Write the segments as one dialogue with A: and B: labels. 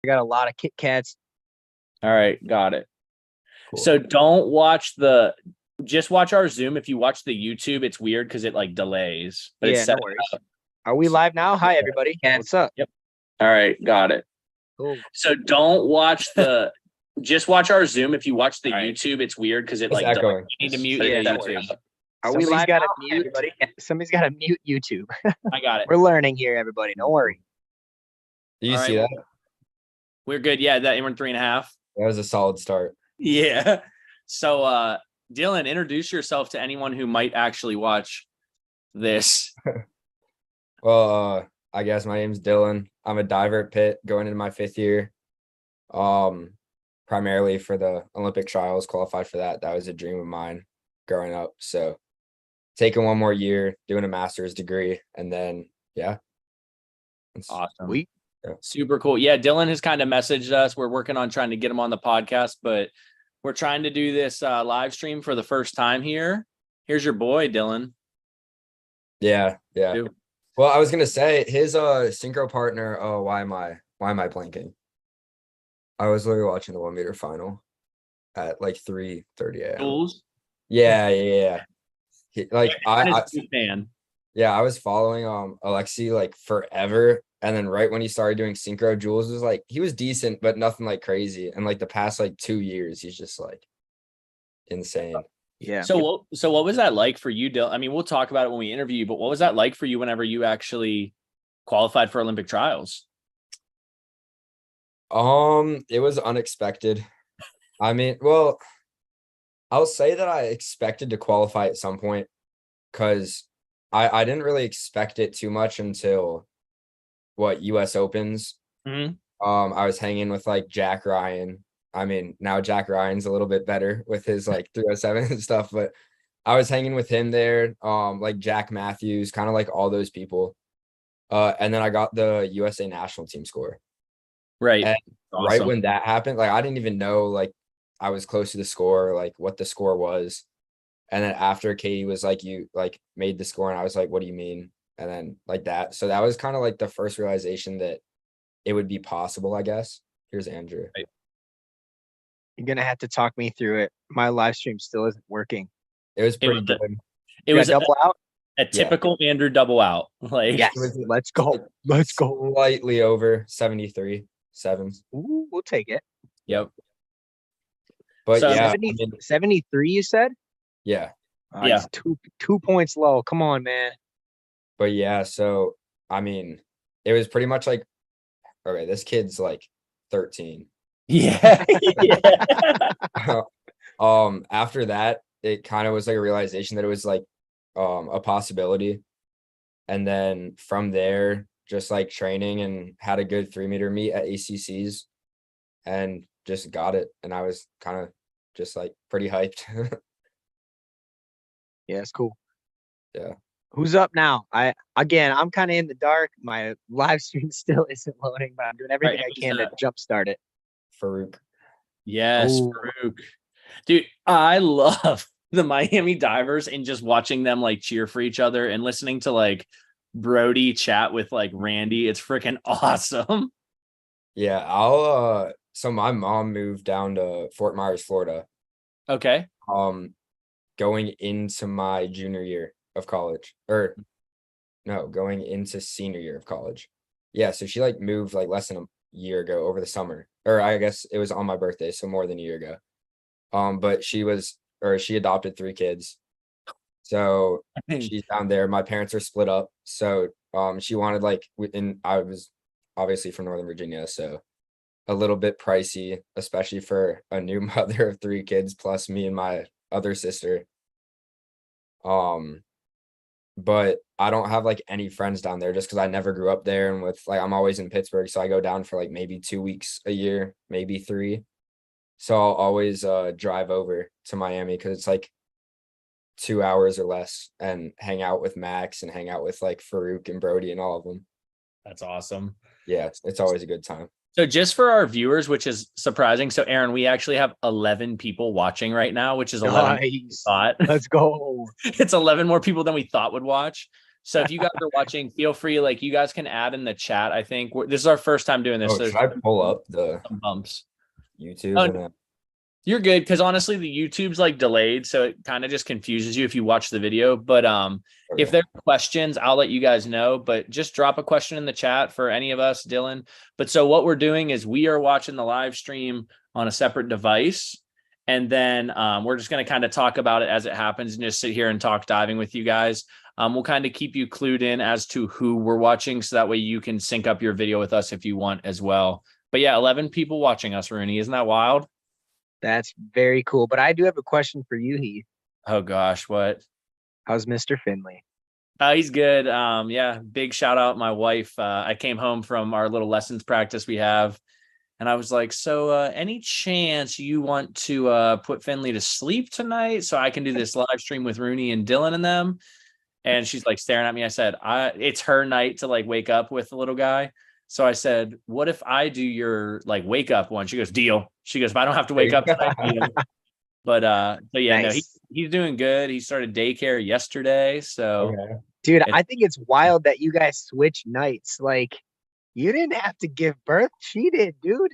A: I got a lot of Kit Kats.
B: All right, got it.
A: Cool.
B: So just watch our Zoom. If you watch the YouTube, it's weird because it like delays. But
A: Yeah,
B: it's
A: no
B: set
A: worries.
B: up.
A: Are we live now? Hi, everybody. What's up?
B: Yep. All right, got it.
A: Cool.
B: So just watch our Zoom. If you watch the YouTube, it's weird because it
C: It's
B: like
C: echoing.
B: you need to mute
A: Yeah,
B: the
A: no
B: YouTube.
A: Are we live now? Everybody? Somebody's got to mute YouTube.
B: I got it.
A: We're learning here, everybody. Don't worry.
C: Do you
B: All
C: see
B: right.
C: that?
B: We're good. Yeah, that we're in 3.5.
C: That was a solid start.
B: Yeah. So Dylan, introduce yourself to anyone who might actually watch this.
C: Well, I guess my name's Dylan. I'm a diver at Pitt going into my 5th year. Primarily for the Olympic trials, qualified for that. That was a dream of mine growing up. So taking one more year, doing a master's degree, and then
B: Awesome.
C: Yeah.
B: Super cool. Yeah, Dylan has kind of messaged us. We're working on trying to get him on the podcast, but we're trying to do this live stream for the first time here. Here's your boy, Dylan.
C: Yeah.
B: Dude.
C: Well, I was gonna say his synchro partner. Oh, why am I blanking? I was literally watching the 1 meter final at like 3:30 a.m.
B: Jules?
C: Yeah. I
B: fan.
C: Yeah, I was following Alexi like forever, and then right when he started doing synchro, Jules was like, he was decent, but nothing like crazy. And like the past like 2 years, he's just like insane.
A: Yeah.
B: So what was that like for you, Dylan? I mean, we'll talk about it when we interview you, but what was that like for you whenever you actually qualified for Olympic trials?
C: It was unexpected. I mean, well, I'll say that I expected to qualify at some point because I didn't really expect it too much until US Opens.
B: Mm-hmm.
C: I was hanging with like Jack Ryan. I mean, now Jack Ryan's a little bit better with his like 307 and stuff, but I was hanging with him there. Like Jack Matthews, kind of like all those people. And then I got the USA national team score.
B: Right.
C: And
B: Awesome.
C: right when that happened, like I didn't even know like I was close to the score, like what the score was. And then after Katie was like, you like made the score, and I was like, what do you mean? And then like that. So that was kind of like the first realization that it would be possible, I guess. Here's Andrew.
B: Right.
A: You're going to have to talk me through it. My live stream still isn't working.
C: It was pretty good.
B: It was
A: double out.
B: A typical Andrew double out. Like
A: yes, let's go. Let's go.
C: Slightly over 73 sevens.
A: Ooh, we'll take it.
B: Yep.
C: But
B: So,
C: yeah,
A: 73, you said?
C: Yeah.
B: Yeah.
A: Two points low. Come on, man.
C: But yeah, so I mean, it was pretty much like, okay, this kid's like 13.
B: Yeah.
C: After that, it kind of was like a realization that it was like a possibility. And then from there, just like training and had a good 3 meter meet at ACCs and just got it. And I was kind of just like pretty hyped.
A: Yeah, it's cool.
C: Yeah.
A: Who's up now? I'm kind of in the dark. My live stream still isn't loading, but I'm doing everything I can to jumpstart it.
C: Farouk.
B: Yes, Farouk. Dude, I love the Miami Divers and just watching them like cheer for each other and listening to like Brody chat with like Randy. It's freaking awesome.
C: Yeah, so my mom moved down to Fort Myers, Florida.
B: Okay.
C: Going into my junior year of college, or no, going into senior year of college. Yeah, so she like moved like less than a year ago over the summer, or I guess it was on my birthday, so more than a year ago. But she adopted 3 kids. So she's down there. My parents are split up. So she wanted I was obviously from Northern Virginia, so a little bit pricey, especially for a new mother of 3 kids plus me and my other sister. But I don't have like any friends down there just because I never grew up there, and with like I'm always in Pittsburgh, so I go down for like maybe 2 weeks a year, maybe 3. So I'll always drive over to Miami because it's like 2 hours or less, and hang out with Max and hang out with like Farouk and Brody and all of them.
B: That's awesome.
C: Yeah, it's always a good time.
B: So just for our viewers, which is surprising. So Aaron, we actually have 11 people watching right now, which is 11.
A: Nice. Let's go.
B: It's 11 more people than we thought would watch. So if you guys are watching, feel free, like you guys can add in the chat. I think this is our first time doing this.
C: Oh,
B: So
C: should I pull up the
B: some bumps.
C: YouTube?
B: Oh, you're good, because honestly, the YouTube's like delayed, so it kind of just confuses you if you watch the video. But if
C: Okay.
B: there are questions, I'll let you guys know. But just drop a question in the chat for any of us, Dylan. But so what we're doing is we are watching the live stream on a separate device, and then we're just going to kind of talk about it as it happens and just sit here and talk diving with you guys. We'll kind of keep you clued in as to who we're watching, so that way you can sync up your video with us if you want as well. But yeah, 11 people watching us, Rooney. Isn't that wild?
A: That's very cool. But I do have a question for you, Heath.
B: Oh gosh, what?
A: How's Mr. Finley?
B: He's good. Yeah, big shout out my wife. I came home from our little lessons practice we have, and I was like, so any chance you want to put Finley to sleep tonight so I can do this live stream with Rooney and Dylan and them? And she's like staring at me. I said, it's her night to like wake up with the little guy. So I said, what if I do your like wake up one? She goes, deal. She goes, if I don't have to wake up tonight, deal. But yeah, no,
A: Nice.
B: he's doing good. He started daycare yesterday. So
C: Okay.
A: Dude, I think it's wild that you guys switch nights. Like, you didn't have to give birth. She did, dude.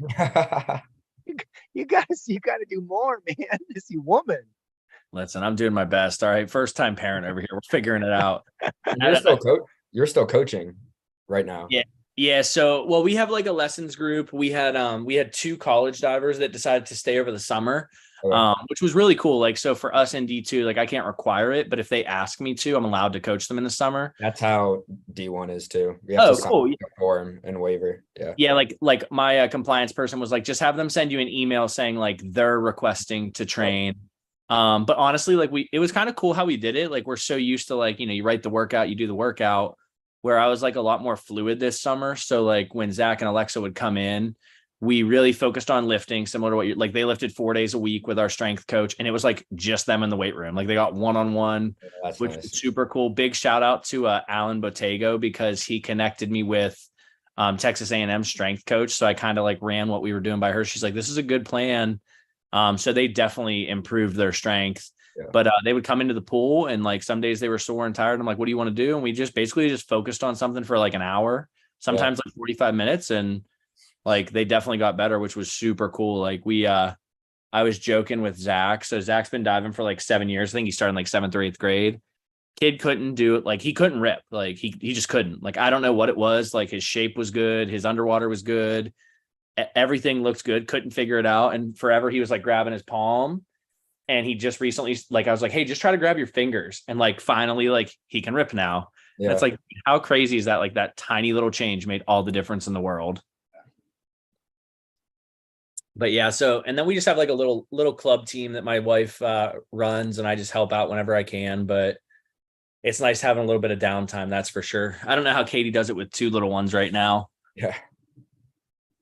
A: You got to do more, man. This you woman.
B: listen, I'm doing my best. All right. First time parent over here. We're figuring it out.
C: You're still coaching right now.
B: Yeah. Yeah. So, well, we have like a lessons group. We had 2 college divers that decided to stay over the summer,
C: Okay.
B: which was really cool. Like, so for us in D2, like I can't require it, but if they ask me to, I'm allowed to coach them in the summer.
C: That's how D1 is too. We have to sign
B: cool.
C: a form and waiver. Yeah.
B: Yeah. Like my compliance person was like, just have them send you an email saying like they're requesting to train. But honestly, like it was kind of cool how we did it. Like we're so used to like, you write the workout, you do the workout, where I was like a lot more fluid this summer. So like when Zach and Alexa would come in, we really focused on lifting, similar to what you're like, they lifted 4 days a week with our strength coach. And it was like just them in the weight room. Like they got one-on-one, which
C: Nice.
B: was super cool. Big shout out to Alan Botego, because he connected me with Texas A&M strength coach. So I kind of like ran what we were doing by her. She's like, this is a good plan. So they definitely improved their strength. Yeah. But they would come into the pool, and like some days they were sore and tired. I'm like, what do you want to do? And we just basically just focused on something for like an hour, sometimes like 45 minutes. And like, they definitely got better, which was super cool. Like I was joking with Zach. So Zach's been diving for like 7 years. I think he started in like 7th or 8th grade. Kid couldn't do it. Like he couldn't rip. Like he just couldn't. Like, I don't know what it was. Like his shape was good. His underwater was good. Everything looked good. Couldn't figure it out. And forever he was like grabbing his palm. And he just recently, like, I was like, hey, just try to grab your fingers. And like, finally, like he can rip now. Yeah. And it's like, how crazy is that? Like that tiny little change made all the difference in the world. But yeah, so, and then we just have like a little club team that my wife runs, and I just help out whenever I can. But it's nice having a little bit of downtime. That's for sure. I don't know how Katie does it with 2 little ones right now.
C: Yeah.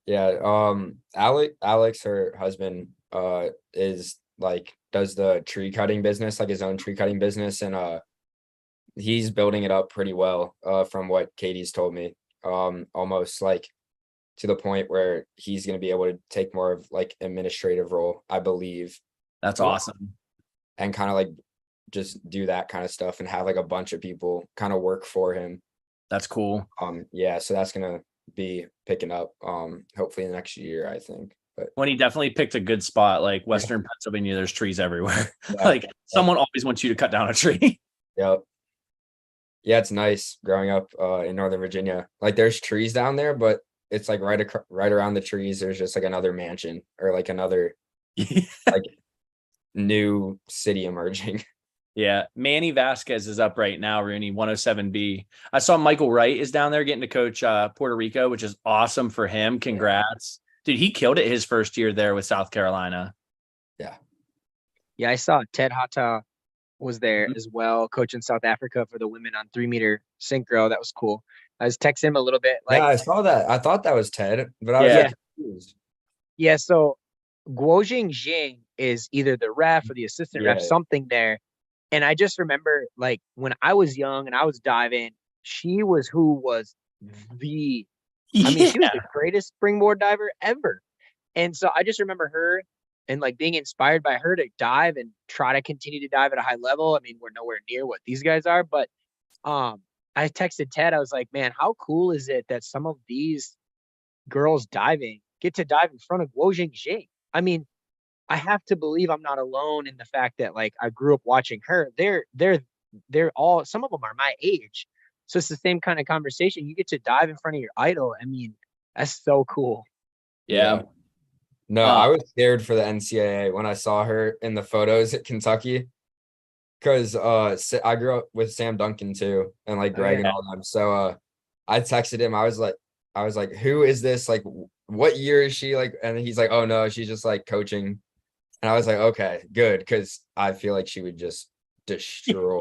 C: Yeah. Alex, her husband, is like, does the tree cutting business, like his own tree cutting business. And he's building it up pretty well, from what Katie's told me. Almost like to the point where he's going to be able to take more of like administrative role, I believe.
B: That's awesome.
C: And kind of like just do that kind of stuff and have like a bunch of people kind of work for him.
B: That's cool.
C: Yeah, so that's going to be picking up hopefully in the next year, I think. But
B: when he definitely picked a good spot, like Western Pennsylvania, there's trees everywhere. Like someone always wants you to cut down a tree.
C: Yep. Yeah, it's nice growing up in Northern Virginia. Like there's trees down there, but it's like right around the trees, there's just like another mansion or like another like new city emerging.
B: Yeah. Manny Vasquez is up right now, Rooney, 107B. I saw Michael Wright is down there getting to coach Puerto Rico, which is awesome for him. Congrats. Dude, he killed it his first year there with South Carolina.
C: Yeah.
A: Yeah, I saw Ted Hata was there as well, coaching South Africa for the women on 3-meter synchro. That was cool. I was texting him a little bit. Like,
C: yeah, I saw that. I thought that was Ted, but I was like confused.
A: Yeah, so Guojing Jing is either the ref or the assistant ref, something there. And I just remember, like, when I was young and I was diving, she was she was the greatest springboard diver ever. And so I just remember her and like being inspired by her to dive and try to continue to dive at a high level. I mean, we're nowhere near what these guys are, but I texted Ted. I was like, man, how cool is it that some of these girls diving get to dive in front of Guo Jingjing? I mean, I have to believe I'm not alone in the fact that like I grew up watching her. They're all, some of them are my age. So it's the same kind of conversation. You get to dive in front of your idol. I mean, that's so cool.
B: Yeah.
C: No, I was scared for the NCAA when I saw her in the photos at Kentucky. Because I grew up with Sam Duncan too, and like Greg and all them. So I texted him. I was like, who is this? Like, what year is she? Like, and he's like, oh no, she's just like coaching. And I was like, okay, good, because I feel like she would just destroy.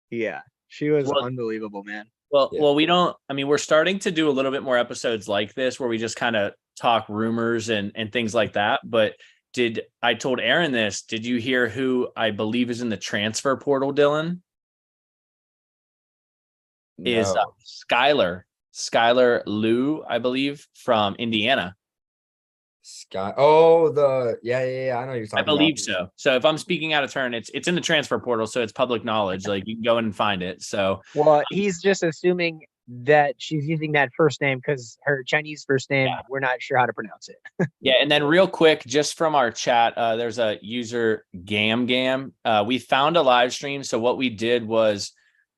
A: Yeah, she was unbelievable, man.
B: Well, we don't. I mean, we're starting to do a little bit more episodes like this where we just kind of talk rumors and things like that. But I told Aaron this? Did you hear who I believe is in the transfer portal, Dylan?
C: No.
B: Is Skylar Liu, I believe, from Indiana.
C: I know you're talking about.
B: I believe so. So if I'm speaking out of turn, it's in the transfer portal, so it's public knowledge. Like you can go in and find it. So
A: he's just assuming that she's using that first name because her Chinese first name, we're not sure how to pronounce it.
B: Yeah, and then real quick, just from our chat, there's a user Gam. We found a live stream. So what we did was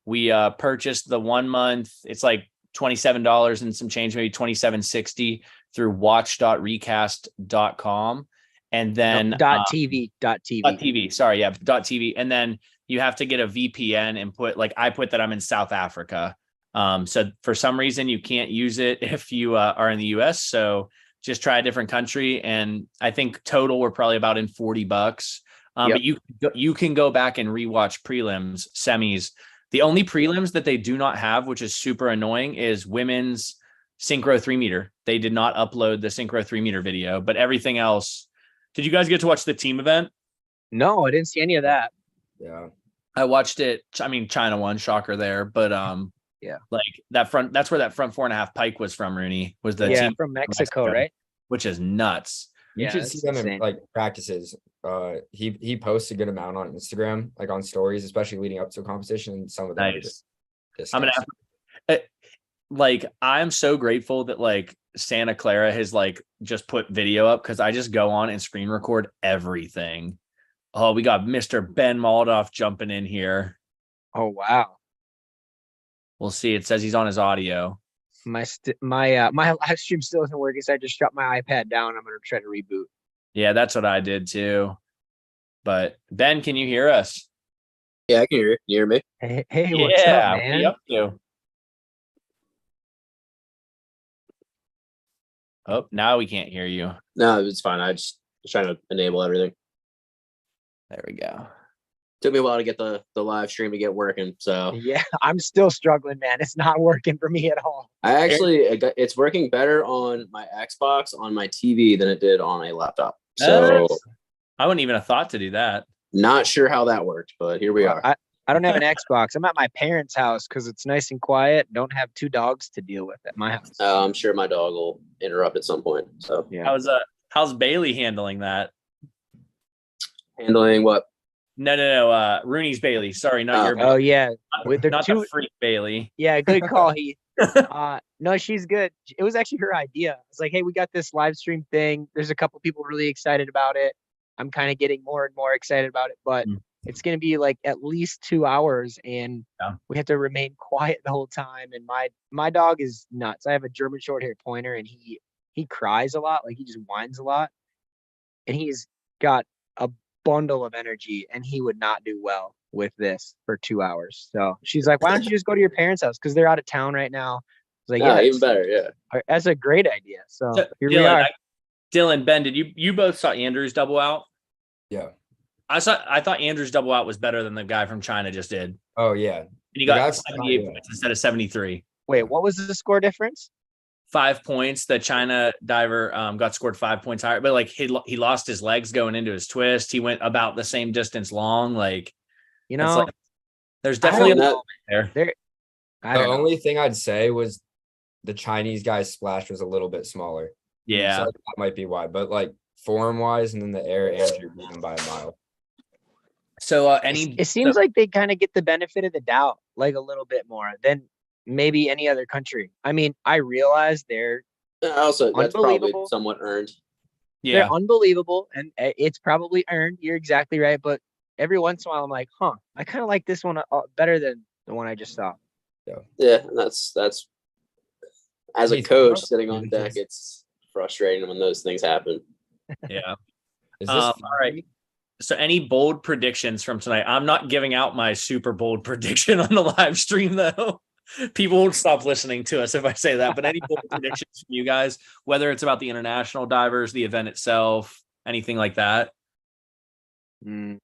B: we purchased the 1 month. It's like $27 and some change, maybe $27.60 through watch.recast.com. And then
A: .tv.
B: Sorry, yeah, .tv. And then you have to get a VPN and I put that I'm in South Africa. So for some reason you can't use it if you are in the US. So just try a different country. And I think total we're probably about in $40. But you can go back and rewatch prelims, semis. The only prelims that they do not have, which is super annoying, is women's synchro 3-meter. They did not upload the synchro 3-meter video, but everything else. Did you guys get to watch the team event?
A: No, I didn't see any of that.
C: Yeah.
B: I watched it. I mean, China won, shocker there, but like that's where that front 4.5 pike was from. Rooney was the team
A: from Mexico, right?
B: Which is nuts.
C: You should see them in like practices. He posts a good amount on Instagram, like on stories, especially leading up to a competition. And some of them are just
B: I'm so grateful that like Santa Clara has like just put video up because I just go on and screen record everything. Oh, we got Mr. Ben Moldoff jumping in here.
A: Oh wow.
B: We'll see. It says he's on his audio.
A: My live stream still isn't working, so I just shut my iPad down. I'm gonna try to reboot.
B: Yeah, that's what I did too. But Ben, can you hear us?
D: Yeah, I can hear you. You hear me?
A: Hey, what's up, man?
B: What are you up to? Oh, now we can't hear you.
D: No, it's fine. I just was trying to enable everything.
B: There we go.
D: Took me a while to get the live stream to get working. So
A: yeah, I'm still struggling, man. It's not working for me at all.
D: It's working better on my Xbox on my TV than it did on a laptop. So
B: I wouldn't even have thought to do that.
D: Not sure how that worked, but here we are.
A: I don't have an Xbox. I'm at my parents' house because it's nice and quiet. Don't have 2 dogs to deal with at my house.
D: I'm sure my dog will interrupt at some point. So
A: yeah.
B: How's Bailey handling that?
D: Handling what?
B: No. Rooney's Bailey. Sorry, not your Bailey.
A: Oh yeah.
B: Not the freak Bailey.
A: Yeah, good call. No, she's good. It was actually her idea. It's like, hey, we got this live stream thing. There's a couple people really excited about it. I'm kind of getting more and more excited about it, but it's going to be like at least 2 hours and we have to remain quiet the whole time. And my dog is nuts. I have a German short hair pointer and he cries a lot. Like he just whines a lot and he's got a bundle of energy and he would not do well with this for 2 hours. So she's like, why don't you just go to your parents' house? Cause they're out of town right now. I was like, yeah,
D: even better. Yeah.
A: That's a great idea. So here we are.
B: Dylan, Ben, did you both saw Andrew's double out?
C: Yeah.
B: I thought Andrew's double out was better than the guy from China just did.
C: Oh yeah.
B: And he got 78 points instead of 73.
A: Wait, what was the score difference?
B: 5 points. The China diver got scored 5 points higher, but like he lost his legs going into his twist. He went about the same distance long. Like,
A: you know,
B: like, there's definitely a moment there.
C: The only thing I'd say was the Chinese guy's splash was a little bit smaller.
B: Yeah.
C: So that might be why, but like form wise and then the air, Andrew beat him by a mile.
B: So
A: it seems like they kind of get the benefit of the doubt. like a little bit more than maybe any other country. I mean, I realize they're
D: Also, that's probably
A: Unbelievable.
D: somewhat earned.
B: Yeah.
A: they're unbelievable, and it's probably earned. You're exactly right, but every once in a while, I'm like, I kind of like this one better than the one I just saw.
D: Yeah, and that's as a
C: He's
D: coach
C: not-
D: sitting on deck, it's frustrating when those things happen.
B: Yeah.
C: Is this
B: All right. So any bold predictions from tonight? I'm not giving out my super bold prediction on the live stream though. People won't stop listening to us if I say that. But any bold predictions from you guys, whether it's about the international divers, the event itself, anything like that?
A: Mm,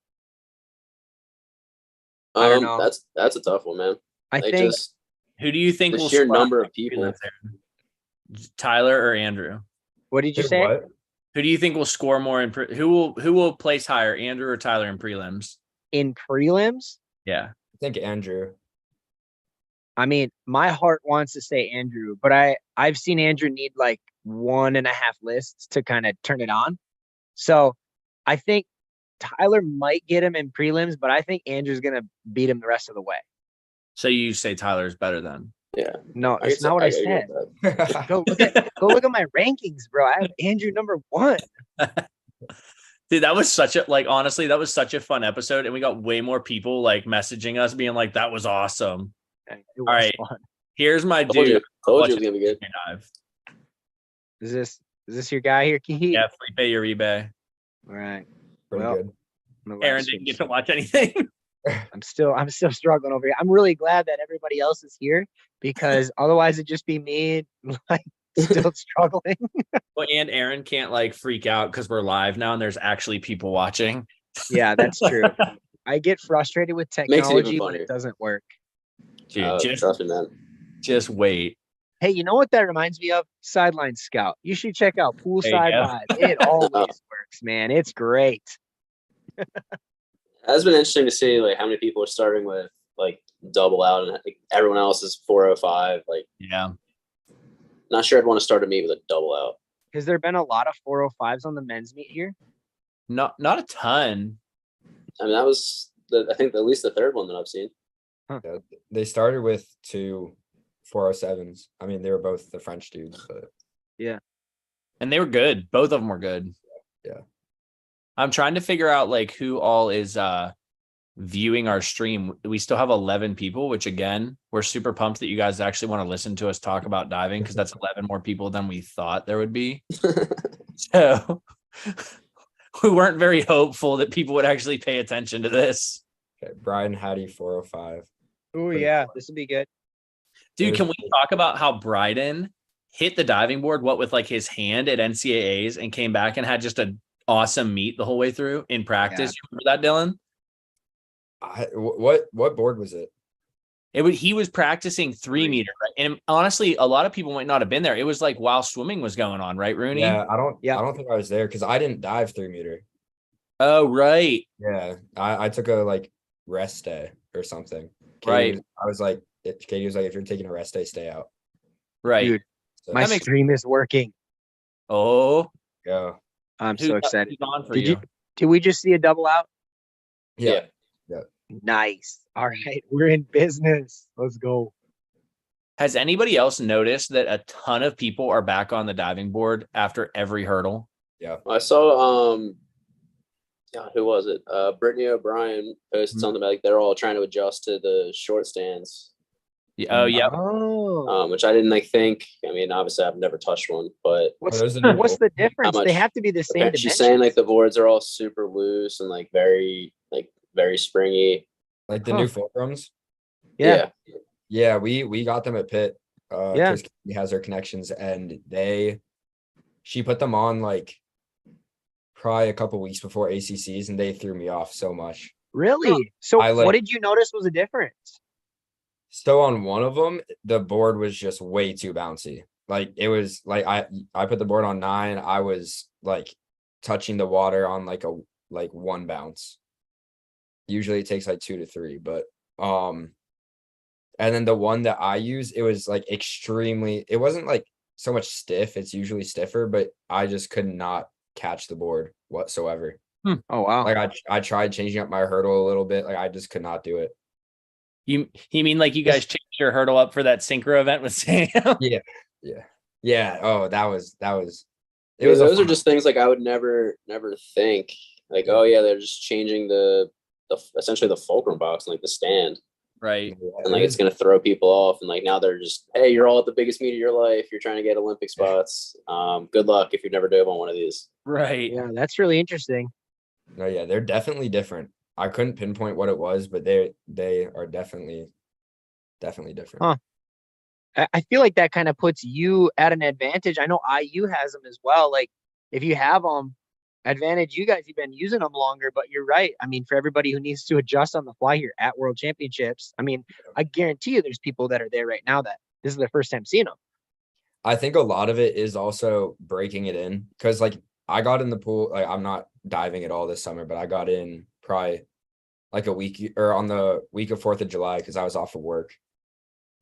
A: I don't know.
D: That's a tough one, man.
A: I
D: Like
A: think
D: just
B: Who do you think
D: the
B: will
D: sheer
B: squat
D: number of
B: in
D: people.
B: prelims there? Tyler or Andrew?
A: what did you
C: Who,
A: say?
C: what?
B: Who do you think will score more in who will place higher, Andrew or Tyler in prelims?
A: In prelims?
B: Yeah.
C: I think Andrew.
A: I mean, my heart wants to say Andrew, but I've seen Andrew need like 1.5 lists to kind of turn it on. So I think Tyler might get him in prelims, but I think Andrew's gonna beat him the rest of the way.
B: So you say Tyler's better then?
D: Yeah,
A: No,
D: I
A: that's
D: could
A: not what I
D: agree
A: said.
D: with that.
A: Go look at my rankings, bro. I have Andrew number 1.
B: Dude, that was such a honestly, that was such a fun episode, and we got way more people like messaging us being like, "That was awesome."
A: It was
B: All right.
A: fun.
B: Here's my
D: Told
B: dude.
D: you it was
B: watching
D: gonna be good.
B: dive.
A: Is this your guy here, Keith?
B: Yeah, Felipe Uribe.
A: All right.
C: Pretty
A: Well,
C: good.
A: I'm gonna
B: Aaron
A: switch.
B: didn't get to watch anything.
A: I'm still struggling over here. I'm really glad that everybody else is here because otherwise it'd just be me like still struggling.
B: Well, and Aaron can't like freak out because we're live now and there's actually people watching.
A: Yeah, that's true. I get frustrated with
D: Makes it even
A: technology when
D: funnier.
A: it doesn't work.
B: Dude,
D: Trust me, man.
B: just wait.
A: Hey, you know what that reminds me of? Sideline Scout. You should check out Poolside
B: There you go.
A: Live. It always works, man. It's great.
D: It has been interesting to see like how many people are starting with like double out and like, everyone else is 405. Like,
B: Yeah.
D: not sure I'd want to start a meet with a double out.
A: Has there been a lot of 405s on the men's meet here?
B: Not a ton.
D: I mean, that was I think at least the third one that I've seen.
C: Yeah, they started with 2 407s. I mean, they were both the French dudes, but
B: And they were good. Both of them were good.
C: Yeah.
B: I'm trying to figure out like who all is viewing our stream. We still have 11 people, which again, we're super pumped that you guys actually want to listen to us talk about diving because that's 11 more people than we thought there would be. So we weren't very hopeful that people would actually pay attention to this.
C: okay, Brian Hattie 405.
A: Oh
C: Pretty
A: yeah,
C: fun.
A: this would be good.
B: Dude, can we talk about how Bryden hit the diving board, what with like his hand at NCAAs and came back and had just an awesome meet the whole way through in practice? You remember that, Dylan?
C: What board was it?
B: He was practicing 3 meter, right? And honestly, a lot of people might not have been there. It was like while swimming was going on, right, Rooney?
C: Yeah, I don't
A: Yeah.
C: think I was there because I didn't dive 3 meter.
B: Oh, right.
C: Yeah, I took a like rest day or something.
B: Right.
C: I was like, Katie was like, if you're taking a rest day, stay out.
B: Right.
A: Dude,
C: So,
A: my
B: That makes-
A: stream is working.
B: Oh,
C: go.
A: I'm so excited.
B: who's on for
A: Did
B: you?
A: Did we just see a double out?
C: Yeah.
A: Nice. All right, we're in business. Let's go.
B: Has anybody else noticed that a ton of people are back on the diving board after every hurdle?
D: I saw God, who was it? Brittany O'Brien posted
B: Mhm.
D: something about like they're all trying to adjust to the short stands.
B: Oh, yeah.
A: Oh,
D: Which I didn't like think. I mean, obviously I've never touched one, but
A: what's
C: those are the
A: what's the difference?
D: much-
A: They have to be the same
D: she's
A: dimensions.
D: saying like the boards are all super loose and like very springy.
C: Like the
A: Huh.
C: new fulcrums.
A: Yeah.
C: Yeah, we got them at Pitt.
A: Yeah.
C: Because he has her connections, and she put them on like probably a couple weeks before ACCs, and they threw me off so much.
A: Really? So
C: I like-
A: what did you notice was a difference?
C: So on one of them, the board was just way too bouncy. Like it was like I put the board on 9. I was like touching the water on like one bounce. Usually it takes like 2 to 3, but and then the one that I use, it was like extremely. It wasn't like so much stiff. It's usually stiffer, but I just could not catch the board whatsoever.
A: Oh wow.
C: Like I tried changing up my hurdle a little bit. Like I just could not do it.
B: You mean like you guys changed your hurdle up for that synchro event with Sam?
C: Yeah. Oh, that was
D: It was those are just things like I would never think like,
C: Yeah.
D: oh yeah, they're just changing the essentially the fulcrum box, like the stand.
B: Right.
D: And like it's gonna throw people off, and like now they're just, hey, you're all at the biggest meet of your life. You're trying to get Olympic spots. Good luck if you've never dove on one of these.
B: Right.
A: Yeah, that's really interesting.
C: No, yeah, they're definitely different. I couldn't pinpoint what it was, but they are definitely different.
A: Huh. I feel like that kind of puts you at an advantage. I know IU has them as well. Like if you have them, advantage you guys, you've been using them longer, but you're right. I mean, for everybody who needs to adjust on the fly here at World Championships, I mean, I guarantee you there's people that are there right now that this is their first time seeing them.
C: I think a lot of it is also breaking it in, because like I got in the pool, like I'm not diving at all this summer, but I got in probably like a week or on the week of 4th of July because I was off of work.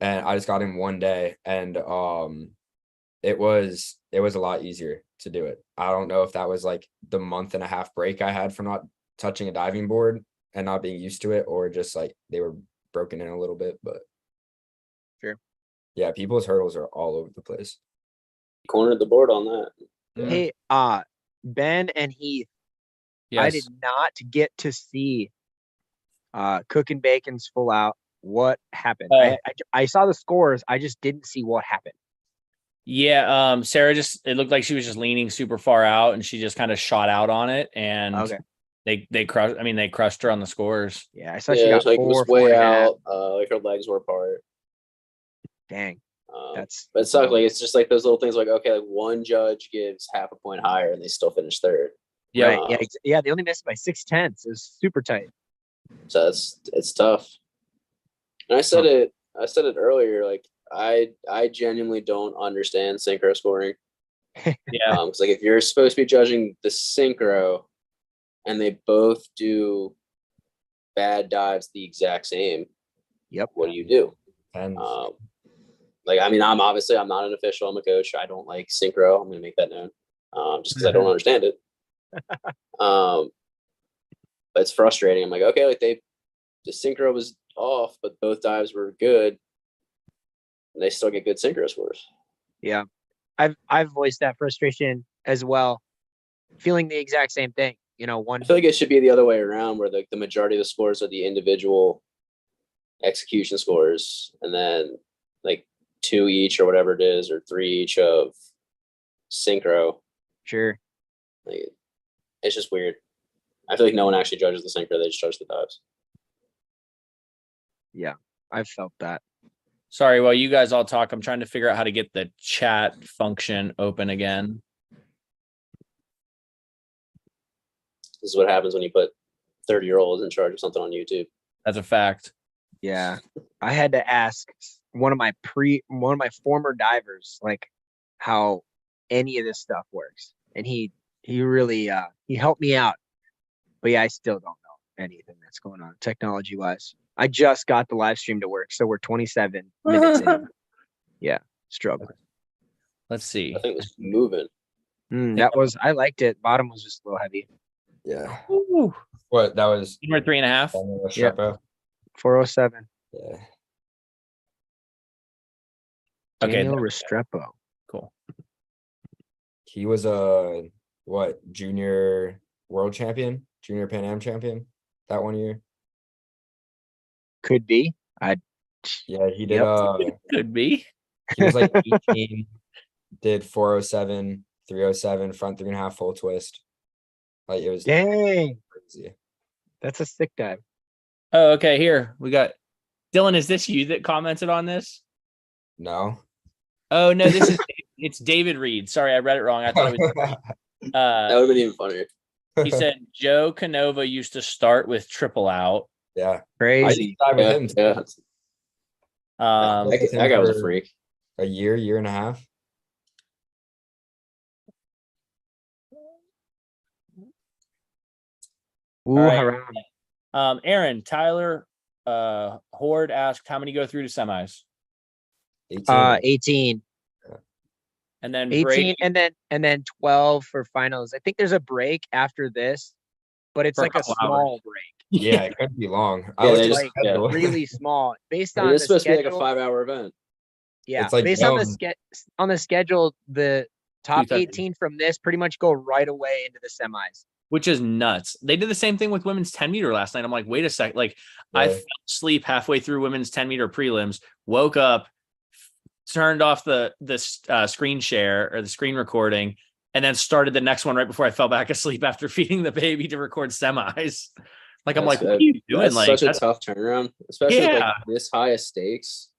C: And I just got in one day, and it was a lot easier to do it. I don't know if that was like the month and a half break I had from not touching a diving board and not being used to it, or just like they were broken in a little bit, but
A: Sure.
C: Yeah, people's hurdles are all over the place.
D: Cornered the board on that.
C: Yeah.
A: Hey, Ben and Heath,
B: Yes.
A: I did not get to see Cook and Bacon's full out. What happened? I saw the scores. I just didn't see what happened.
B: Yeah. Sarah it looked like she was just leaning super far out and she just kind of shot out on it. And
A: Okay.
B: they crushed her on the scores.
A: Yeah, I saw she got
D: like it
A: 4,
D: was
A: 4
D: way
A: and a half.
D: out. Like her legs were apart.
A: Dang.
D: But it sucked. Like it's just like those little things. Like okay, like one judge gives half a point higher, and they still finish third.
B: Yeah,
A: right. Yeah. They only missed by 0.6. It was super tight.
D: So it's tough. And I said it earlier. Like I genuinely don't understand synchro scoring.
B: Yeah.
D: Because like if you're supposed to be judging the synchro, and they both do bad dives the exact same.
A: Yep.
D: What do you do? Like, I mean, I'm not an official. I'm a coach. I don't like synchro. I'm going to make that known, just because I don't understand it. But it's frustrating. I'm like, okay, like the synchro was off, but both dives were good, and they still get good synchro scores.
A: Yeah, I've voiced that frustration as well, feeling the exact same thing. You know,
D: I feel like it should be the other way around, where the majority of the scores are the individual execution scores, and then like 2 each or whatever it is, or 3 each of synchro.
A: Sure.
D: Like, it's just weird. I feel like no one actually judges the synchro; they just judge the dives.
A: Yeah, I've felt that.
B: Sorry, while you guys all talk, I'm trying to figure out how to get the chat function open again.
D: This is what happens when you put 30-year-olds in charge of something on YouTube.
B: That's a fact.
A: Yeah, I had to ask one of my former divers like how any of this stuff works, and he really he helped me out. But yeah, I still don't know anything that's going on technology wise. I just got the live stream to work, so we're 27 minutes in. Yeah, struggling.
B: Let's see.
D: I think it was moving.
A: I liked it. Bottom was just a little heavy.
C: Yeah.
B: Ooh.
C: What that was?
B: We're 3.5.
A: Yeah. 407.
C: Yeah.
B: Okay.
A: Daniel Restrepo.
B: Cool.
C: He was a junior world champion, junior Pan Am champion that one year.
A: Could be.
C: Yeah, he did.
B: Could be.
C: He was like 18, did 407, 307, front 3.5 full twist. Like it was
A: dang
C: crazy.
A: That's a sick dive.
B: Oh, okay. Here we got Dylan. Is this you that commented on this?
C: No.
B: Oh no, this is it's David Reed. Sorry, I read it wrong. I thought it was
D: that would have been even funnier.
B: He said Joe Canova used to start with triple out.
C: Yeah.
A: Crazy.
C: I with him too.
D: Yeah.
C: That
D: guy was a freak.
C: A year and a half.
A: Ooh,
B: right.
A: haram.
B: Aaron, Tyler Horde asked how many go through to semis?
A: 18.
B: And then
A: 18
B: Brady,
A: and then 12 for finals. I think there's a break after this, but it's
B: For a
A: like a
B: couple
A: small
B: hours.
A: break.
C: Yeah, it couldn't be long. I
D: Yeah,
C: looked
D: they
C: at
D: just-
C: the
A: like
C: schedule.
A: really small based
D: I mean,
A: on
D: it's
A: the
D: supposed to be like a
A: schedule.
D: 5-hour event.
A: Yeah,
C: It's like
A: based on
C: dome.
A: the schedule, the top
B: 2:30.
A: 18 from this pretty much go right away into the semis.
B: Which is nuts. They did the same thing with women's 10 meter last night. I'm like, wait a sec. Like, I
C: Yeah.
B: fell asleep halfway through women's 10 meter prelims, woke up, turned off the screen share or the screen recording, and then started the next one right before I fell back asleep after feeding the baby to record semis. Like, I'm like, what are you doing?
D: That's
B: Like,
D: such a
B: that's-
D: tough turnaround, especially with
B: Yeah.
D: like this high of stakes.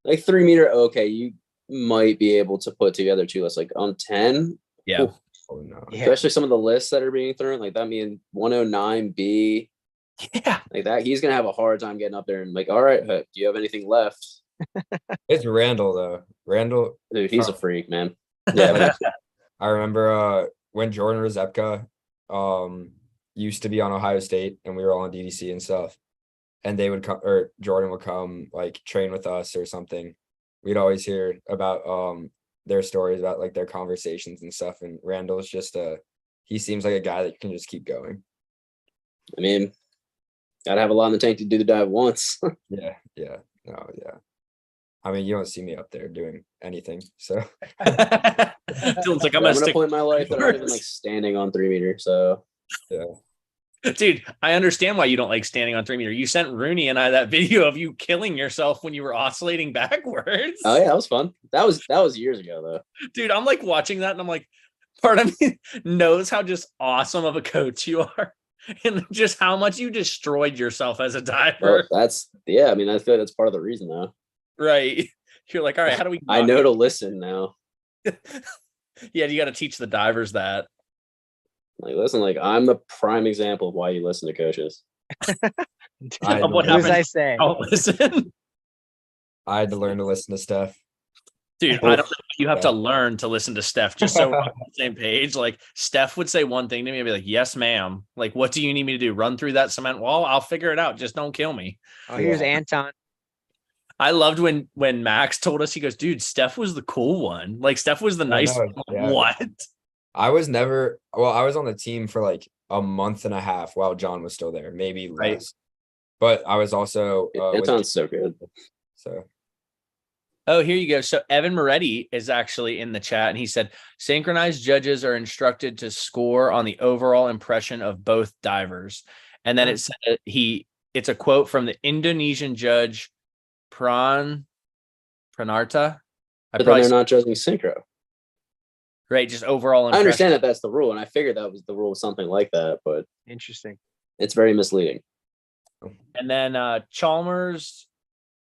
D: Like 3-meter, okay, you might be able to put together two lists. Like on 10,
B: yeah.
D: oof,
C: Oh no.
A: Yeah.
D: especially some of the lists that are being thrown, like that mean 109B,
B: Yeah.
D: like that, he's gonna have a hard time getting up there and like, all right, do you have anything left?
C: It's Randall though. Randall.
D: Dude, he's a freak, man.
C: Yeah.
D: Yeah,
C: I remember when Jordan Rezepka used to be on Ohio State and we were all on DDC and stuff. And they would come, or Jordan would come like train with us or something. We'd always hear about their stories about like their conversations and stuff. And Randall's just he seems like a guy that can just keep going.
D: I mean, gotta have a lot in the tank to do the dive once.
C: Yeah. No, yeah. I mean, you don't see me up there doing anything. So
B: Dylan's like, I'm
D: I'm
B: gonna
D: gonna
B: stick.
D: point in my life that I'm not even like standing on 3-meter. So
C: yeah.
B: Dude, I understand why you don't like standing on 3-meter. You sent Rooney and I that video of you killing yourself when you were oscillating backwards.
D: oh yeah, that was fun. That was years ago though.
B: Dude, I'm like watching that and I'm like, part of me knows how just awesome of a coach you are and just how much you destroyed yourself as a
D: Well,
B: diver.
D: that's yeah. I mean, I feel like that's part of the reason though.
B: Right. You're like, all right, how do we
D: I
B: not
D: know
B: get-"
D: to listen now.
B: Yeah, you got to teach the divers that.
D: Like, listen, like I'm the prime example of why you listen to coaches.
C: I
B: Of what
A: What was
B: happened?
A: I saying?
B: Oh, listen.
C: I had to learn to listen to Steph.
B: Dude, I don't think you have to learn to listen to Steph just so we're on the same page. Like Steph would say one thing to me, I'd be like, yes, ma'am. Like, what do you need me to do? Run through that cement wall? I'll figure it out. Just don't kill me.
A: Oh, here's
C: Yeah.
A: Anton.
B: I loved when Max told us, he goes, dude, Steph was the cool one. Like Steph was the nice
C: know,
B: one.
C: yeah.
B: What?
C: I was on the team for like a month and a half while John was still there, maybe
B: Right.
C: less. But I was also with-
D: Anton's so good.
C: so
B: Oh, here you go. So Evan Moretti is actually in the chat and he said, synchronized judges are instructed to score on the overall impression of both divers. And then it said it's a quote from the Indonesian judge Pranarta.
D: But then they're not judging synchro.
B: Right, just overall
D: I
B: impression.
D: understand that that's the rule, and I figured that was the rule, something like that. But
A: Interesting.
D: it's very misleading.
B: And then Chalmers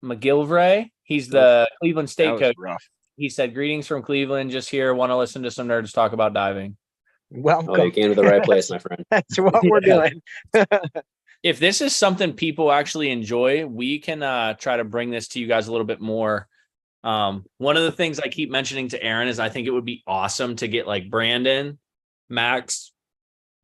B: McGilvray, he's the Cleveland
A: That
B: State
A: was
B: coach.
A: rough.
B: He said, greetings from Cleveland, just here, want to listen to some nerds talk about diving.
A: Welcome.
D: Oh, you came to the right place, my friend.
A: That's what we're doing.
B: If this is something people actually enjoy, we can try to bring this to you guys a little bit more. One of the things I keep mentioning to Aaron is I think it would be awesome to get like Brandon, Max,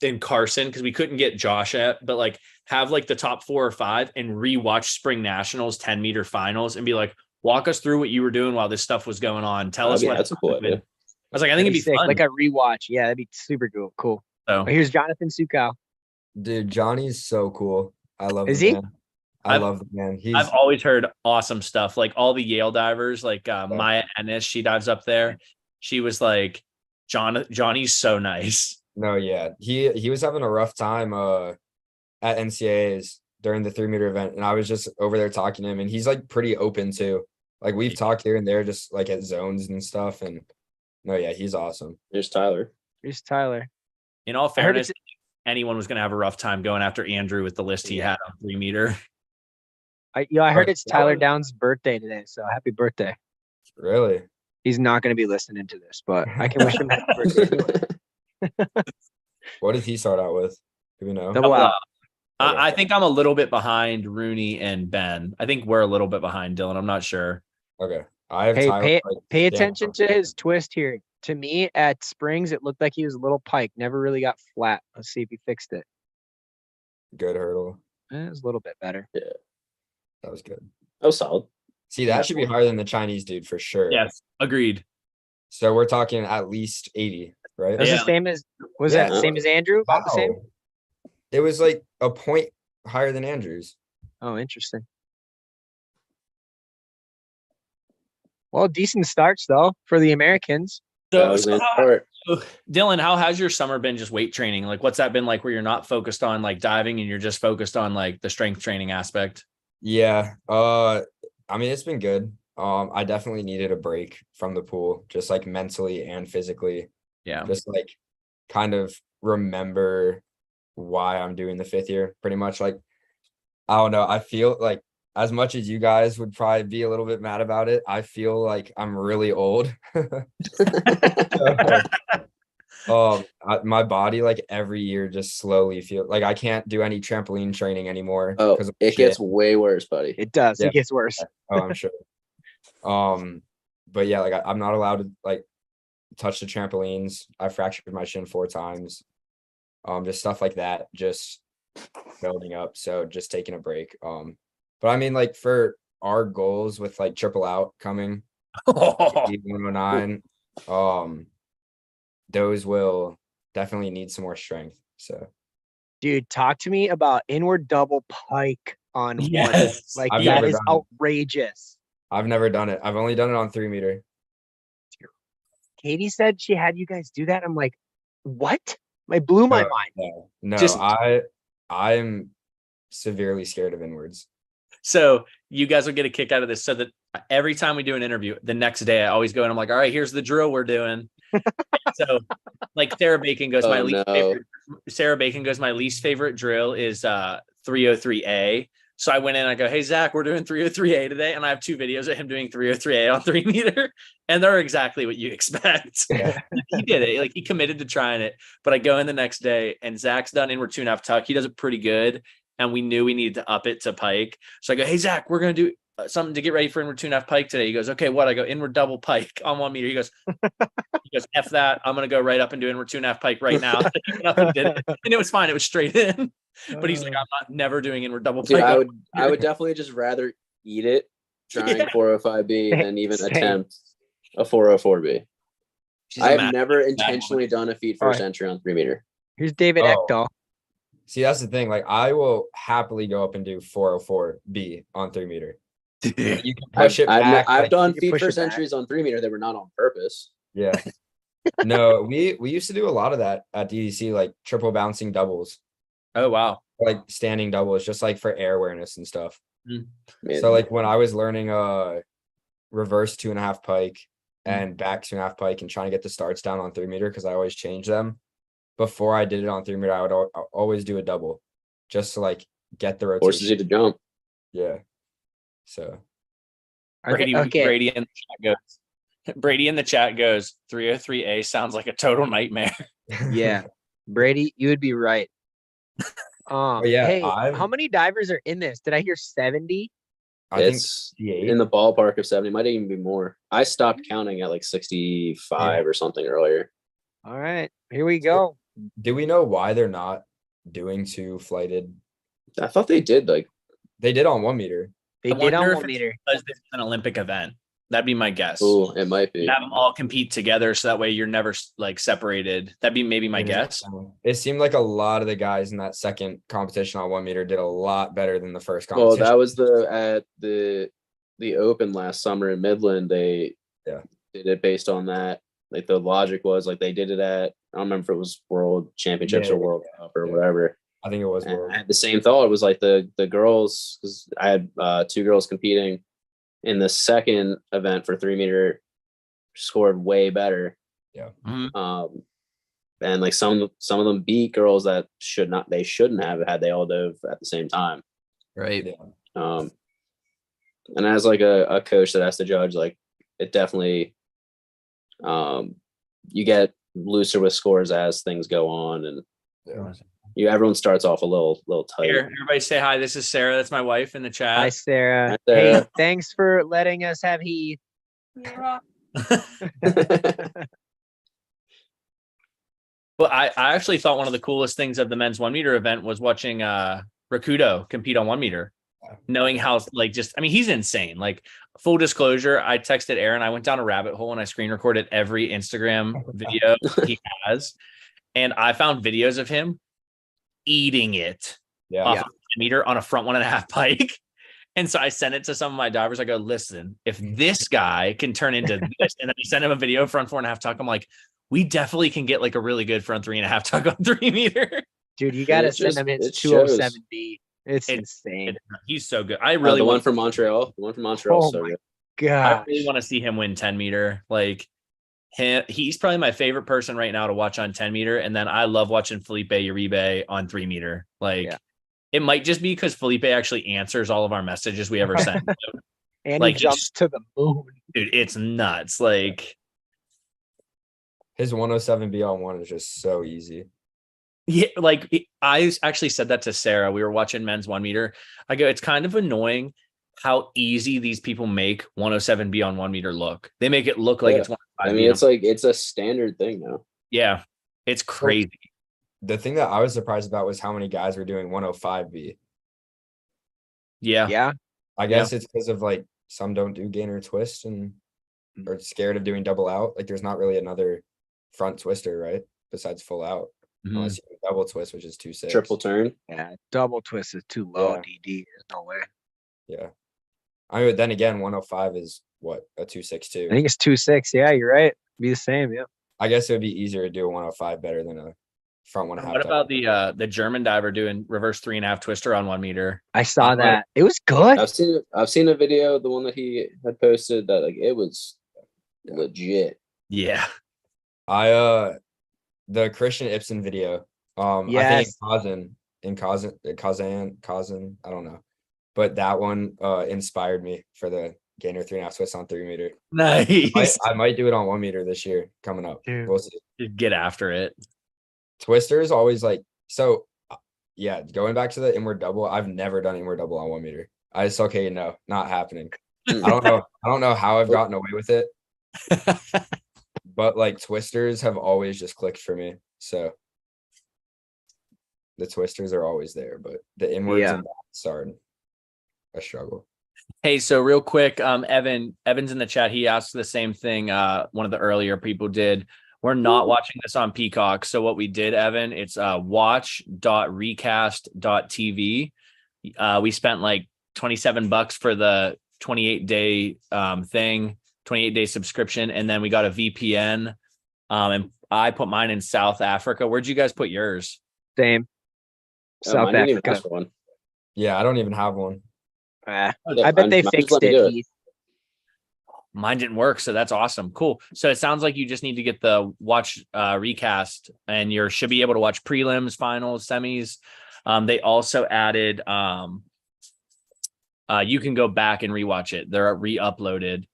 B: and Carson, because we couldn't get Josh at, but like have like the top 4 or 5 and rewatch spring nationals 10-meter finals and be like, walk us through what you were doing while this stuff was going on. Tell us
D: Yeah,
B: what
D: that's a cool
B: happened.
D: idea.
B: I was like, I think it'd be
A: sick.
B: fun.
A: Like a rewatch. Yeah, that'd be super cool.
B: So
A: Oh, here's Jonathan Sukow.
C: dude, Johnny's so cool. I love
A: Is
C: the
A: he?
C: man. I
B: I've-
C: love the man. He's
B: I've always heard awesome stuff. Like all the Yale divers, like Maya Ennis, she dives up there. She was like, Johnny's so nice.
C: no, yeah. He was having a rough time at NCAAs during the 3-meter event, and I was just over there talking to him, and he's like pretty open too. Like we've talked here and there, just like at zones and stuff. And no, yeah, he's awesome.
D: There's Tyler.
A: Here's Tyler.
B: In all
A: I heard
B: fairness, anyone was going to have a rough time going after Andrew with the list he had on 3-meter.
A: I heard
C: Oh,
A: it's Tyler
C: that was-
A: Downs' birthday today, so happy birthday.
C: Really?
A: He's not going to be listening to this, but I can wish him happy birthday.
C: What did he start out with? Do we know?
A: Double out.
C: Okay.
B: I think I'm a little bit behind Rooney and Ben. I think we're a little bit behind Dylan. I'm not sure.
C: Okay. I have
A: Hey,
C: Tyler, like,
A: Pay
C: damn
A: attention to his twist here. To me, at Springs, it looked like he was a little pike. Never really got flat. Let's see if he fixed it.
C: good hurdle.
A: It was a little bit better.
C: That was good.
D: That was solid.
C: See, that should be higher than the Chinese dude for sure.
B: Yes, agreed.
C: So we're talking at least 80, right?
A: Was
B: Yeah.
A: the same as
C: Yeah.
A: that same as Andrew? About the same?
C: Wow. It was like a point higher than Andrews.
A: Oh, interesting. Well, decent starts though for the Americans.
D: That was an start.
B: Dylan, how has your summer been just weight training? Like what's that been like where you're not focused on like diving and you're just focused on like the strength training aspect?
C: Yeah. I mean, it's been good. I definitely needed a break from the pool, just like mentally and physically.
B: Yeah.
C: Just like kind of remember why I'm doing the 5th year, pretty much. Like, I don't know. I feel like as much as you guys would probably be a little bit mad about it, I feel like I'm really old. My body, like every year, just slowly feel like I can't do any trampoline training anymore.
D: Oh,
C: of
D: it
C: shit.
D: gets way worse, buddy.
A: It does.
C: Yeah.
A: It gets worse.
C: Oh, I'm sure. But yeah, like I'm not allowed to like touch the trampolines. I fractured my shin 4 times. Just stuff like that, just building up. So just taking a break. But I mean, like for our goals with like triple out coming, 109, those will definitely need some more strength. So,
A: Dude, talk to me about inward double pike on one.
B: Yes.
A: Like
C: I've
A: that
C: never
A: is
C: done it.
A: outrageous.
C: I've never done it. I've only done it on 3 meter.
A: Katie said she had you guys do that. I'm like, what? I blew my
C: No.
A: mind.
C: No,
B: Just-
C: I'm severely scared of inwards.
B: So you guys will get a kick out of this. So that every time we do an interview, the next day I always go and I'm like, all right, here's the drill we're doing. So like Sarah Bacon goes, my least favorite. Sarah Bacon goes, my least favorite drill is 303A. So I went in and I go, hey, Zach, we're doing 303A today. And I have 2 videos of him doing 303A on 3 meter. And they're exactly what you expect.
C: Yeah.
B: He did it. Like he committed to trying it. But I go in the next day and Zach's done inward 2.5 tuck. He does it pretty good. And we knew we needed to up it to pike. So I go, hey, Zach, we're going to do something to get ready for inward 2.5 pike today. He goes, okay, what? I go inward double pike on 1 meter. He goes, F that. I'm going to go right up and do inward 2.5 pike right now. He went up and did it. And it was fine. It was straight in. But he's like, I'm not never doing inward double
D: Dude,
B: pike.
D: I would definitely just rather eat it trying
B: Yeah.
D: 405B than even
A: Same.
D: attempt a 404B.
B: She's a
D: I have
B: mad-
D: never intentionally done a feet first entry on 3 meter.
A: Here's David
C: Oh.
A: Ekdahl.
C: See, that's the thing. Like, I will happily go up and do 404B on 3 meter. You can push it back.
D: I've
C: like-
D: done
A: you can
D: feet
A: push it
D: first
A: back.
D: entries on 3 meter that were not on purpose.
C: Yeah. No, we used to do a lot of that at DDC, like triple bouncing doubles,
B: Oh, wow.
C: like standing doubles, just like for air awareness and stuff.
D: Man,
C: So like when I was learning reverse 2.5 pike
B: Mm.
C: and back 2.5 pike and trying to get the starts down on 3 meter, because I always change them. Before I did it on 3 meter, I would always do a double just to like get the
D: forces you
C: rotation.
D: to jump.
C: Yeah. So
B: Brady,
A: Okay.
B: Brady in the chat goes. Brady in the chat goes. 303A sounds like a total nightmare.
A: Yeah. Brady, you would be right.
C: yeah,
A: Hey,
C: I've-
A: how many divers are in this? Did I hear 70?
C: I think
D: It's
C: 68.
D: in the ballpark of 70, might even be more. I stopped counting at like 65 or something earlier.
A: All right, here we go.
C: Do we know why they're not doing 2 flighted?
D: I thought they did like
C: They did on 1 meter.
A: They
B: I
A: did on
B: wonder if
A: 1
B: it's
A: meter.
B: because this is an Olympic event. That'd be my guess.
D: oh, it might be.
B: You have them all compete together, so that way you're never like separated. That'd be maybe my
C: Yeah.
B: guess.
C: It seemed like a lot of the guys in that second competition on 1 meter did a lot better than the first
D: Well,
C: competition.
D: that was at the Open last summer in Midland. They did it based on that. Like the logic was like they did it at, I don't remember if it was World Championships or World Cup or whatever.
C: I think it was
D: And
C: World.
D: I had the same thought. It was like the girls, because I had 2 girls competing in the second event for 3 meter, scored way better.
B: Mhm.
D: And like some of them beat girls that they shouldn't have had they all dove at the same time.
B: Right.
C: Yeah.
D: And as like a coach that has to judge, like it definitely, you get looser with scores as things go on, and everyone starts off a little tight.
B: Here, everybody say hi. This is Sarah. That's my wife in the chat.
A: Hi, Sarah.
D: Hi,
A: Hey,
D: Sarah.
A: thanks for letting us have Heath.
B: Well, I actually thought one of the coolest things of the men's 1 meter event was watching Rakudo compete on 1 meter, knowing how like just I mean he's insane. Like full disclosure, I texted Aaron. I went down a rabbit hole and I screen recorded every Instagram video he has, and I found videos of him eating it
C: Yeah.
B: off of meter on a front 1.5 pike. And so I sent it to some of my divers. I go, listen, if this guy can turn into this, and then I sent him a video front 4.5 tuck. I'm like, we definitely can get like a really good front 3.5 tuck on 3 meter.
A: Dude, you got to
D: It
A: send
D: just-
A: him his
D: it shows.
A: 207B. It's insane.
B: He's so good. I really
D: the one
B: want
D: from Montreal. The one from Montreal.
A: Oh
D: So
A: my
D: good.
B: I
A: gosh.
B: really want to see him win 10 meter. Like he's probably my favorite person right now to watch on 10 meter. And then I love watching Felipe Uribe on 3 meter. Like it might just be because Felipe actually answers all of our messages we ever send.
A: And
B: like,
A: he jumps to the moon.
B: Dude, it's nuts. Like
C: His 107B on one is just so easy.
B: yeah, like I actually said that to Sarah. We were watching men's 1 meter. I go, it's kind of annoying how easy these people make 107B on 1 meter look. They make it look like
D: Yeah.
B: it's 105B.
D: I mean, it's like it's a standard thing now.
B: yeah, it's crazy.
C: The thing that I was surprised about was how many guys were doing 105B.
B: Yeah.
A: Yeah.
C: I guess it's because of like some don't do gainer twist and are scared of doing double out. Like there's not really another front twister, right? Besides full out.
B: Mhm.
C: Unless you do double twist, which is 2.6.
D: Triple turn.
A: Yeah. Double twist is too low,
C: Yeah.
A: DD. There's no way.
C: Yeah. I mean, but then again, 105 is what, a 2.62.
A: I think it's 2.6. Yeah, you're right. Be the same. Yeah.
C: I guess it would be easier to do a 105 better than a front 1.5.
B: What about the German diver doing reverse 3.5 twister on 1 meter?
A: I saw
C: Right.
A: that. It was good.
D: I've seen a video, the one that he had posted, that like it was legit.
B: Yeah.
C: The Christian Ibsen video. I think
A: Yes.
C: in Kazan, I don't know. But that one inspired me for the gainer 3.5 twist on 3 meter.
B: Nice.
C: I might do it on 1 meter this year coming up.
A: Dude.
C: We'll see.
B: Just get after it.
C: Twister is always like so. Yeah, going back to the inward double, I've never done inward double on 1 meter. I just okay, no, not happening. I don't know how I've gotten away with it, but like twisters have always just clicked for me. So the twisters are always there, but the inwards
A: Yeah.
C: and backs are a struggle.
B: Hey, so real quick, Evan's in the chat. He asked the same thing. One of the earlier people did. We're not watching this on Peacock. So what we did, Evan, it's watch.recast.tv. We spent like $27 for the 28-day thing, 28-day subscription, and then we got a VPN. And I put mine in South Africa. Where'd you guys put yours?
A: Same. South
D: Mine didn't even
A: Africa.
D: ask for one.
C: Yeah, I don't even have one.
A: Ah,
D: Yeah,
A: I bet
D: mine-
A: they
D: mine just
A: fixed
D: let me do
A: it.
D: it.
A: Heath.
B: Mine didn't work, so that's awesome. Cool. So it sounds like you just need to get the watch recast, and you should be able to watch prelims, finals, semis. They also added you can go back and rewatch it. They're re-uploaded.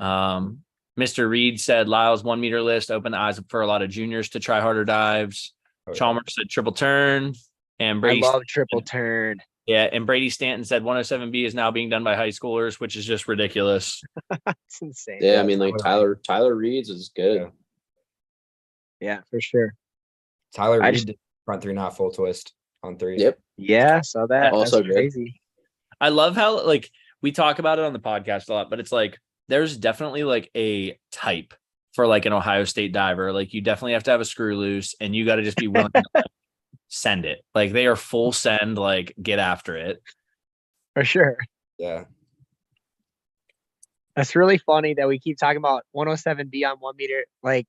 B: Mr. Reed said Lyle's 1 meter list opened the eyes up for a lot of juniors to try harder dives.
C: Oh, yeah.
B: Chalmers said triple turn, and
A: I
B: Brady
A: love triple turn.
B: yeah, and Brady Stanton said 107B is now being done by high schoolers, which is just ridiculous.
A: It's insane.
D: Yeah,
C: Yeah,
D: I mean, like Tyler Reed's is good.
C: Yeah.
A: Yeah, for sure.
C: Tyler
A: I
C: Reed
A: just-
C: did front 3.5 full twist on 3.
D: Yep.
A: Yeah, saw that.
D: Also
A: That's
D: good.
A: crazy.
B: I love how like we talk about it on the podcast a lot, but it's like there's definitely like a type for like an Ohio State diver. Like you definitely have to have a screw loose, and you got to just be willing to like, send it. Like they are full send, like get after it.
A: For sure.
C: Yeah.
A: That's really funny that we keep talking about 107B on 1 meter. Like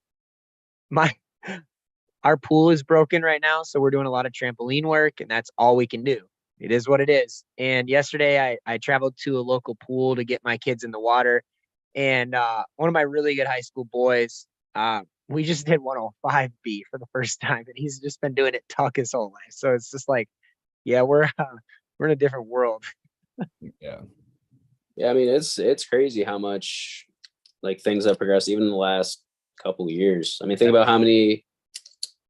A: our pool is broken right now, so we're doing a lot of trampoline work, and that's all we can do. It is what it is. And yesterday I traveled to a local pool to get my kids in the water. And one of my really good high school boys, we just did 105B for the first time, and he's just been doing it tuck his whole life. So it's just like, yeah, we're in a different world.
C: Yeah.
D: Yeah, I mean, it's crazy how much like things have progressed even in the last couple of years. I mean, think about how many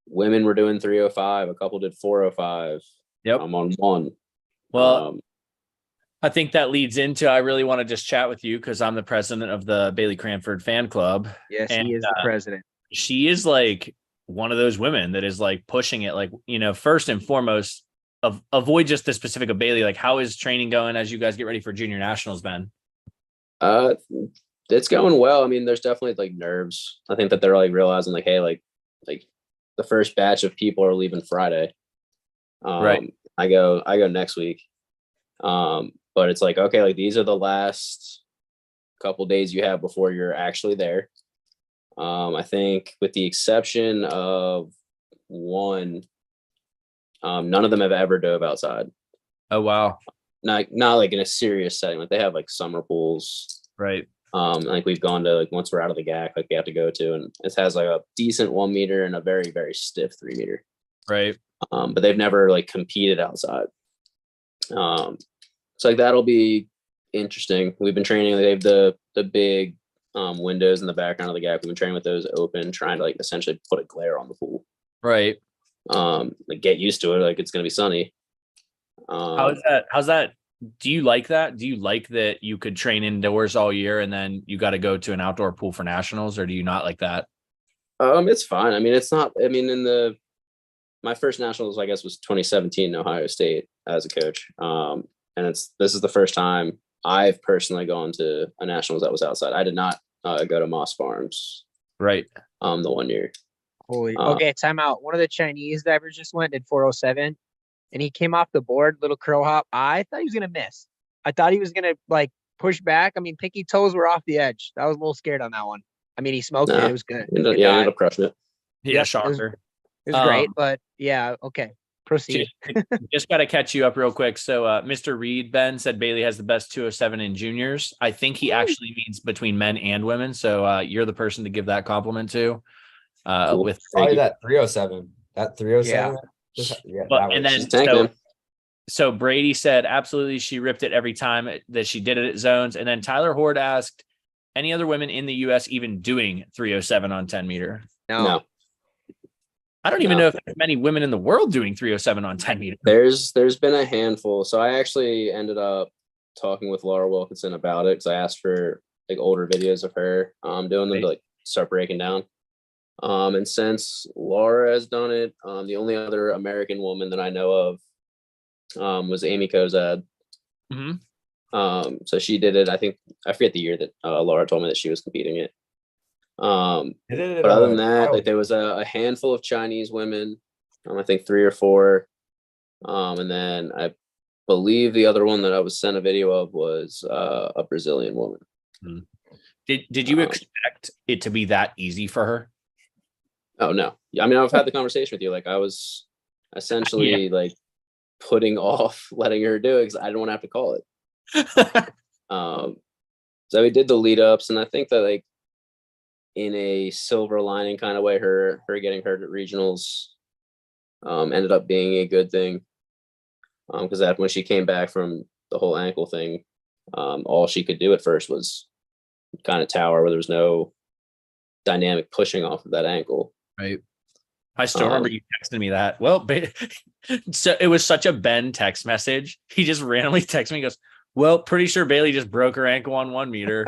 D: women were doing 305, a couple did 405.
B: Yep.
D: I'm on one.
B: Well, I think that leads into I really want to just chat with you because I'm the president of the Bailey Cranford fan club.
A: Yes,
B: And,
A: he is the president.
B: She is like one of those women that is like pushing it, like, you know, first and foremost, avoid just the specific of Bailey. Like, how is training going as you guys get ready for junior nationals, Ben?
D: It's going well. I mean, there's definitely like nerves. I think that they're like realizing like, hey, like the first batch of people are leaving Friday.
B: Right.
D: I go next week. But it's like, okay, like these are the last couple days you have before you're actually there. I think with the exception of one, none of them have ever dove outside.
B: Oh wow.
D: Not like in a serious setting. Like they have like summer pools.
B: Right.
D: Like we've gone to, like once we're out of the GAC, like we have to go to, and it has like a decent 1 meter and a very, very stiff 3 meter.
B: Right.
D: But they've never like competed outside. So like that'll be interesting. We've been training. They have the big windows in the background of the GAC. We've been training with those open, trying to like essentially put a glare on the pool.
B: Right.
D: Like get used to it. Like it's gonna be sunny.
B: How's that? Do you like that? Do you like that you could train indoors all year and then you got to go to an outdoor pool for nationals, or do you not like that?
D: It's fine. I mean, it's not. I mean, my first nationals, I guess, was 2017 in Ohio State as a coach. And this is the first time I've personally gone to a nationals that was outside. I did not go to Moss Farms.
B: Right.
D: The 1 year.
A: Holy. Okay, time out. One of the Chinese divers just went, did 407, and he came off the board, little curl hop. I thought he was gonna miss. I thought he was gonna like push back. I mean, pinky toes were off the edge. I was a little scared on that one. I mean, he smoked it. It was good.
D: He ended up crushing it.
B: Yeah,
A: Yep,
B: shocker.
A: It was great, but yeah, okay. Proceed.
B: Just got to catch you up real quick. So, Mr. Reed, Ben, said Bailey has the best 207 in juniors. I think he actually means between men and women. So, you're the person to give that compliment to.
D: Cool.
B: With
C: Probably that 307. That 307. Yeah.
B: But, and then so Brady said absolutely she ripped it every time that she did it at zones. And then Tyler Horde asked, any other women in the US even doing 307 on 10 meter?
D: No.
B: I don't even know if there's many women in the world doing 307 on 10 meter.
D: There's been a handful. So I actually ended up talking with Laura Wilkinson about it because I asked for like older videos of her doing them to like start breaking down. And since Laura has done it, the only other American woman that I know of was Amy Kozad.
B: Mm-hmm.
D: So she did it. I forget the year that Laura told me that she was competing it. But other than that, like there was a handful of Chinese women, I think 3 or 4. And then I believe the other one that I was sent a video of was a Brazilian woman.
B: Did you expect it to be that easy for her?
D: Oh no. I mean, I've had the conversation with you. Like I was essentially like putting off letting her do it because I didn't want to have to call it. So we did the lead ups, and I think that like in a silver lining kind of way, her getting hurt at regionals ended up being a good thing. Because that when she came back from the whole ankle thing, all she could do at first was kind of tower where there was no dynamic pushing off of that ankle.
B: Right. I still remember you texting me that. Well, so it was such a Ben text message. He just randomly texted me and goes, well, pretty sure Bailey just broke her ankle on 1 meter.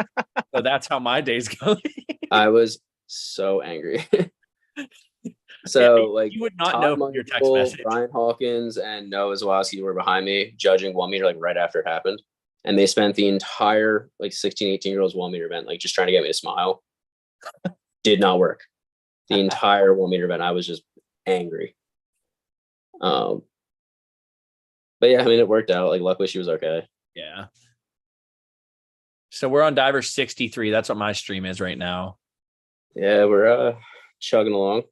B: So that's how my day's going.
D: I was so angry. So like
B: you would not know from your text message.
D: Brian Hawkins and Noah Zawadzki were behind me judging 1 meter like right after it happened. And they spent the entire like 16, 18-year-olds 1 meter event like just trying to get me to smile. Did not work. The entire 1 meter event. I was just angry. But yeah, I mean it worked out. Like luckily she was okay.
B: Yeah. So we're on Diver 63. That's what my stream is right now.
D: Yeah, we're chugging along.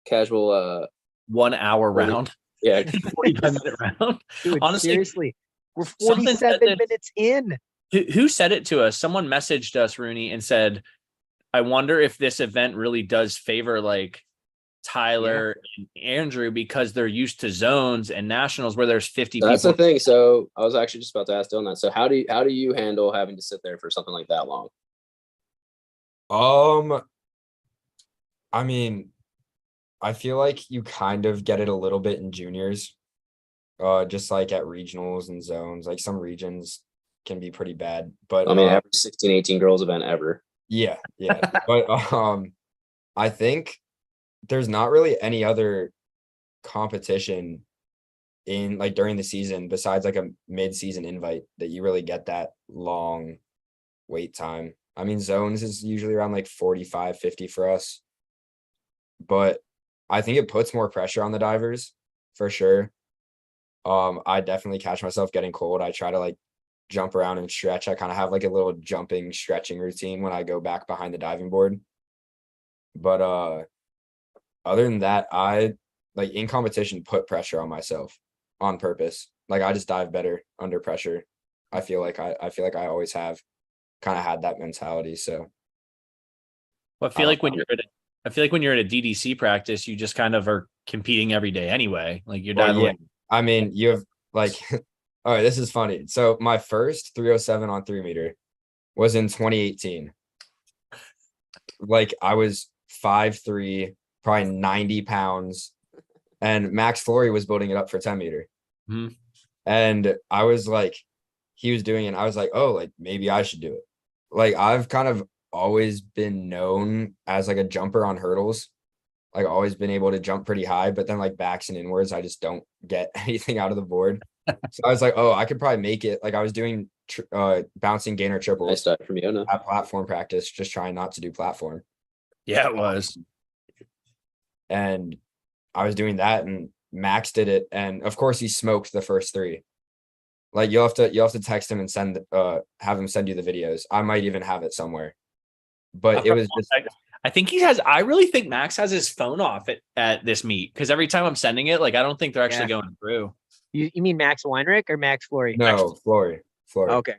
D: Casual
B: 1 hour round.
D: Yeah.
B: 45-minute round.
A: Dude,
B: honestly,
A: seriously, we're 47 minutes in.
B: Who said it to us? Someone messaged us, Rooney, and said, I wonder if this event really does favor like Tyler and Andrew because they're used to zones and nationals where there's 50 people.
D: That's the thing. So I was actually just about to ask Dylan that. So how do you handle having to sit there for something like that long?
C: I mean, I feel like you kind of get it a little bit in juniors. Just like at regionals and zones, like some regions can be pretty bad, but
D: I mean, every 16, 18 girls event ever.
C: Yeah. But I think there's not really any other competition in like during the season besides like a mid-season invite that you really get that long wait time. I mean, zones is usually around like 45, 50 for us, but I think it puts more pressure on the divers for sure. I definitely catch myself getting cold. I try to like jump around and stretch. I kind of have like a little jumping stretching routine when I go back behind the diving board. But other than that, I like in competition put pressure on myself on purpose. Like I just dive better under pressure. I feel like I always have kind of had that mentality. So
B: Well, I feel like when you're at a DDC practice, you just kind of are competing every day anyway. Like you're
C: well,
B: diving.
C: yeah, I mean, you have like all right, this is funny. So my first 307 on 3 meter was in 2018. Like I was 5'3", probably 90 pounds, and Max Flory was building it up for 10 meter.
B: Mhm.
C: And I was like, he was doing it. And I was like, oh, like maybe I should do it. Like I've kind of always been known as like a jumper on hurdles. Like always been able to jump pretty high, but then like backs and inwards, I just don't get anything out of the board. So I was like, oh, I could probably make it. Like I was doing bouncing gainer
D: Nice
C: triples
D: dive from Yona.
C: at platform practice, just trying not to do platform.
B: Yeah, it was.
C: And I was doing that, and Max did it, and of course he smoked the first three. Like you'll have to text him and have him send you the videos. I might even have it somewhere. But it was just
B: I think I really think Max has his phone off at this meet because every time I'm sending it, like I don't think they're actually going through.
A: You mean Max Weinrich or Max Flory?
C: no Flory.
A: Okay.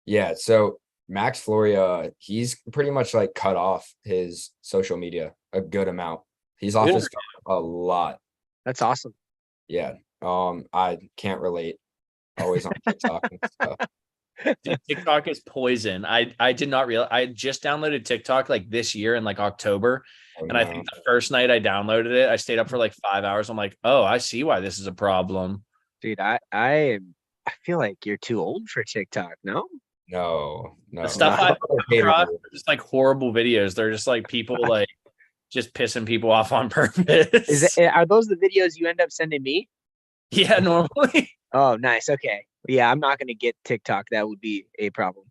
C: Yeah, so Max Flory, he's pretty much like cut off his social media a good amount. He's off his phone a lot.
A: That's awesome.
C: Yeah. I can't relate. Always on TikTok and stuff.
B: Dude, TikTok is poison. I did not realize. I just downloaded TikTok like this year in like October.
C: Oh,
B: And I think the first night I downloaded it, I stayed up for like 5 hours. I'm like, oh, I see why this is a problem.
A: Dude, I feel like you're too old for TikTok, no?
C: no.
B: The stuff I've come across are just like horrible videos. They're just like people like just pissing people off on purpose.
A: Are those the videos you end up sending me?
B: Yeah, normally.
A: Oh, nice. Okay. Yeah, I'm not going to get TikTok. That would be a problem.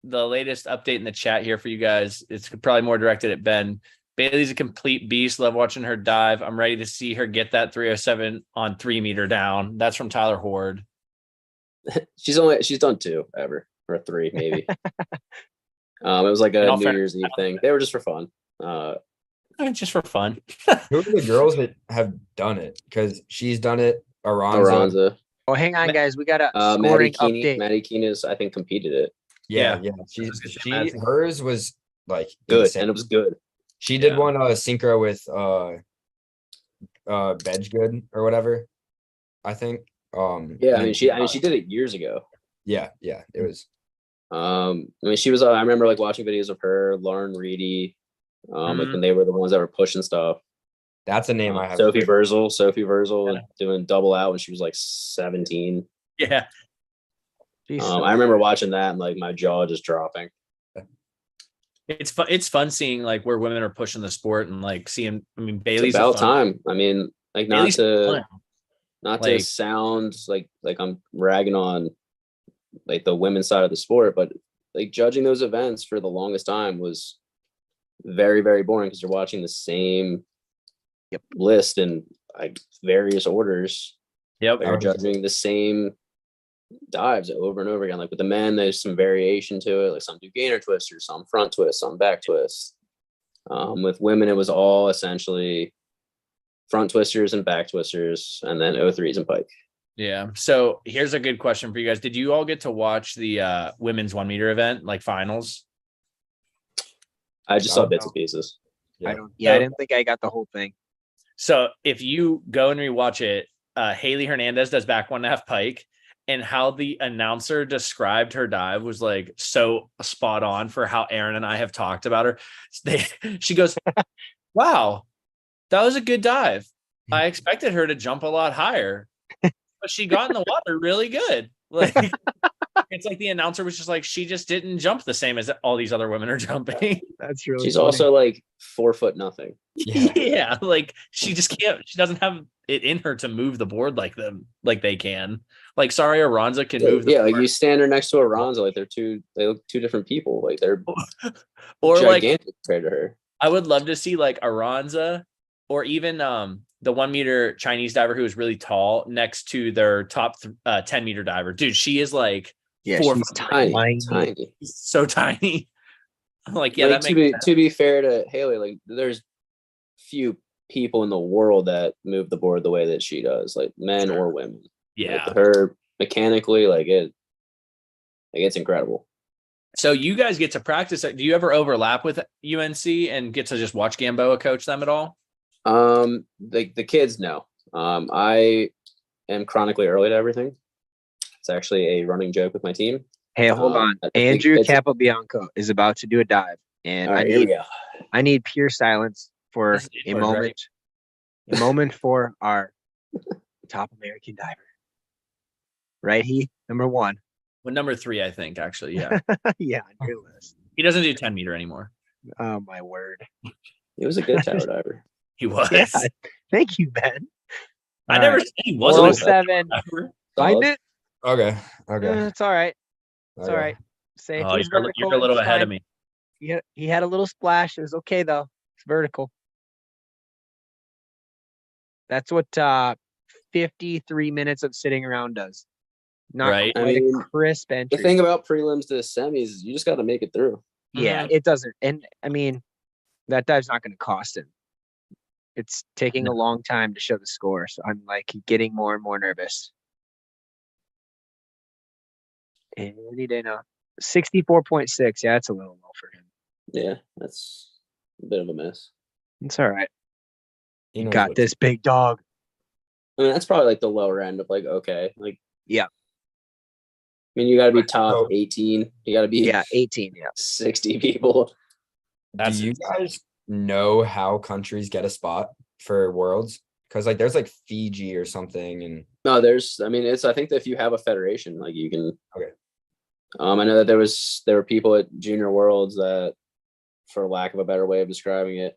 B: The latest update in the chat here for you guys, it's probably more directed at Ben. Bailey's a complete beast. Love watching her dive. I'm ready to see her get that 307 on 3 meter down. That's from Tyler Horde.
D: She's done 2 ever, or 3 maybe. It was like a New Year's Eve thing. They were just for fun.
B: Just for fun.
C: Who are the girls that have done it? Because she's done it. Aranza.
A: Oh, hang on, guys. We got a scoring update.
D: Maddie Keenes, I think, competed it.
C: Yeah. Hers was like
D: good,
C: insane.
D: and it was good.
C: She did one synchro with Bedgood or whatever, I think.
D: I mean she did it years ago.
C: Yeah, it was.
D: I mean she was I remember like watching videos of her, Lauren Reedy, like when they were the ones that were pushing stuff.
C: That's a name I have.
D: Sophie Verzel doing double out when she was like 17.
B: Yeah.
D: I remember watching that and like my jaw just dropping.
B: It's fun seeing like where women are pushing the sport and like seeing. I mean, Bailey's
D: it's about time. I mean, like not to
B: like,
D: sound like I'm ragging on like the women's side of the sport, but like judging those events for the longest time was very, very boring because you're watching the same list in like various orders.
B: Yep.
D: You're judging the same dives over and over again. Like with the men, there's some variation to it. Like some do gainer twisters, some front twists, some back twists. With women, it was all essentially front twisters and back twisters, and then O3s and pike.
B: Yeah. So here's a good question for you guys. Did you all get to watch the women's 1 meter event, like finals?
D: I just saw bits and pieces.
A: I didn't think I got the whole thing.
B: So if you go and rewatch it, Haley Hernandez does back 1.5 pike, and how the announcer described her dive was like so spot on for how Aaron and I have talked about her. She goes, wow, that was a good dive. I expected her to jump a lot higher, but she got in the water really good. Like it's like the announcer was just like, she just didn't jump the same as all these other women are jumping.
A: That's really
D: She's
A: funny.
D: also like 4'0" nothing.
B: Yeah, like she just can't. She doesn't have it in her to move the board like they can. Like, sorry, Aranza can move. The board.
D: Like you stand her next to Aranza, like they look two different people. Like they're
B: or
D: gigantic
B: like
D: compared to her.
B: I would love to see like Aranza or even the 1 meter Chinese diver who is really tall next to their top 10 meter diver. Dude, she is like
A: Yeah,
B: 4
A: she's
B: foot
D: Tiny,
A: tiny.
D: tiny.
B: so tiny. I'm like, yeah,
D: Like,
B: that makes sense.
D: to be fair to Haley, like there's few people in the world that move the board the way that she does, like men or women.
B: Yeah.
D: Like, her mechanically, it's incredible.
B: So you guys get to practice. Do you ever overlap with UNC and get to just watch Gamboa coach them at all?
D: The kids, no. I am chronically early to everything. It's actually a running joke with my team.
A: Hey, hold on.
D: I think
A: Andrew
D: it's-
A: Capobianco is about to do a dive, and
D: All right, here we go.
A: I need pure silence for
B: This is
A: a
B: Edward, right?
A: moment. A moment for our top American diver. Right, number 1.
B: Well, number 3, I think, actually. Yeah.
A: Yeah, on your list.
B: He doesn't do 10 meter anymore.
A: Oh my word.
D: He was a good tower diver.
B: He was.
A: Yeah. Thank you, Ben.
B: I
A: All
B: never
A: right.
B: said he wasn't. a
A: 407.
B: diver.
A: Find
D: Solid.
A: it.
C: Okay. Okay.
A: It's all right. It's all
C: Okay.
A: right. Say
B: Oh,
A: it was
B: you're
A: vertical.
B: a little
A: it's
B: ahead of
A: fine.
B: me.
A: He had a little splash. It was okay though. It's vertical. That's what 53 minutes of sitting around does. Not
B: Right.
A: quite
D: I mean,
A: a crisp entry.
D: The thing about prelims to semis is you just got to make it through.
A: Yeah,
B: Mhm.
A: it doesn't. And I mean, that dive's not going to cost him. It's taking a long time to show the score. So I'm like getting more and more nervous. Any day now. 64.6. Yeah, that's a little low for him.
D: Yeah, that's a bit of a miss.
A: It's all right.
C: He
A: You
C: knows
A: got
C: what
A: this, big dog.
D: I mean, that's probably like the lower end of like, okay. Like,
A: Yeah.
D: I mean, you got to be top
C: So-
D: 18. You got to be
A: Yeah, 18. Yeah.
D: 60 people.
B: That's
C: Do you
B: insane.
C: guys know how countries get a spot for worlds? Because like there's like Fiji or something, and
D: No, I think that if you have a federation, like you can.
C: Okay.
D: I know that there were people at Junior Worlds that, for lack of a better way of describing it,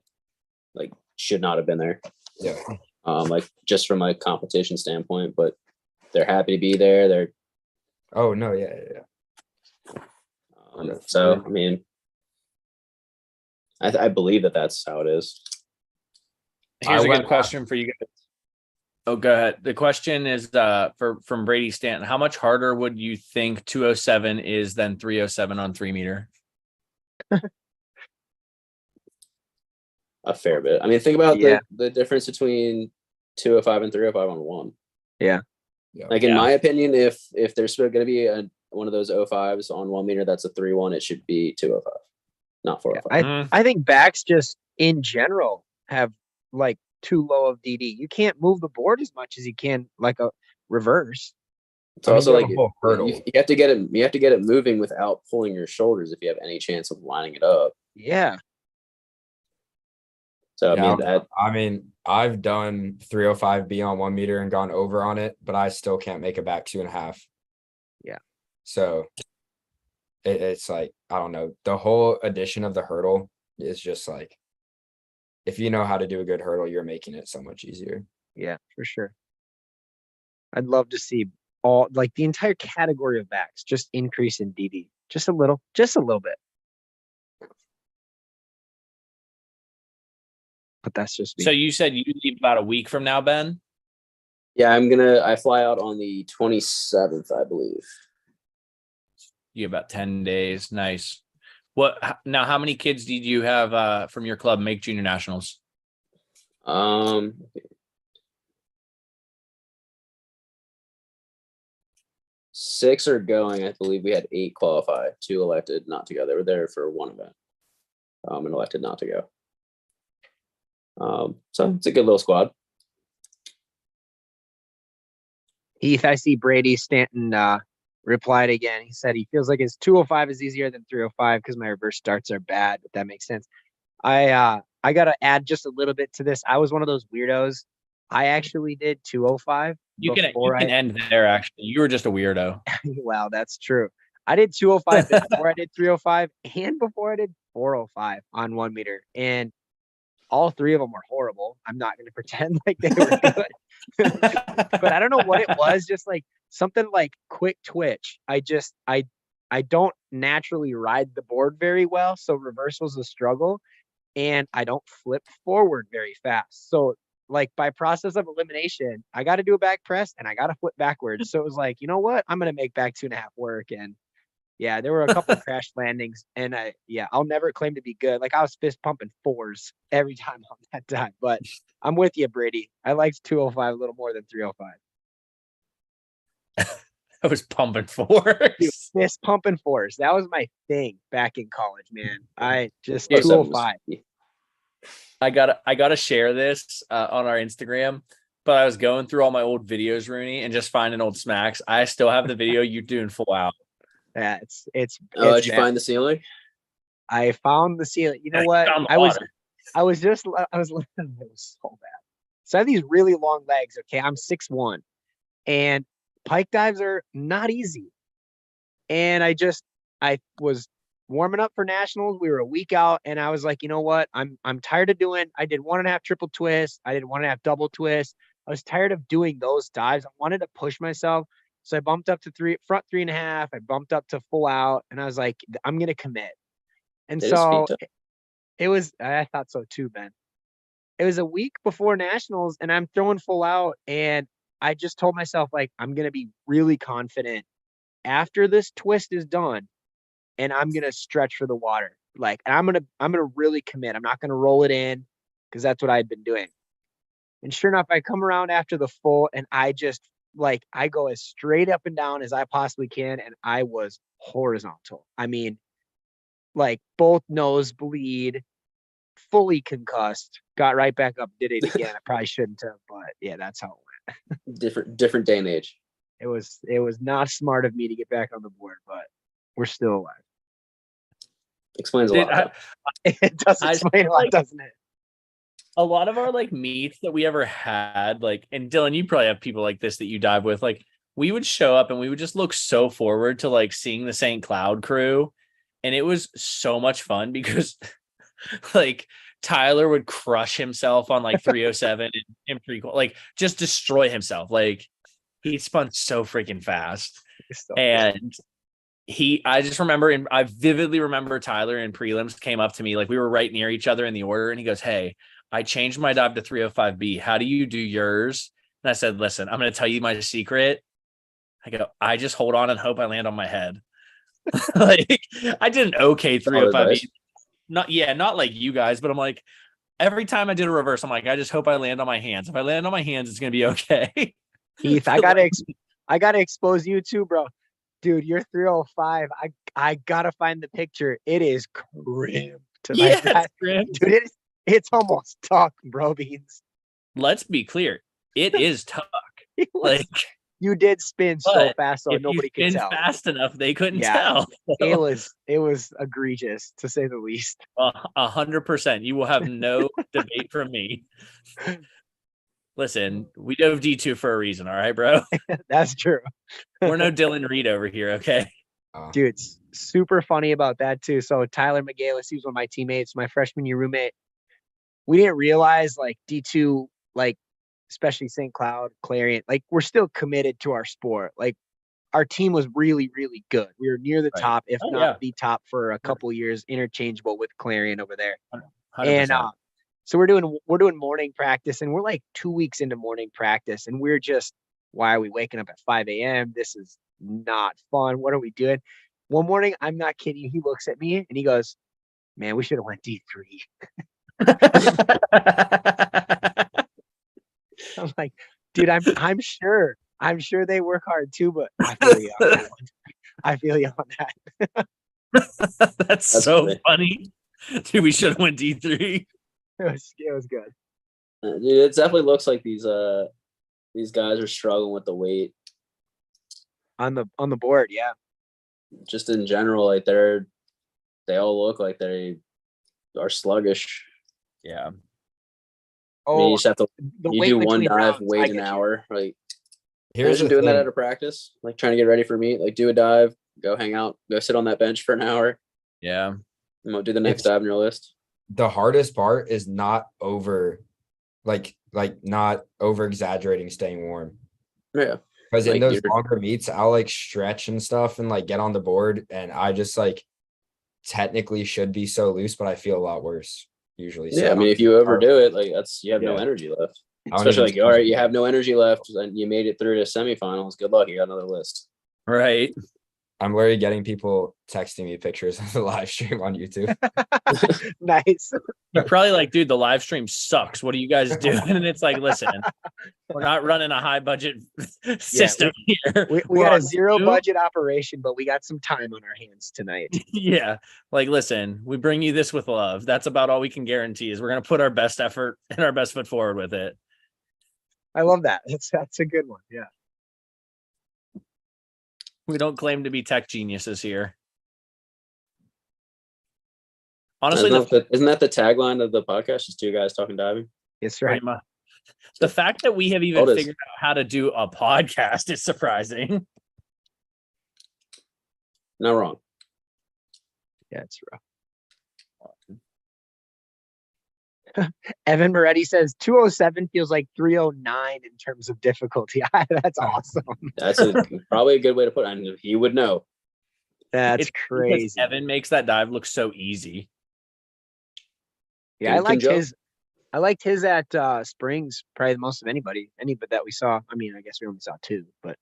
D: like should not have been there.
C: yeah.
D: Like just from a competition standpoint, but they're happy to be there. They're
C: Oh no, yeah, yeah, yeah.
D: so I mean, I believe that that's how it is.
B: Here's
C: I
B: a
C: went
B: good question for you guys. Oh, go ahead. The question is from Brady Stanton. How much harder would you think 207 is than 307 on 3 meter?
D: A fair bit. I mean, think about
A: Yeah.
D: the difference between 205 and 305 on one.
A: Yeah.
C: Yeah.
D: Like in
B: Yeah.
D: my opinion, if there's going to be one of those 05s on 1 meter, that's a 3-1. It should be 205, not 405.
A: I think backs just in general have like too low of DD. You can't move the board as much as you can like a reverse.
D: It's
C: I mean,
D: also
C: you
D: like
C: have a whole hurdle.
D: you have to get it. You have to get it moving without pulling your shoulders if you have any chance of lining it up.
A: Yeah.
D: So
C: Yeah,
D: I mean,
C: I mean, I've done 305B on 1 meter and gone over on it, but I still can't make it back 2.5.
A: Yeah.
C: So it's like, I don't know. The whole addition of the hurdle is just like, if you know how to do a good hurdle, you're making it so much easier.
A: Yeah, for sure. I'd love to see all like the entire category of backs just increase in DD. Just a little bit. But that's just me.
B: So you said you leave about a week from now, Ben?
D: yeah, I fly out on the 27th, I believe.
B: You have about 10 days. Nice. Now, how many kids did you have from your club make junior nationals?
D: 6 are going. I believe we had 8 qualify. 2 elected not to go. They were there for one event, and elected not to go. So it's a good little squad.
A: Heath, I see Brady Stanton replied again. He said he feels like his 205 is easier than 305 because my reverse starts are bad, but that makes sense. I gotta add just a little bit to this. I was one of those weirdos. I actually did 205.
B: You can
A: before
B: end there, actually. You were just a weirdo.
A: Wow, that's true. I did 205 before I did 305 and before I did 405 on 1 meter. And all 3 of them were horrible. I'm not going to pretend like they were good. But I don't know what it was, just like something like quick twitch. I don't naturally ride the board very well, so reverse was a struggle, and I don't flip forward very fast. So like by process of elimination, I got to do a back press and I got to flip backwards. So it was like, you know what? I'm going to make back 2.5 work. And yeah, there were a couple crash landings, and I'll never claim to be good. Like I was fist pumping 4s every time on that time, but I'm with you, Brady. I liked 205 a little more than 305.
B: I was pumping 4s.
A: Dude, fist pumping 4s. That was my thing back in college, man. I just
D: 207 was
A: 205.
B: I gotta share this on our Instagram. But I was going through all my old videos, Rooney, and just finding old smacks. I still have the video you doing full out.
A: Yeah, it's
D: Did you find the ceiling?
A: I found the ceiling. You know what?
B: Found the
A: I was
B: water.
A: it was so bad. So I have these really long legs. Okay, I'm 6'1", and pike dives are not easy. And I was warming up for nationals. We were a week out, and I was like, you know what? I'm tired of doing. I did 1.5 triple twist. I did 1.5 double twist. I was tired of doing those dives. I wanted to push myself. So I bumped up to front 3.5. I bumped up to full out, and I was like, I'm gonna commit. And
D: Did his
A: so
D: feet
A: it was. I thought so too, Ben. It was a week before nationals, and I'm throwing full out, and I just told myself like I'm gonna be really confident after this twist is done, and I'm gonna stretch for the water. Like, and I'm gonna really commit. I'm not gonna roll it in because that's what I'd been doing. And sure enough, I come around after the full, and I just like I go as straight up and down as I possibly can, and I was horizontal. I mean, like both nose bleed, fully concussed, got right back up, did it again. I probably shouldn't have, but yeah, that's how it went.
D: different day and age.
A: It was not smart of me to get back on the board, but we're still alive.
D: Explains a lot.
A: It does explain a lot, doesn't it?
B: A lot of our like meets that we ever had, like, and Dylan, you probably have people like this that you dive with. Like, we would show up and we would just look so forward to like seeing the St. Cloud crew. And it was so much fun because like Tyler would crush himself on like 307 and prequel, like just destroy himself. Like he spun so freaking fast. And I just remember, and I vividly remember Tyler in prelims came up to me, like we were right near each other in the order, and he goes, "Hey, I changed my dive to 305B. How do you do yours?" And I said, "Listen, I'm going to tell you my secret." I go, "I just hold on and hope I land on my head." Like I did an okay 305B. Not like you guys, but I'm like, every time I did a reverse, I'm like, I just hope I land on my hands. If I land on my hands, it's going to be okay.
A: Heath, I gotta expose you too, bro. Dude, you're 305. I gotta find the picture. It is crimped.
B: Yeah, crimped.
A: Dude, it's almost tuck, bro beans.
B: Let's be clear. It is tuck. Like
A: you did spin so fast, so nobody could tell.
B: Fast enough, they couldn't tell.
A: So. It was egregious to say the least.
B: 100%. You will have no debate from me. Listen, we dove D2 for a reason, all right, bro?
A: That's true.
B: We're no Dylan Reed over here, okay?
A: Dude, it's super funny about that too. So Tyler McGalis, he was one of my teammates, my freshman year roommate. We didn't realize like D2, like especially St. Cloud, Clarion, like we're still committed to our sport. Like our team was really, really good. We were near the top, if not the top for a couple years, interchangeable with Clarion over there. 100%. And so we're doing morning practice, and we're like 2 weeks into morning practice, and we're just, why are we waking up at 5 a.m.? This is not fun. What are we doing? One morning, I'm not kidding you, he looks at me and he goes, "Man, we should have went D3." I'm like, dude, I'm sure they work hard too, but I feel you on that one. I feel you on
B: that. That's so funny. Dude, we should have went D3.
A: It was good.
D: Dude, it definitely looks like these guys are struggling with the weight
A: on the board. Yeah, just
D: in general, like they all look like they are sluggish.
B: Yeah.
D: I mean, you just have to do one dive, wait an hour. Like, here's doing that at a practice, like trying to get ready for meet. Like, do a dive, go hang out, go sit on that bench for an hour.
B: Yeah.
D: And we'll do the next dive on your list.
C: The hardest part is not not over exaggerating staying warm.
D: Yeah.
C: Because in those longer meets, I'll like stretch and stuff and like get on the board, and I just like technically should be so loose, but I feel a lot worse usually.
D: Yeah, so I mean, if you overdo it, like you have no energy left.
C: I don't
D: Especially
C: even
D: like, all right, you have no energy left, and you made it through to semifinals. Good luck. You got another list.
B: Right.
C: I'm literally getting people texting me pictures of the live stream on YouTube.
A: Nice.
B: You're probably like, dude, the live stream sucks. What are you guys doing? And it's like, listen, we're not running a high budget system here.
A: We
B: We're
A: got a
B: on
A: zero
B: Zoom.
A: budget operation, but we got some time on our hands tonight.
B: Yeah. Like, listen, we bring you this with love. That's about all we can guarantee is we're going to put our best effort and our best foot forward with it.
A: I love that. That's a good one. Yeah.
B: We don't claim to be tech geniuses here. Honestly,
D: isn't that the tagline of the podcast? Just two guys talking diving.
A: It's right.
B: The fact that we have even
D: It is.
B: figured out how to do a podcast is surprising.
D: Not wrong.
A: Yeah, it's rough. Evan Moretti says 207 feels like 309 in terms of difficulty. That's awesome.
D: That's probably a good way to put it. And he would know.
A: That's
B: It's because
A: crazy.
B: Evan makes that dive look so easy.
A: Yeah, I liked
D: Joe.
A: his. I liked his at Springs probably the most of anybody that we saw. I mean, I guess we only saw two, but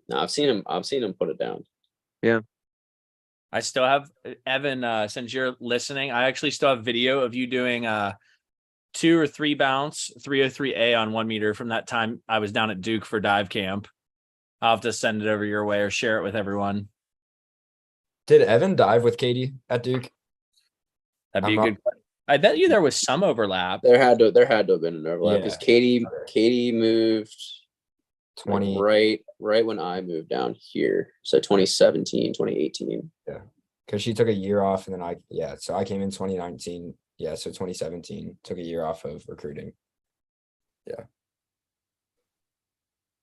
D: No, I've seen him put it down.
B: I still have Evan, since you're listening, I actually still have video of you doing 2 or 3 bounce 303A on 1 meter from that time I was down at Duke for dive camp. I'll have to send it over your way or share it with everyone.
C: Did Evan dive with Katie at Duke?
B: That'd be
C: I'm
B: a good. I bet you there was some overlap.
D: There had to have been an overlap because
C: Yeah.
D: Katie moved
C: 20.
D: right when I moved down here. So 2017, 2018.
C: Because she took a year off and then so I came in 2019. Yeah, so 2017 took a year off of recruiting.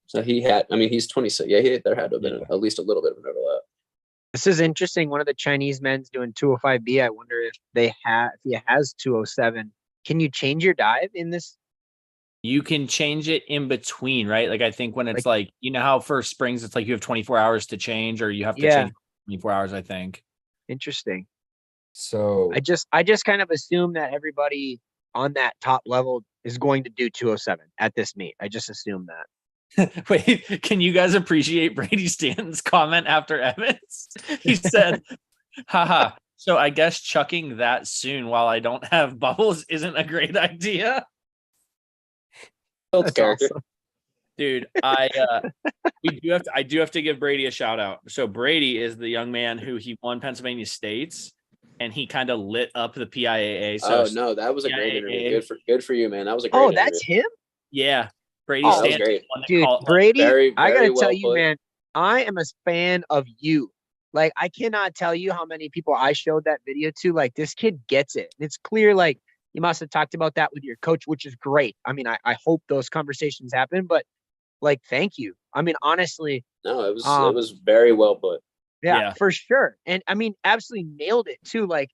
D: So he's 26. Yeah, there had to have been
C: Yeah.
D: at least a little bit of an overlap.
A: this is interesting. One of the Chinese men's doing 205B. I wonder if if he has 207. Can you change your dive in this?
B: You can change it in between, right? Like I think when it's like you know how for springs it's like you have 24 hours to change, or you have to change 24 hours. I think.
A: Interesting.
C: So
A: I just kind of assume that everybody on that top level is going to do 207 at this meet. I just assume that.
B: Wait, can you guys appreciate Brady Stanton's comment after Evans? He said, haha, so I guess chucking that soon while I don't have bubbles isn't a great idea.
D: That's character.
A: awesome.
B: Dude, I do have to give Brady a shout out. So Brady is the young man who he won Pennsylvania States and he kind of lit up the PIAA. So
D: No, that was a great
B: PIAA.
D: interview. Good for you, man. That was a great
A: Oh,
D: interview.
A: that's him?
B: yeah, Brady
A: Oh,
D: that was
B: Stanton.
D: great.
A: Dude, Brady,
D: very,
A: I
D: very
A: gotta tell
D: well
A: you,
D: put.
A: man, I am a fan of you. Like, I cannot tell you how many people I showed that video to. Like, this kid gets it. And it's clear, like, you must have talked about that with your coach, which is great. I mean, I hope those conversations happen, but like, thank you. I mean, honestly,
D: No, it was very well put.
B: Yeah.
A: for sure. And I mean, absolutely nailed it too. Like,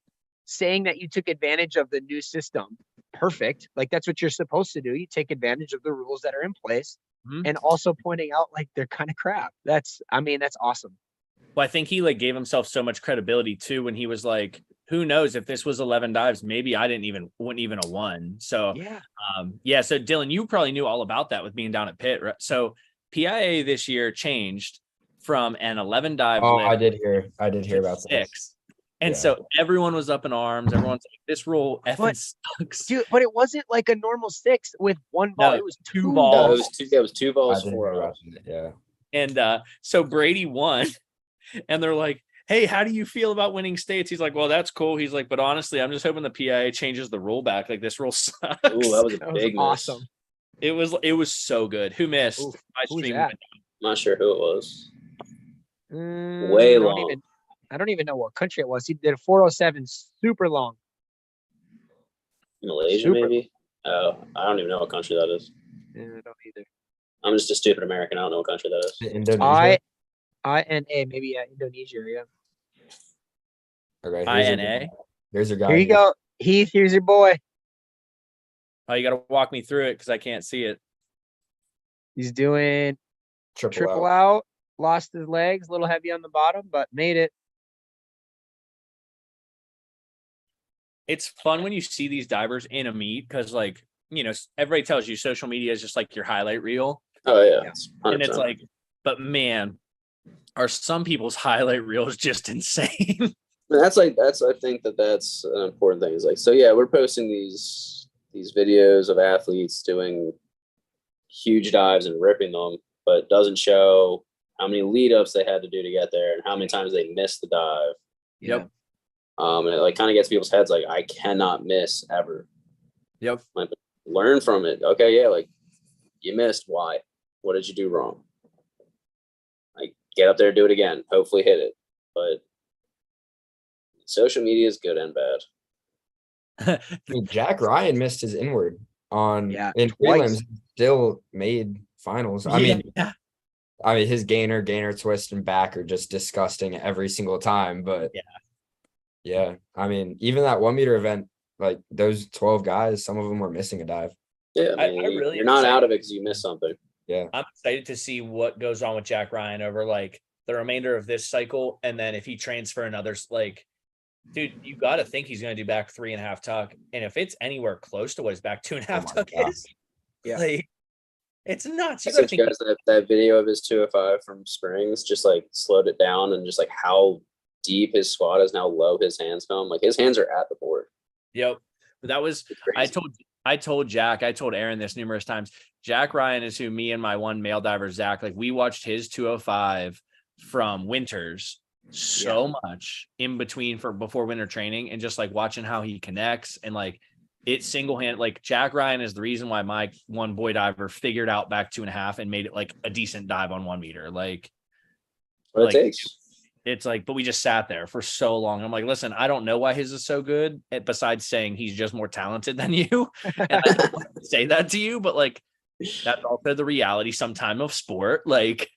A: saying that you took advantage of the new system. Perfect. Like, that's what you're supposed to do. You take advantage of the rules that are in place.
B: Mhm.
A: And also pointing out like they're kind of crap. That's awesome.
B: Well, I think he like gave himself so much credibility too when he was like, who knows if this was 11 dives, maybe I wouldn't even have won. So
A: Yeah.
B: So Dylan, you probably knew all about that with being down at Pitt, right? So PIA this year changed from an 11 dive.
C: Oh,
B: lift
C: I did hear about this.
B: 6. And
C: Yeah.
B: so everyone was up in arms. Everyone's like, this rule effing sucks.
A: Dude, but it wasn't like a normal 6 with one ball.
B: No,
A: It was
B: 2
A: two
B: balls.
D: It was two
C: I
D: balls
C: did
D: for
C: hear about it. Yeah.
B: And so Brady won. And they're like, hey, how do you feel about winning states? He's like, well, that's cool. He's like, but honestly, I'm just hoping the PIA changes the rule back. Like, this rule sucks.
D: Ooh, that was a
A: That was
D: big
A: awesome.
D: miss.
B: It was so good. Who missed?
A: Oof,
B: My
A: who's
B: stream
A: that?
B: went
D: I'm not sure who it was.
A: Way
D: long.
A: I don't even know what country it was. He did a 407 super long.
D: Malaysia,
A: Super.
D: maybe. Oh, I don't even know what country that is.
A: Yeah, I don't either.
D: I'm just a stupid American. I don't know what country that is.
C: Indonesia.
A: INA, maybe Indonesia, yeah.
C: Okay. here's your
B: INA.
C: guy. There's your guy.
A: Here you go. Heath, here's your boy.
B: Oh, you got to walk me through it because I can't see it.
A: He's doing triple out. Lost his legs, a little heavy on the bottom, but made it.
B: It's fun when you see these divers in a meet because, like, everybody tells you social media is just like your highlight reel.
D: Oh yeah,
A: Yeah.
B: And it's
D: 100%.
B: like, but man, are some people's highlight reels just insane?
D: And that's I think that's an important thing. Is like, so yeah, we're posting these videos of athletes doing huge dives and ripping them, but it doesn't show how many lead ups they had to do to get there and how many times they missed the dive.
B: Yep.
D: And it like kind of gets people's heads like, I cannot miss ever.
B: Yep.
D: Like, learn from it. Okay, yeah, like you missed. Why? What did you do wrong? Like, get up there, do it again. Hopefully hit it. But social media is good and bad.
C: I mean, Jack Ryan missed his inward in
A: twice.
C: prelims, still made finals. I mean, his gainer twist and back are just disgusting every single time. But yeah, I mean, even that 1 meter event, like those 12 guys, some of them were missing a dive.
D: Yeah, I mean, you're not out of it because you missed something.
C: Yeah,
B: I'm excited to see what goes on with Jack Ryan over like the remainder of this cycle, and then if he trains for another, like, dude, you got to think he's going to do back 3.5 tuck, and if it's anywhere close to what his back 2.5 tuck is, like, it's nuts.
D: You guys that video of his 205 from Springs, just like slowed it down and just like how deep his squat is, now low his hands come. Like his hands are at the board.
B: Yep. But that was I told Jack, I told Aaron this numerous times. Jack Ryan is who me and my one male diver, Zach, like we watched his 205 from Winters so much in between before winter training, and just like watching how he connects and like it single-handed, like Jack Ryan is the reason why my one boy diver figured out back 2.5 and made it like a decent dive on 1 meter. Like
D: what it takes.
B: It's like, but we just sat there for so long. I'm like, listen, I don't know why his is so good, besides saying he's just more talented than you. And I don't want to say that to you, but like, that's also the reality sometime of sport. Like,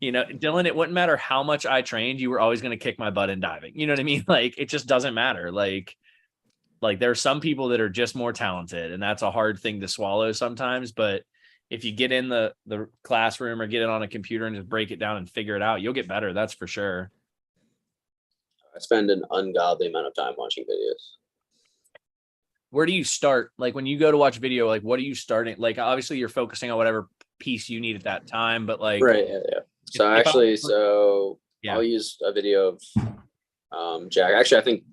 B: Dylan, it wouldn't matter how much I trained, you were always going to kick my butt in diving. You know what I mean? Like, it just doesn't matter. Like there are some people that are just more talented, and that's a hard thing to swallow sometimes. But if you get in the classroom or get it on a computer and just break it down and figure it out, you'll get better. That's for sure.
D: I spend an ungodly amount of time watching videos.
B: Where do you start? Like when you go to watch video, like what are you starting? Like obviously you're focusing on whatever piece you need at that time, but like
D: right, yeah. So I'll use a video of Jack. Actually, I think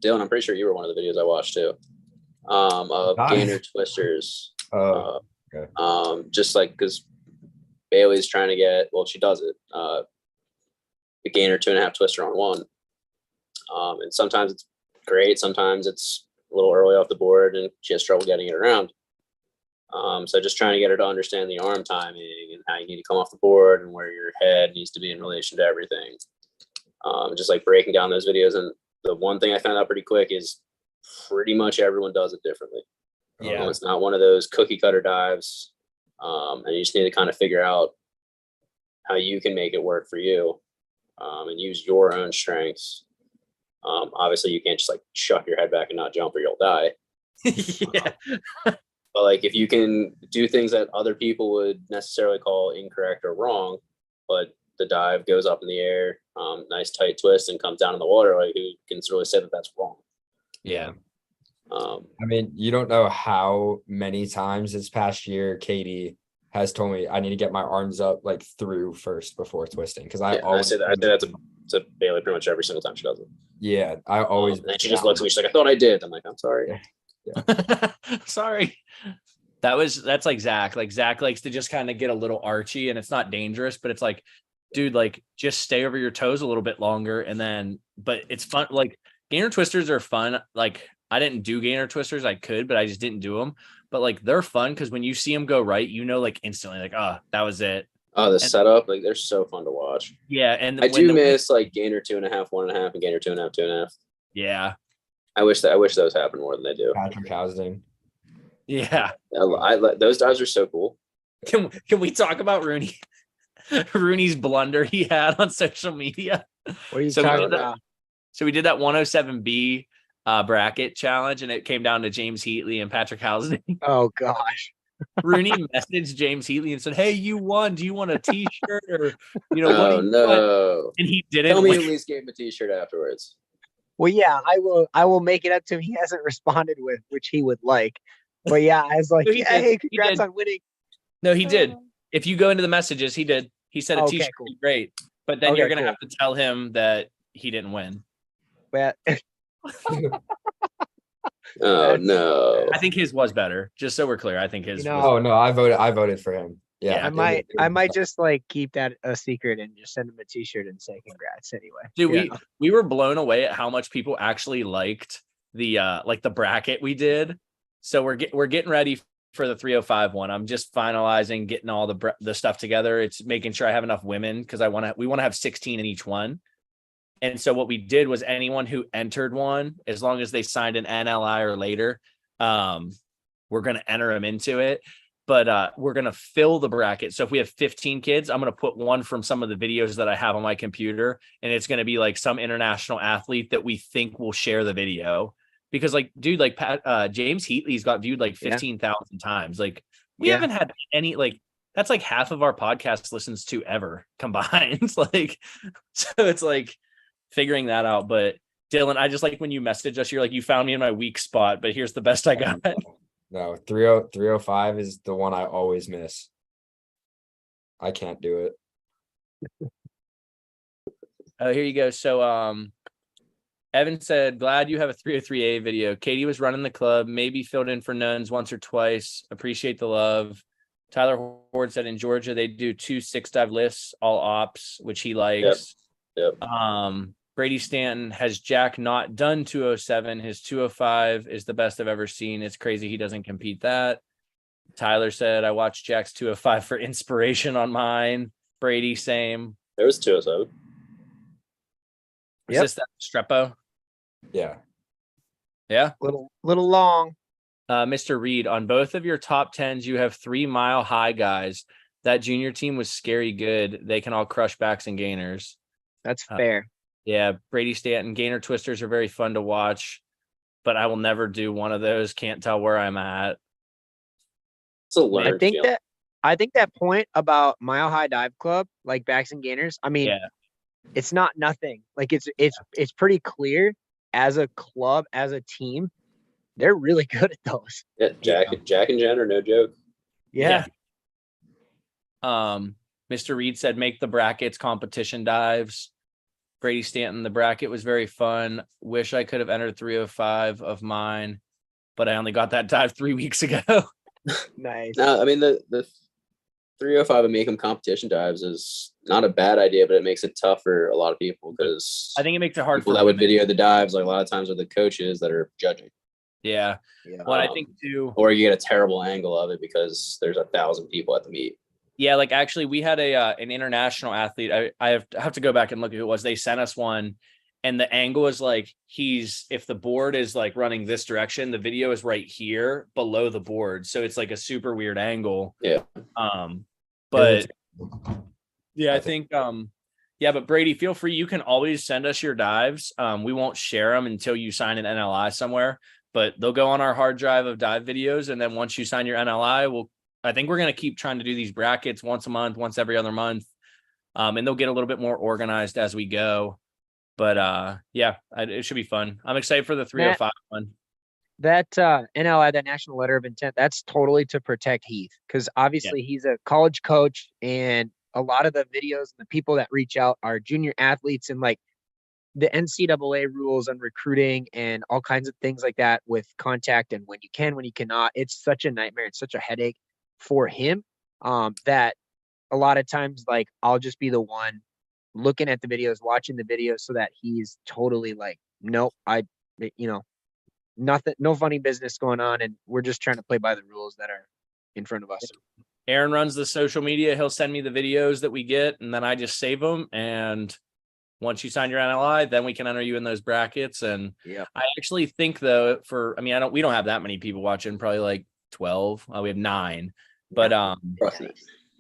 D: Dylan, I'm pretty sure you were one of the videos I watched too. Of gainer twisters.
C: Okay.
D: Just like because Bailey's trying to get, well, she does it. The gainer 2.5 twister on 1. And sometimes it's great, sometimes it's a little early off the board and she has trouble getting it around. So just trying to get her to understand the arm timing and how you need to come off the board and where your head needs to be in relation to everything. Just like breaking down those videos. And the one thing I found out pretty quick is pretty much everyone does it differently.
B: Yeah.
D: It's not one of those cookie cutter dives. And you just need to kind of figure out how you can make it work for you, and use your own strengths. Obviously you can't just like shut your head back and not jump or you'll die.
B: Yeah.
D: But like if you can do things that other people would necessarily call incorrect or wrong, but the dive goes up in the air, nice tight twist and comes down in the water, like who can really say that that's wrong?
B: Yeah.
C: I mean, you don't know how many times this past year Katie has told me I need to get my arms up like through first before twisting, because I
D: say that to Bailey pretty much every single time she does it.
C: Yeah, I always.
D: And she just looks at me. She's like, "I thought I did." I'm like, "I'm sorry."
C: Yeah.
B: Sorry. That's like Zach. Like Zach likes to just kind of get a little archy, and it's not dangerous, but it's like, dude, like just stay over your toes a little bit longer, and then. But it's fun. Like gainer twisters are fun. Like I didn't do gainer twisters. I could, but I just didn't do them. But like they're fun because when you see them go right, like instantly, like, oh, that was it.
D: Oh, setup, like they're so fun to watch.
B: Yeah, and
D: I do miss like gainer 2.5, 1.5, and gainer 2.5, 2.5.
B: Yeah,
D: I wish those happen more than they do.
C: Patrick Housing.
B: Yeah,
D: those dives are so cool.
B: Can we talk about Rooney's blunder he had on social media?
A: What are you talking about?
B: So we did that 107B bracket challenge, and it came down to James Heatley and Patrick Housing.
A: Oh gosh.
B: Rooney messaged James Heatley and said, "Hey, you won. Do you want a T-shirt or what do you
D: no.
B: want?" And he didn't.
D: Tell me you at least gave him a T-shirt afterwards.
A: Well, yeah, I will make it up to him. He hasn't responded with which he would like. But yeah, I was like,
B: No, he
A: yeah,
B: did.
A: hey,
B: He
A: congrats
B: did.
A: on winning.
B: No, he did. If you go into the messages, he did. He said a
A: Okay,
B: t-shirt
A: cool.
B: would be great, but then
A: Okay,
B: you're gonna
A: cool.
B: have to tell him that he didn't win.
A: But
D: Oh
A: That's-
D: no.
B: I think his was better. Just so we're clear, I think his.
A: You know,
B: was
C: Oh no, I voted for him. Yeah,
B: Yeah.
A: I might just like keep that a secret and just send him a t-shirt and say congrats anyway.
B: Dude,
A: Yeah.
B: we were blown away at how much people actually liked the like the bracket we did. So we're getting ready for the 305 one. I'm just finalizing getting all the stuff together. It's making sure I have enough women because we want to have 16 in each one. And so what we did was anyone who entered one, as long as they signed an NLI or later, we're going to enter them into it. But we're going to fill the bracket. So if we have 15 kids, I'm going to put one from some of the videos that I have on my computer. And it's going to be like some international athlete that we think will share the video. Because like, dude, like James Heatley's got viewed like 15,000 times. Like we haven't had any, like, that's like half of our podcast listens to ever combined. Like, so it's like figuring that out. But Dylan, I just like when you message us, you're like, you found me in my weak spot, but here's the best I got.
C: No, 305 is the one I always miss. I can't do it.
B: Here you go. So Evan said, glad you have a 303A video. Katie was running the club, maybe filled in for nuns once or twice. Appreciate the love. Tyler Horde said in Georgia, they do 2 6-dive lifts, all ops, which he likes.
D: Yep.
B: Brady Stanton has Jack not done 207. His 205 is the best I've ever seen. It's crazy he doesn't compete that. Tyler said, I watched Jack's 205 for inspiration on mine. Brady, same.
D: There was 207.
B: Is this that Strepo?
C: Yeah.
B: Yeah.
A: Little long.
B: Mr. Reed, on both of your top 10s, you have 3 mile high guys. That junior team was scary good. They can all crush backs and gainers.
A: That's fair.
B: Yeah, Brady Stanton, gainer twisters are very fun to watch, but I will never do one of those. Can't tell where I'm at.
D: It's a learned feeling.
A: I think that point about Mile High Dive Club, like backs and gainers, I mean, it's not nothing. Like it's pretty clear as a club, as a team, they're really good at those.
D: Yeah, Jack and Jen are no joke.
A: Yeah.
B: Mr. Reed said, make the brackets competition dives. Brady Stanton, the bracket was very fun. Wish I could have entered 305 of mine, but I only got that dive 3 weeks ago.
A: Nice.
D: No, I mean the 305 and make them competition dives is not a bad idea, but it makes it tough for a lot of people because
B: I think it makes it hard
D: people
B: for
D: that would
B: women.
D: video the dives. Like a lot of times are the coaches that are judging.
B: Yeah. Well, I think too,
D: or you get a terrible angle of it because there's 1,000 people at the meet.
B: Yeah, like actually we had an international athlete. I have to go back and look at who it was. They sent us one and the angle is like if the board is like running this direction, the video is right here below the board. So it's like a super weird angle.
D: Yeah.
B: But yeah, I think but Brady, feel free. You can always send us your dives. We won't share them until you sign an NLI somewhere, but they'll go on our hard drive of dive videos. And then once you sign your NLI, I think we're going to keep trying to do these brackets once a month, once every other month. And they'll get a little bit more organized as we go. But it should be fun. I'm excited for the 305 one.
A: That NLI, that national letter of intent, that's totally to protect Heath because obviously he's a college coach and a lot of the videos and the people that reach out are junior athletes and like the NCAA rules on recruiting and all kinds of things like that with contact and when you can, when you cannot. It's such a nightmare. It's such a headache for him that a lot of times like I'll just be the one looking at the videos, watching the videos so that he's totally like, nope, nothing, no funny business going on. And we're just trying to play by the rules that are in front of us.
B: Aaron runs the social media. He'll send me the videos that we get and then I just save them. And once you sign your NLI, then we can enter you in those brackets. And I actually think though, we don't have that many people watching, probably like 12. We have 9, but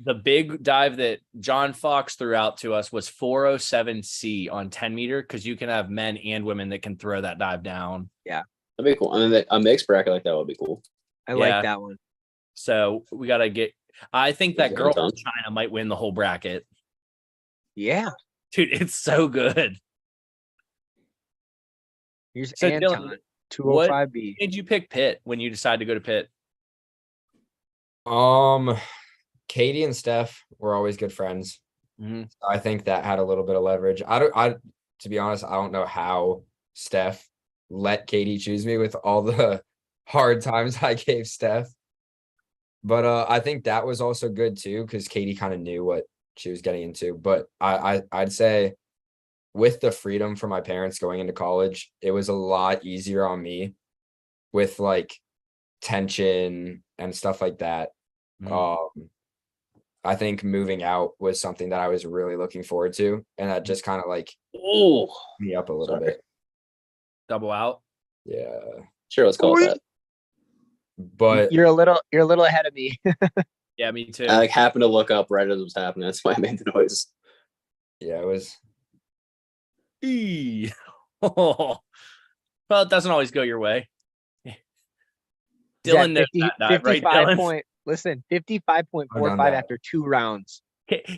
B: the big dive that John Fox threw out to us was 407C on 10 meter. Cause you can have men and women that can throw that dive down.
A: Yeah.
D: That'd be cool. I mean, a mixed bracket like that would be cool.
A: I like that one.
B: So we got to I think that girl from China might win the whole bracket.
A: Yeah.
B: Dude, it's so good.
A: Here's
B: so
A: Anton,
B: Dylan,
A: 205B.
B: What made you pick Pitt when you decided to go to Pitt?
C: Katie and Steph were always good friends.
B: Mhm.
C: I think that had a little bit of leverage. To be honest, I don't know how Steph let Katie choose me with all the hard times I gave Steph. But I think that was also good too, because Katie kind of knew what she was getting into. But I'd say with the freedom for my parents going into college, it was a lot easier on me with like tension and stuff like that.
B: Mhm.
C: I think moving out was something that I was really looking forward to, and that just kind of like
D: Oh,
C: me up a little
D: sorry.
C: bit.
B: Double out.
C: Yeah.
D: Sure, let's call it that.
C: But
A: You're a little ahead of me.
B: Yeah, me too.
D: I like happened to look up right as it was happening. That's why I made the noise.
C: yeah, it was
B: Eee. Well, it doesn't always go your way.
A: He's at
B: Dylan knows
A: 50,
B: that dive, right,
A: 55
B: Dylan?
A: point. Listen,
C: I've done
A: 55.45
C: that.
A: after 2 rounds.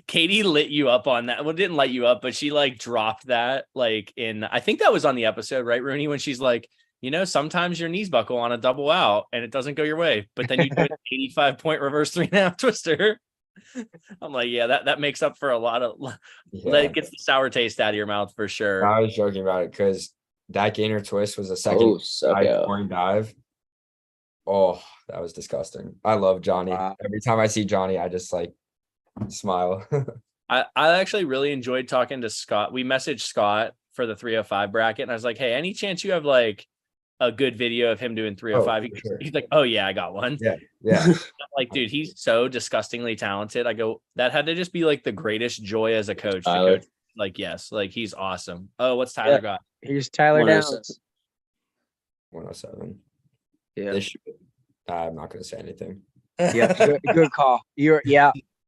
B: Katie lit you up on that. Well, didn't light you up, but she like dropped that like in, I think that was on the episode, right, Rooney, when she's like, sometimes your knees buckle on a double out and it doesn't go your way, but then you do an 85-point reverse 3.5 twister. I'm like, yeah, that makes up for a lot of
C: yeah.
B: gets the sour taste out of your mouth for sure.
C: I was joking about it because that gainer twist was a second
D: Oh, suck
C: high
D: out.
C: scoring dive. Oh, that was disgusting. I love Johnny.
A: Wow.
C: Every time I see Johnny, I just like smile.
B: I actually really enjoyed talking to Scott. We messaged Scott for the 305 bracket, and I was like, hey, any chance you have like a good video of him doing 305?
C: for sure.
B: He's like, oh yeah, I got one.
C: Yeah. Yeah.
B: I'm like, dude, he's so disgustingly talented. I go, that had to just be like the greatest joy as a coach to
D: Tyler.
B: coach. Like, yes, like he's awesome. Oh, what's Tyler
A: Yeah.
B: got?
A: Here's Tyler
D: 107.
A: Downs.
C: 107.
A: Yeah.
C: They should, I'm not going to say anything.
A: Yeah. Good call. Yeah.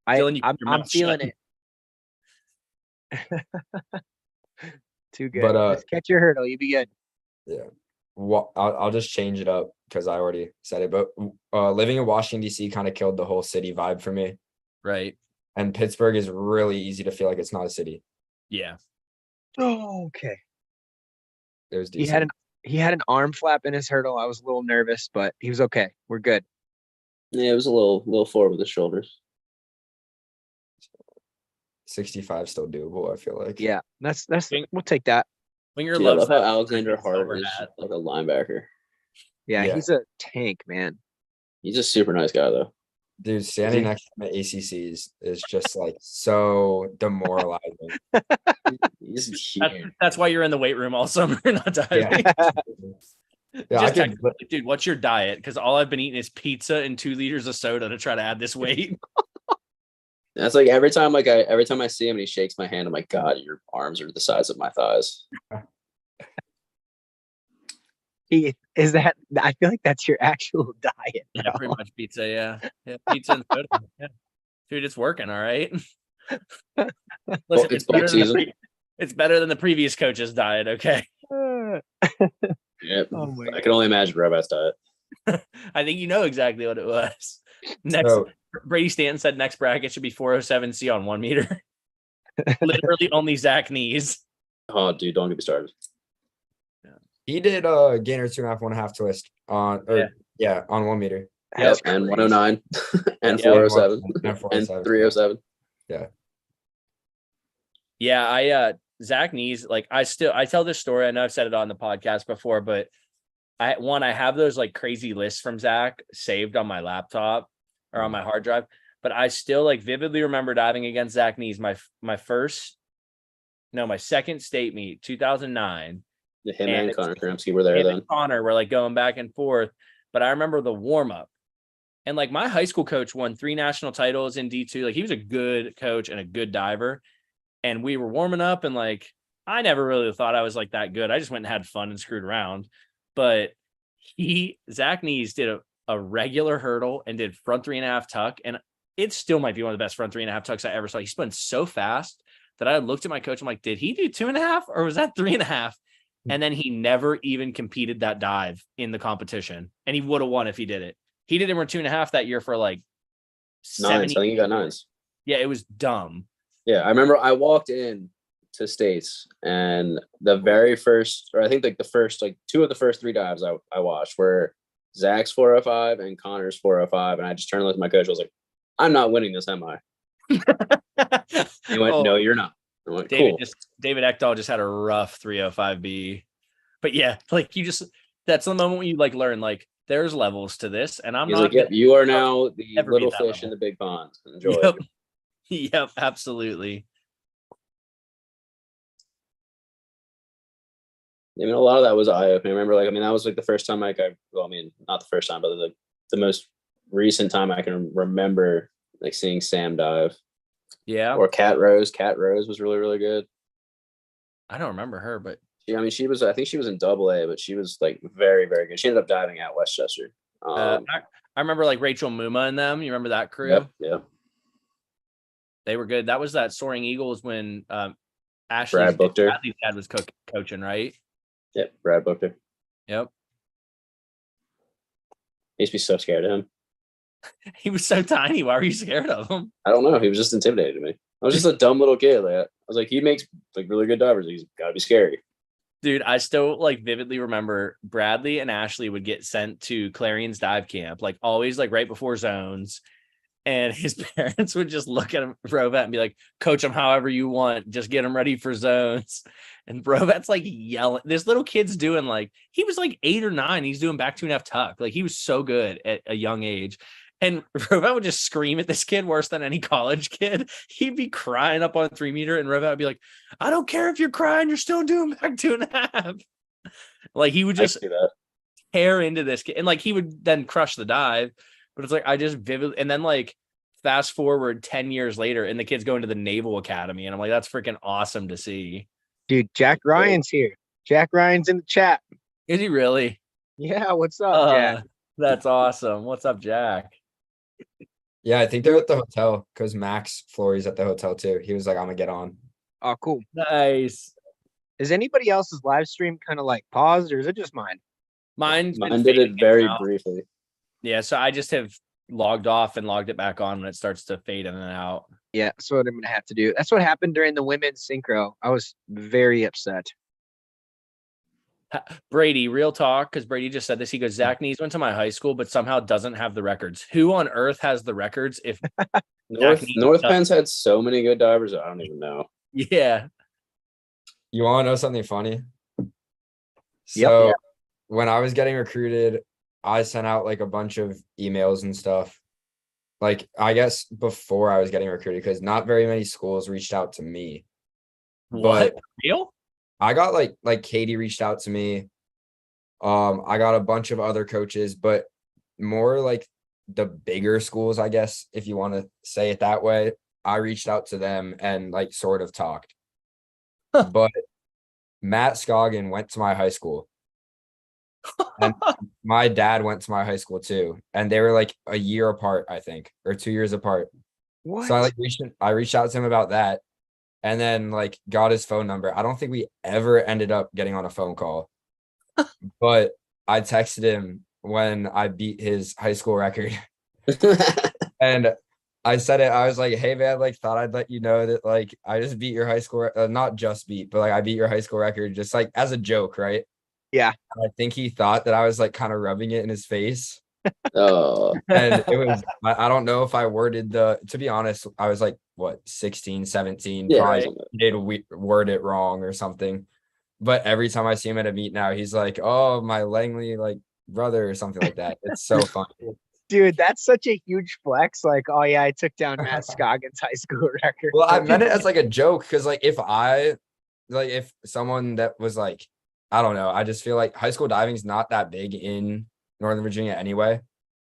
B: Dylan, you
A: I'm
B: keep your mouth
A: feeling
B: shut.
A: it. Too good.
C: But,
A: Just catch your hurdle. You be good.
C: Yeah. I'll just change it up because I already said it. But living in Washington, D.C. kind of killed the whole city vibe for me.
B: Right.
C: And Pittsburgh is really easy to feel like it's not a city.
B: Yeah.
A: Oh, okay.
C: It was
A: He
C: decent.
A: had an arm flap in his hurdle. I was a little nervous, but he was okay. We're good.
D: Yeah, it was a little forward with the shoulders.
C: 65 still doable, I feel like.
A: Yeah. That's
B: Think-
A: we'll take that.
B: When you're
D: Dude, I
B: loves
D: love how
B: that
D: Alexander Hart
B: over
D: is
B: hat.
D: like a linebacker.
A: Yeah,
C: Yeah.
A: he's a tank, man.
D: He's a super nice guy though.
C: Dude, standing
A: he?
C: next to him at ACCs is just like so demoralizing.
D: He's huge.
B: That's why you're in the weight room all summer, not diving.
C: Yeah. Yeah, I
B: Just
C: could,
B: text me, dude, what's your diet? Because all I've been eating is pizza and 2 liters of soda to try to add this weight.
D: That's like every time I see him and he shakes my hand, I'm like, God, your arms are the size of my thighs.
A: Is that? I feel like that's your actual diet.
B: Yeah, pretty much pizza. Yeah, pizza and soda. Yeah. Dude, it's working. All right. Listen,
D: it's bulk season.
B: It's better than the previous coach's diet. Okay.
D: Yep.
A: Oh my
D: I can only imagine Rabbi's diet.
B: I think you know exactly what it was. Next,
C: So-
B: Brady Stanton said next bracket should be 407C on 1 meter. Literally only Zach knees.
D: Oh, dude, don't get me started.
C: he did gainer 2.5, 1.5 twist on on 1 meter.
B: Yep.
D: And 109 and
B: Yep.
D: 407
C: And
D: and
C: 407.
D: 307.
B: Yeah, Zach Knees, like I tell this story. I know I've said it on the podcast before, but I have those like crazy lists from Zach saved on my laptop or on my hard drive, but I still like vividly remember diving against Zach Knees. My second state meet, 2009.
D: Him
B: And
D: and Connor Kramsky were there
B: Him
D: then.
B: and Connor were like going back and forth, but I remember the warm up. And like my high school coach won 3 national titles in D2. Like he was a good coach and a good diver. And we were warming up and like, I never really thought I was like that good. I just went and had fun and screwed around. But Zach Knees did a regular hurdle and did front 3.5 tuck. And it still might be one of the best front 3.5 tucks I ever saw. He spun so fast that I looked at my coach. I'm like, did he do 2.5 or was that 3.5? And then he never even competed that dive in the competition. And he would have won if he did it. He did it for 2.5 that year for like
D: 9s. I think he got 9s.
B: Yeah, it was dumb.
D: Yeah, I remember I walked in to States and the very first, or I think like the first, like 2 of the first 3 dives I watched were Zach's 405 and Connor's 405. And I just turned and looked at my coach. I was like, I'm not winning this, am I? He went,
B: Oh,
D: no, you're not. I went,
B: David
D: cool.
B: David Ekdahl just had a rough 305B. But yeah, like that's the moment when you like learn like there's levels to this, and I'm
D: He's
B: not
D: like, yep, you are now the
B: ever be
D: little
B: that
D: fish in
B: level.
D: the big pond. Enjoy.
B: Yep. Yep, absolutely.
D: I mean, a lot of that was eye-opening. I remember, like, I mean, that was like the first time, like, well, I mean, not the first time, but the most recent time I can remember, like, seeing Sam dive.
B: Yeah.
D: Or Cat Rose. Cat Rose was really, really good.
B: I don't remember her, but
D: I mean, I think she was in AA, but she was like very, very good. She ended up diving at Westchester.
B: I remember like Rachel Muma and them. You remember that crew?
D: Yep, yeah.
B: They were good. That was that Soaring Eagles when
D: Bradley's
B: dad was coaching, right?
D: Yep, Brad Booker.
B: Yep.
D: I used to be so scared of him.
B: He was so tiny. Why were you scared of him?
D: I don't know. He was just intimidating to me. I was just a dumb little kid. Like, I was like, he makes like really good divers. He's got to be scary.
B: Dude, I still like vividly remember Bradley and Ashley would get sent to Clarion's dive camp, like always like right before zones. And his parents would just look at him, Rovat, and be like, coach him however you want. Just get him ready for zones. And Rovat's like yelling. This little kid's doing like, he was like 8 or 9. He's doing back 2.5 tuck. Like he was so good at a young age. And Rovat would just scream at this kid worse than any college kid. He'd be crying up on 3 meter, and Rovat would be like, I don't care if you're crying, you're still doing back 2.5. Like he would just tear into this kid. And like he would then crush the dive. But it's like I just vividly, and then like fast forward 10 years later, and the kid's going to the Naval Academy. And I'm like, that's freaking awesome to see.
A: Dude, Jack Ryan's here. Jack Ryan's in the chat.
B: Is he really?
A: Yeah, what's up, Jack?
B: That's awesome. What's up, Jack?
C: Yeah, I think they're at the hotel because Max Flory's at the hotel too. He was like, I'm gonna get on.
A: Oh, cool.
B: Nice.
A: Is anybody else's live stream kind of like paused, or is it just mine?
B: Mine
D: did it very briefly.
B: Yeah, so I just have logged off and logged it back on when it starts to fade in and out.
A: Yeah, that's what I'm gonna have to do. That's what happened during the women's synchro. I was very upset.
B: Brady, real talk, because Brady just said this. He goes, Zach Nees went to my high school, but somehow doesn't have the records. Who on earth has the records? If
D: North Penn's had so many good divers, I don't even know.
B: Yeah.
C: You want to know something funny? So when I was getting recruited, I sent out like a bunch of emails and stuff. Like, I guess before I was getting recruited, because not very many schools reached out to me.
B: What?
C: But
B: real?
C: I got like Katie reached out to me. I got a bunch of other coaches, but more like the bigger schools, I guess, if you want to say it that way. I reached out to them and like sort of talked. But Matt Scoggin went to my high school. And my dad went to my high school too. And they were like a year apart, I think, or 2 years apart.
A: What?
C: So I reached out to him about that. And then like got his phone number. I don't think we ever ended up getting on a phone call. But I texted him when I beat his high school record. And I said it, I was like, hey man, like thought I'd let you know that like I just beat your high school, not just beat, but like I beat your high school record just like as a joke, right?
A: Yeah.
C: And I think he thought that I was like kind of rubbing it in his face.
D: Oh.
C: And it was, I don't know if I worded to be honest, I was like, what, 16, 17,
D: Yeah,
C: probably
D: right.
C: did word it wrong or something. But every time I see him at a meet now, he's like, oh, my Langley, like brother or something like that. It's so funny.
A: Dude, that's such a huge flex. Like, oh yeah, I took down Matt Scoggins' high school record.
C: Well, I meant it as like a joke because like if someone that was like, I don't know, I just feel like high school diving is not that big in Northern Virginia anyway.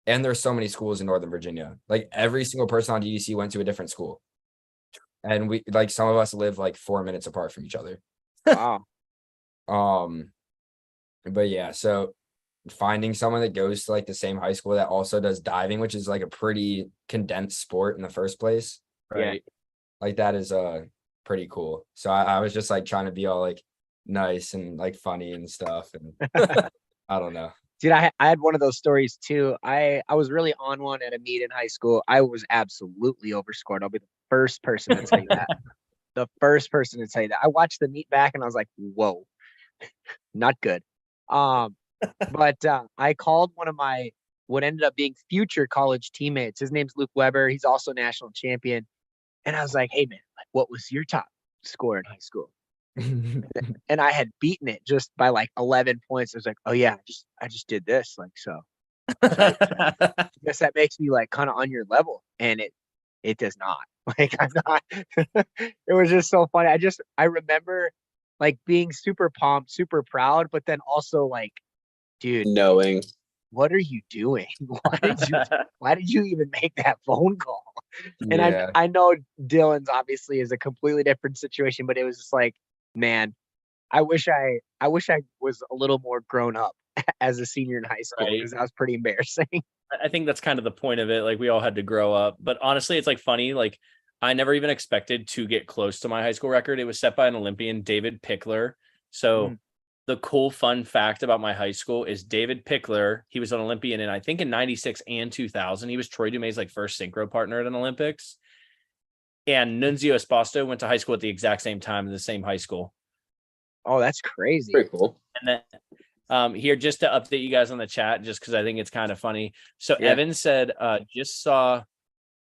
C: And there's so many schools in Northern Virginia. Like every single person on DDC went to a different school. And we like some of us live like 4 minutes apart from each other.
A: Wow.
C: But yeah, so finding someone that goes to like the same high school that also does diving, which is like a pretty condensed sport in the first place.
B: Right.
C: Like that is pretty cool. So I was just like trying to be all like nice and like funny and stuff. And I don't know.
A: Dude, I had one of those stories too. I was really on one at a meet in high school. I was absolutely overscored. I'll be the first person to tell you that. The first person to tell you that. I watched the meet back and I was like, whoa, not good. But I called one of my what ended up being future college teammates. His name's Luke Weber. He's also national champion. And I was like, "Hey man, like, what was your top score in high school?" And I had beaten it just by like 11 points. I was like, "Oh yeah, I just did this." Like, so I guess that makes me like kind of on your level, and it does not. Like, I'm not. It was just so funny. I remember like being super pumped, super proud, but then also like, dude,
D: Knowing.
A: what are you doing? Why did you even make that phone call? And
C: Yeah.
A: I know Dylan's obviously is a completely different situation, but it was just like, man, I wish I was a little more grown up as a senior in high school,
B: Right.
A: because that was pretty embarrassing.
B: I think that's kind of the point of it. Like we all had to grow up, but honestly, it's like funny. Like I never even expected to get close to my high school record. It was set by an Olympian, David Pickler. So the cool fun fact about my high school is David Pickler. He was an Olympian, and I think in '96 and 2000, he was Troy Dumais' like first synchro partner at an Olympics. And Nunzio Esposito went to high school at the exact same time in the same high school.
A: Oh, that's crazy.
D: Pretty cool.
B: And then here, just to update you guys on the chat, just because I think it's kind of funny. So
A: Yeah.
B: Evan said, just saw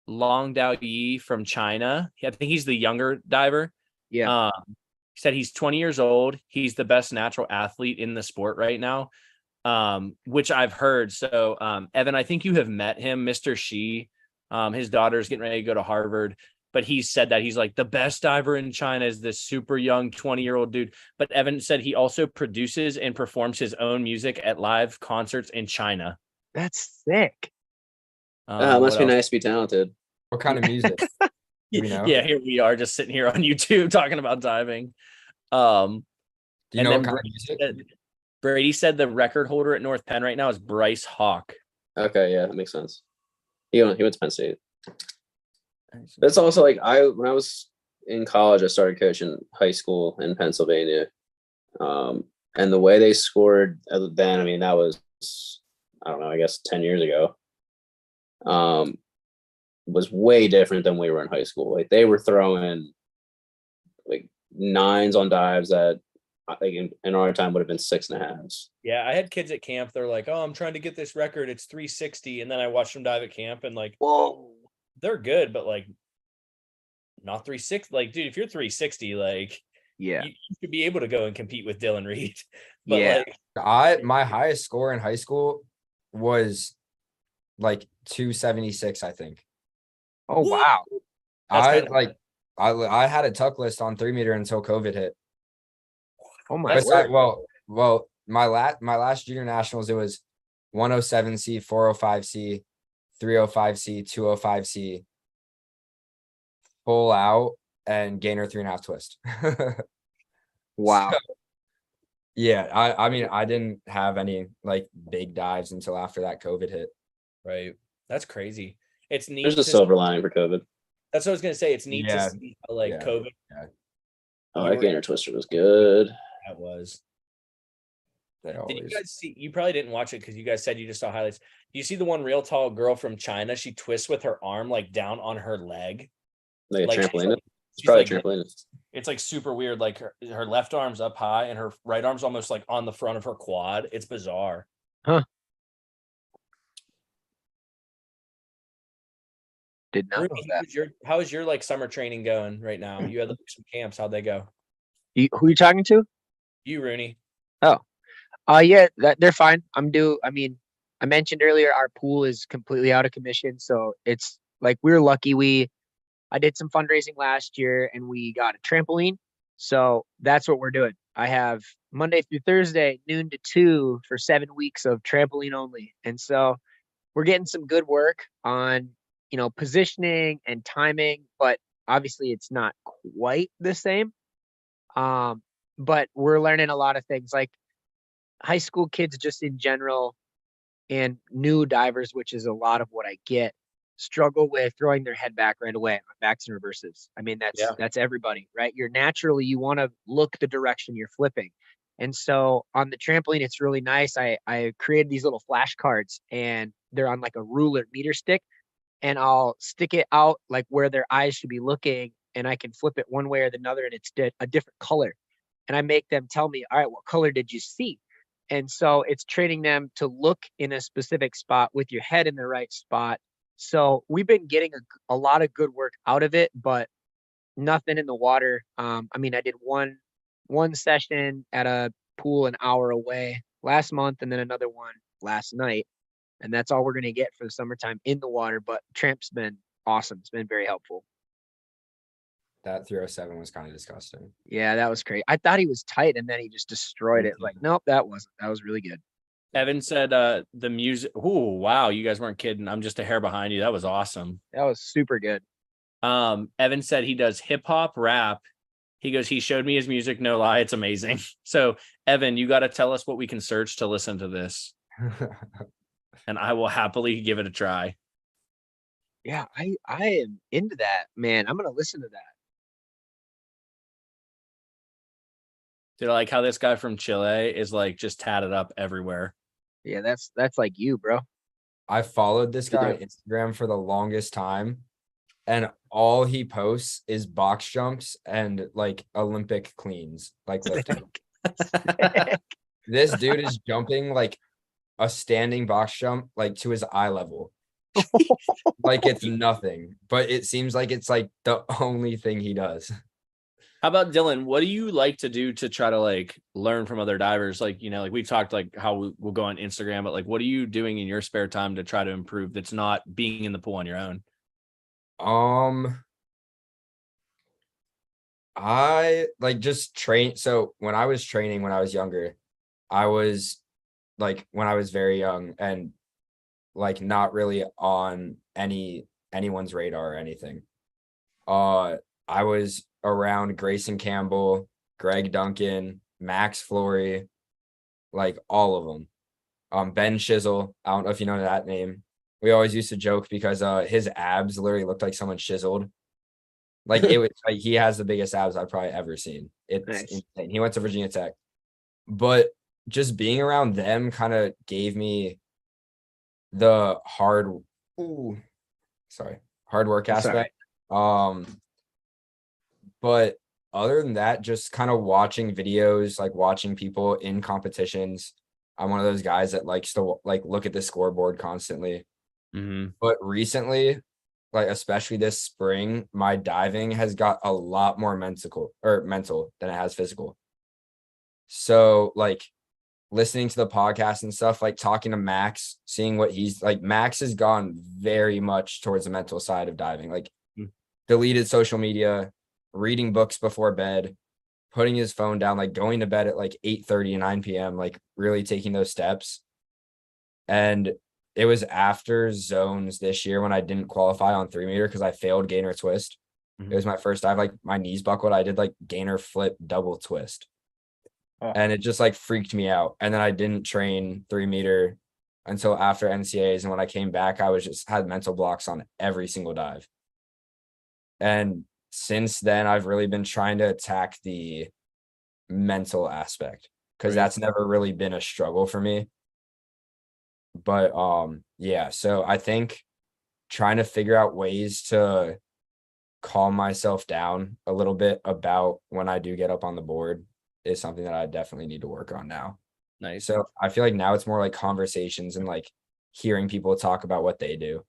B: Long Dao Yi from China. I think he's the younger diver.
A: Yeah.
B: He said he's 20 years old. He's the best natural athlete in the sport right now, which I've heard. So Evan, I think you have met him, Mr. Shi. His daughter's getting ready to go to Harvard. But he said that he's like the best diver in China is this super young 20-year-old dude. But Evan said he also produces and performs his own music at live concerts in China.
A: That's sick.
D: It must
B: what
D: be
B: else?
D: nice to be talented.
C: What kind of music? Do we know?
B: Yeah, here we are just sitting here on YouTube talking about diving.
C: Do you
B: And
C: know
B: then
C: what kind of music?
B: Brady said the record holder at North Penn right now is Bryce Hawk.
D: Okay, yeah, that makes sense. He went to Penn State. But it's also like when I was in college, I started coaching high school in Pennsylvania. And the way they scored then, I mean, that was, I don't know, I guess 10 years ago, was way different than we were in high school. Like they were throwing like 9s on dives that like in our time would have been 6.5s.
B: Yeah, I had kids at camp. They're like, "Oh, I'm trying to get this record. It's 360." And then I watched them dive at camp, and like,
A: Whoa.
B: they're good, but like, not 360. Like, dude, if you're 360, like,
A: Yeah.
B: you should be able to go and compete with Dylan Reed. But
A: Yeah.
B: like,
C: My highest score in high school was like 276, I think.
A: Oh wow.
B: That's kinda-
C: I had a tuck list on 3-meter until COVID hit.
A: Oh my
B: That's
A: word.
C: Well, my last junior nationals, it was 107C, 405C, 305C, 205C, full out, and gainer 3.5 twist.
A: Wow.
C: So, yeah, I mean, I didn't have any like big dives until after that COVID hit.
B: right. That's crazy. It's neat.
D: There's a silver lining for COVID.
B: That's what I was gonna say. It's neat
C: Yeah.
B: to see how like
C: Yeah.
B: COVID
D: Oh, that gainer twister was good.
B: that was.
C: They
B: Did you
C: always.
B: guys see? You probably didn't watch it because you guys said you just saw highlights. Do you see the one real tall girl from China? She twists with her arm like down on her leg.
D: Like a
B: Like,
D: trampoline. It's
B: she's
D: probably
B: like-
D: a trampoline.
B: It's like super weird. Like her left arm's up high and her right arm's almost like on the front of her quad. It's bizarre.
A: Did not know
B: Ruby,
A: that.
B: how is your like summer training going right now? You had like, some camps. How'd they go?
A: Who you talking to?
B: You, Rooney.
A: Yeah, they're fine. I mean, I mentioned earlier our pool is completely out of commission, so it's like we're lucky. I did some fundraising last year and we got a trampoline. So that's what we're doing. I have Monday through Thursday, noon to 2 for 7 weeks of trampoline only. And so we're getting some good work on, positioning and timing, but obviously it's not quite the same. But we're learning a lot of things like high school kids just in general and new divers, which is a lot of what I get, struggle with throwing their head back right away on backs and reverses. I mean, that's everybody, right? You're naturally, you want to look the direction you're flipping. And so on the trampoline, it's really nice. I created these little flashcards and they're on like a ruler meter stick, and I'll stick it out like where their eyes should be looking, and I can flip it one way or the other, and it's a different color. And I make them tell me, all right, what color did you see? And so it's training them to look in a specific spot with your head in the right spot. So we've been getting a lot of good work out of it, but nothing in the water. I mean, I did one session at a pool an hour away last month, and then another one last night. And that's all we're going to get for the summertime in the water. But Tramp's been awesome. It's been very helpful.
C: That 307 was kind of disgusting.
A: Yeah, that was crazy. I thought he was tight, and then he just destroyed it. Like, nope, that wasn't. That was really good.
B: Evan said the music. Oh, wow. You guys weren't kidding. I'm just a hair behind you. That was awesome.
A: That was super good.
B: Evan said he does hip hop rap. He goes, he showed me his music. No lie. It's amazing. So Evan, you got to tell us what we can search to listen to this. And I will happily give it a try.
A: Yeah, I am into that, man. I'm going to listen to that.
B: Dude, I like how this guy from Chile is like just tatted up everywhere.
A: Yeah, that's like you, bro.
C: I followed this guy on Instagram for the longest time, and all he posts is box jumps and like Olympic cleans, like lifting. This dude is jumping like a standing box jump, like to his eye level. Like it's nothing, but it seems like it's like the only thing he does.
B: How about Dylan? What do you like to do to try to like learn from other divers? Like, you know, like we talked like how we'll go on Instagram, but like, what are you doing in your spare time to try to improve that's not being in the pool on your own?
C: I like just train. So when I was training, when I was younger, I was like, when I was very young and like not really on anyone's radar or anything. I was around Grayson Campbell, Greg Duncan, Max Flory, like all of them. Ben Shizzle, I don't know if you know that name. We always used to joke because his abs literally looked like someone chiseled. Like it was like he has the biggest abs I've probably ever seen. It's insane. He went to Virginia Tech. But just being around them kind of gave me the hard work aspect. But other than that, just kind of watching videos, like watching people in competitions. I'm one of those guys that likes to like look at the scoreboard constantly.
B: Mm-hmm.
C: But recently, like especially this spring, my diving has got a lot more mental than it has physical. So like listening to the podcast and stuff, like talking to Max, seeing what he's like, Max has gone very much towards the mental side of diving, like deleted social media, reading books before bed, putting his phone down, like going to bed at like 8:30 and 9 p.m., like really taking those steps. And it was after zones this year when I didn't qualify on 3-meter because I failed gainer twist.
B: Mm-hmm.
C: It was my first dive, like my knees buckled. I did like gainer flip double twist. And it just like freaked me out. And then I didn't train 3-meter until after NCAAs. And when I came back, I was just had mental blocks on every single dive. And since then, I've really been trying to attack the mental aspect because that's never really been a struggle for me. But yeah, so I think trying to figure out ways to calm myself down a little bit about when I do get up on the board is something that I definitely need to work on now.
B: Nice.
C: So I feel like now it's more like conversations and like hearing people talk about what they do.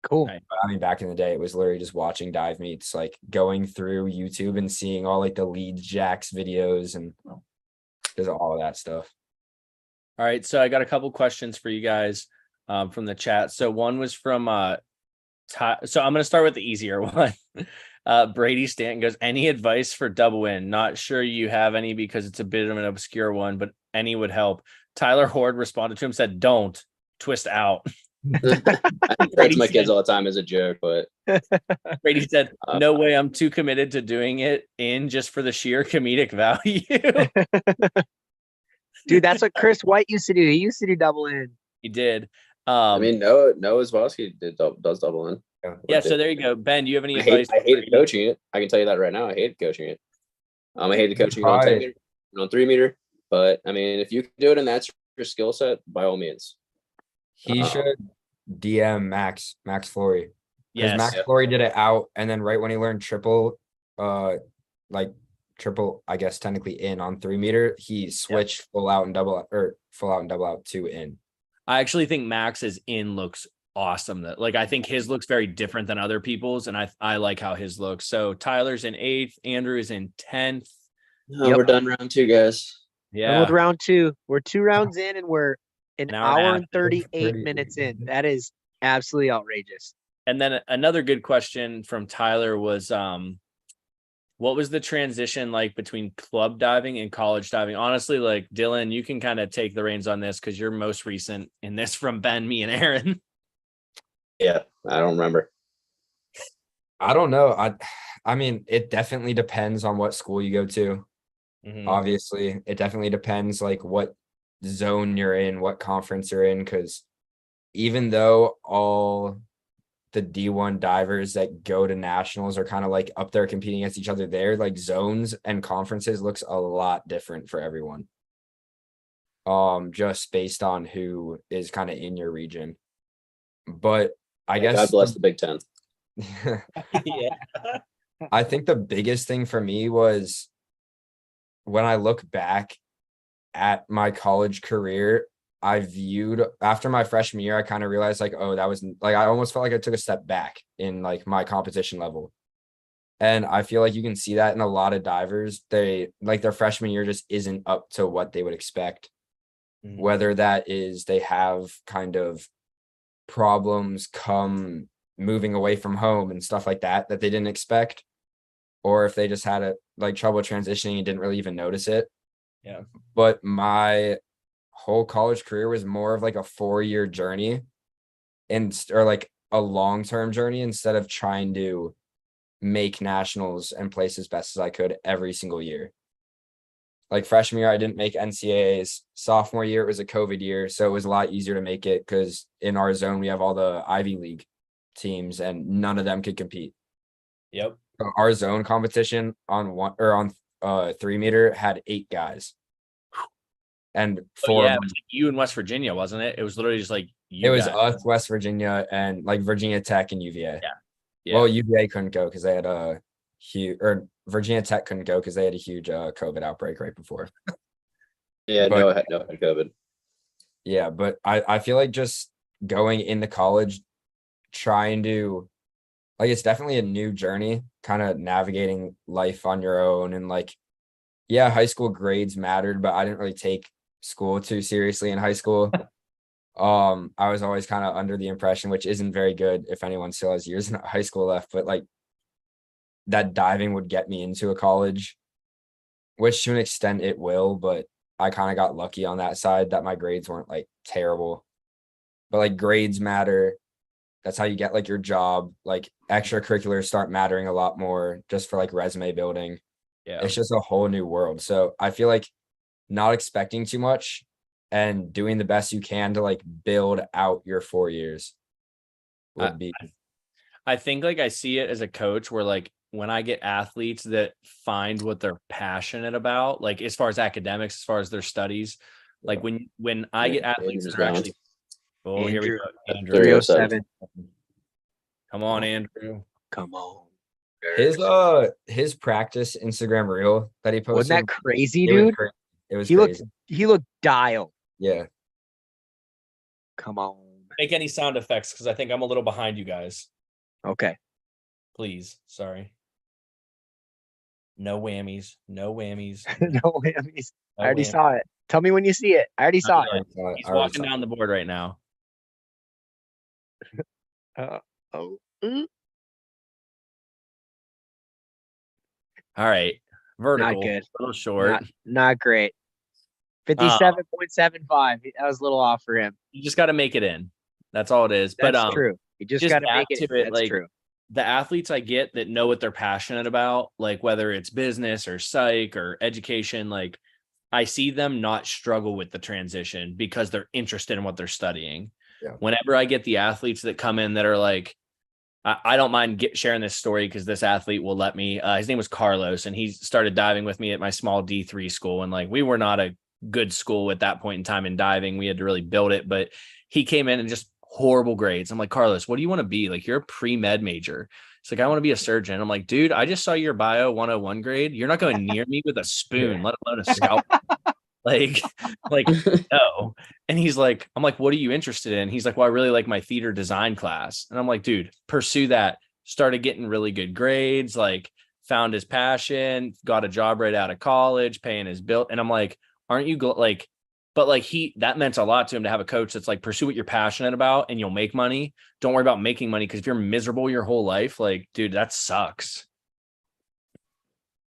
A: Cool.
C: But I mean, back in the day, it was literally just watching dive meets, like going through YouTube and seeing all like the lead jacks videos and just all of that stuff.
B: All right. So I got a couple questions for you guys from the chat. So one was from so I'm going to start with the easier one. Brady Stanton goes, any advice for double win? Not sure you have any because it's a bit of an obscure one, but any would help. Tyler Horde responded to him, said, don't twist out.
D: I say to my kids all the time as a joke, but
B: Brady said, no way, I'm too committed to doing it in just for the sheer comedic value.
A: Dude, that's what Chris White used to do. He used to do double in.
B: He did.
D: I mean, Noah Zwoski does double in.
B: Yeah, so there you go. Ben, do you have any
D: I
B: advice?
D: I hated coaching it. I can tell you that right now. I hated coaching it. I hated coaching on 10-meter, on 3-meter. But I mean, if you can do it and that's your skill set, by all means.
C: He should DM Max Flory. Because
B: Yes.
C: Max Flory did it out, and then right when he learned triple, like triple, I guess technically in on 3-meter. He switched full out and double out to in.
B: I actually think Max's in looks awesome. That like I think his looks very different than other people's, and I like how his looks. So Tyler's in 8th, Andrew is in 10th.
D: No, we're done round 2, guys.
A: And with
B: Yeah.
A: round 2, we're 2 rounds in and we're an
B: An hour and a
A: hour
B: half.
A: and 38 minutes in. That is absolutely outrageous.
B: And then another good question from Tyler was what was the transition like between club diving and college diving? Honestly, like Dylan, you can kind of take the reins on this because you're most recent in this from Ben, me, and Aaron.
D: Yeah, I don't remember.
C: I don't know. I mean, it definitely depends on what school you go to. Obviously, it definitely depends like what zone you're in, what conference you're in, because even though all the D1 divers that go to nationals are kind of like up there competing against each other there, like zones and conferences looks a lot different for everyone. Just based on who is kind of in your region. But I guess
D: God bless the Big Ten.
B: Yeah.
C: I think the biggest thing for me was when I look back at my college career, I viewed after my freshman year, I kind of realized like, oh, that was like, I almost felt like I took a step back in like my competition level. And I feel like you can see that in a lot of divers. They like their freshman year just isn't up to what they would expect. Whether that is they have kind of problems come moving away from home and stuff like that they didn't expect, or if they just had a like trouble transitioning and didn't really even notice it.
B: Yeah.
C: But my whole college career was more of like a 4-year journey or like a long-term journey instead of trying to make nationals and place as best as I could every single year. Like freshman year, I didn't make NCAAs. Sophomore year, it was a COVID year, so it was a lot easier to make it because in our zone, we have all the Ivy League teams and none of them could compete.
B: Yep.
C: Our zone competition on 3-meter had 8 guys. And 4
B: yeah,
C: of
B: it
C: them,
B: was like you in West Virginia, wasn't it? It was literally just like you
C: it was
B: guys.
C: us, West Virginia, and like Virginia Tech and UVA.
B: Yeah.
C: Well, UVA couldn't go because they had a huge, or Virginia Tech couldn't go because they had a huge COVID outbreak right before.
D: Yeah,
C: But-
D: no had COVID.
C: Yeah, but I feel like just going into college, trying to like it's definitely a new journey, kind of navigating life on your own. And like, yeah, high school grades mattered, but I didn't really take school too seriously in high school. I was always kind of under the impression, which isn't very good if anyone still has years in high school left, but like that diving would get me into a college, which to an extent it will, but I kind of got lucky on that side that my grades weren't like terrible. But like grades matter. That's how you get like your job. Like extracurriculars start mattering a lot more just for like resume building.
B: Yeah.
C: It's just a whole new world. So I feel like not expecting too much and doing the best you can to like build out your 4 years would be.
B: I think like I see it as a coach where like when I get athletes that find what they're passionate about, like as far as academics, as far as their studies, like when I get athletes that are actually, oh, here we
A: Andrew.
B: go. Andrew.
A: 307.
B: Come on, Andrew.
A: Come on.
C: His practice Instagram reel that he posted.
A: Wasn't that crazy,
C: it was
A: dude?
C: cra- It was
A: He looked
C: crazy.
A: he looked dialed.
C: Yeah.
A: Come on.
B: Make any sound effects because I think I'm a little behind you guys.
A: Okay.
B: Please. Sorry. No whammies. No whammies.
A: No whammies.
B: No
A: I already
B: whammies.
A: saw it. Tell me when you see it. I already saw it.
B: He's walking down the board right now.
A: Oh.
B: All right. Vertical.
A: good.
B: A little short.
A: Not great. 57.75. That was a little off for him.
B: You just got to make it in. That's all it is.
A: That's
B: But
A: true. You just
B: just
A: got to
B: add
A: make it.
B: to it,
A: That's
B: like,
A: true.
B: the athletes I get that know what they're passionate about, like whether it's business or psych or education, like I see them not struggle with the transition because they're interested in what they're studying.
C: Yeah.
B: Whenever I get the athletes that come in that are like, I don't mind sharing this story because this athlete will let me. His name was Carlos, and he started diving with me at my small D3 school. And like, we were not a good school at that point in time in diving. We had to really build it, but he came in and just horrible grades. I'm like, Carlos, what do you want to be? Like, you're a pre-med major. He's like, I want to be a surgeon. I'm like, dude, I just saw your bio 101 grade. You're not going near me with a spoon, let alone a scalpel. like, no. And he's like, I'm like, what are you interested in? He's like, well, I really like my theater design class. And I'm like, dude, pursue that. Started getting really good grades, like found his passion, got a job right out of college, paying his bill. And I'm like, aren't you like, but like that meant a lot to him to have a coach that's like, pursue what you're passionate about and you'll make money. Don't worry about making money. Cause if you're miserable your whole life, like, dude, that sucks.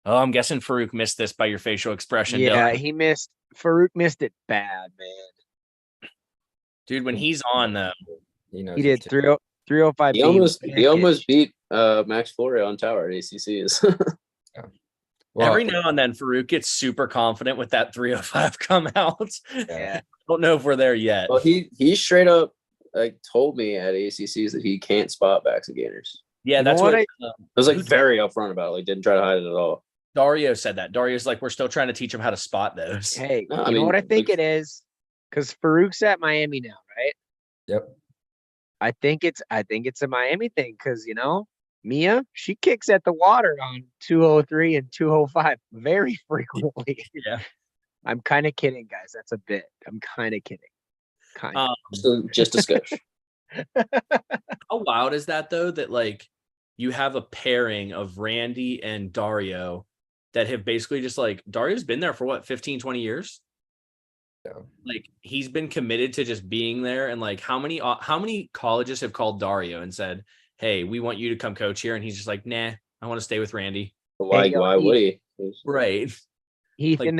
B: Oh, I'm guessing Farouk missed this by your facial expression.
A: Yeah,
B: Dylan.
A: Farouk missed it bad, man.
B: Dude, when he's on though,
C: He knows
A: He did
C: it too.
A: 305.
D: He almost beat Max Florio on tower at ACCs.
C: Well,
B: every now and then Farouk gets super confident with that 305 come out.
A: Yeah.
B: Don't know if we're there yet.
D: Well, he straight up like told me at ACCs that he can't spot backs and gainers.
B: Yeah,
A: You know
B: that's
A: what
B: what
D: I was like very upfront about it. Like didn't try to hide it at all.
B: Dario said that. Dario's like, we're still trying to teach him how to spot those.
A: Hey,
D: No, I
A: you know
D: mean,
A: what I think
D: like-
A: it is? Because Farouk's at Miami now, right?
C: Yep.
A: I think it's a Miami thing because Mia, she kicks at the water on 203 and 205 very frequently.
B: Yeah.
A: I'm kind of kidding, guys. That's a bit. I'm kind of kidding. Kind of.
D: Just a skosh.
B: How wild is that though? That like you have a pairing of Randy and Dario that have basically just like Dario's been there for what 15, 20 years.
C: Yeah.
B: Like he's been committed to just being there. And like how many colleges have called Dario and said, hey, we want you to come coach here. And he's just like, nah, I want to stay with Randy.
D: Why would he?
B: Right.
A: Heath,
B: Like,
A: in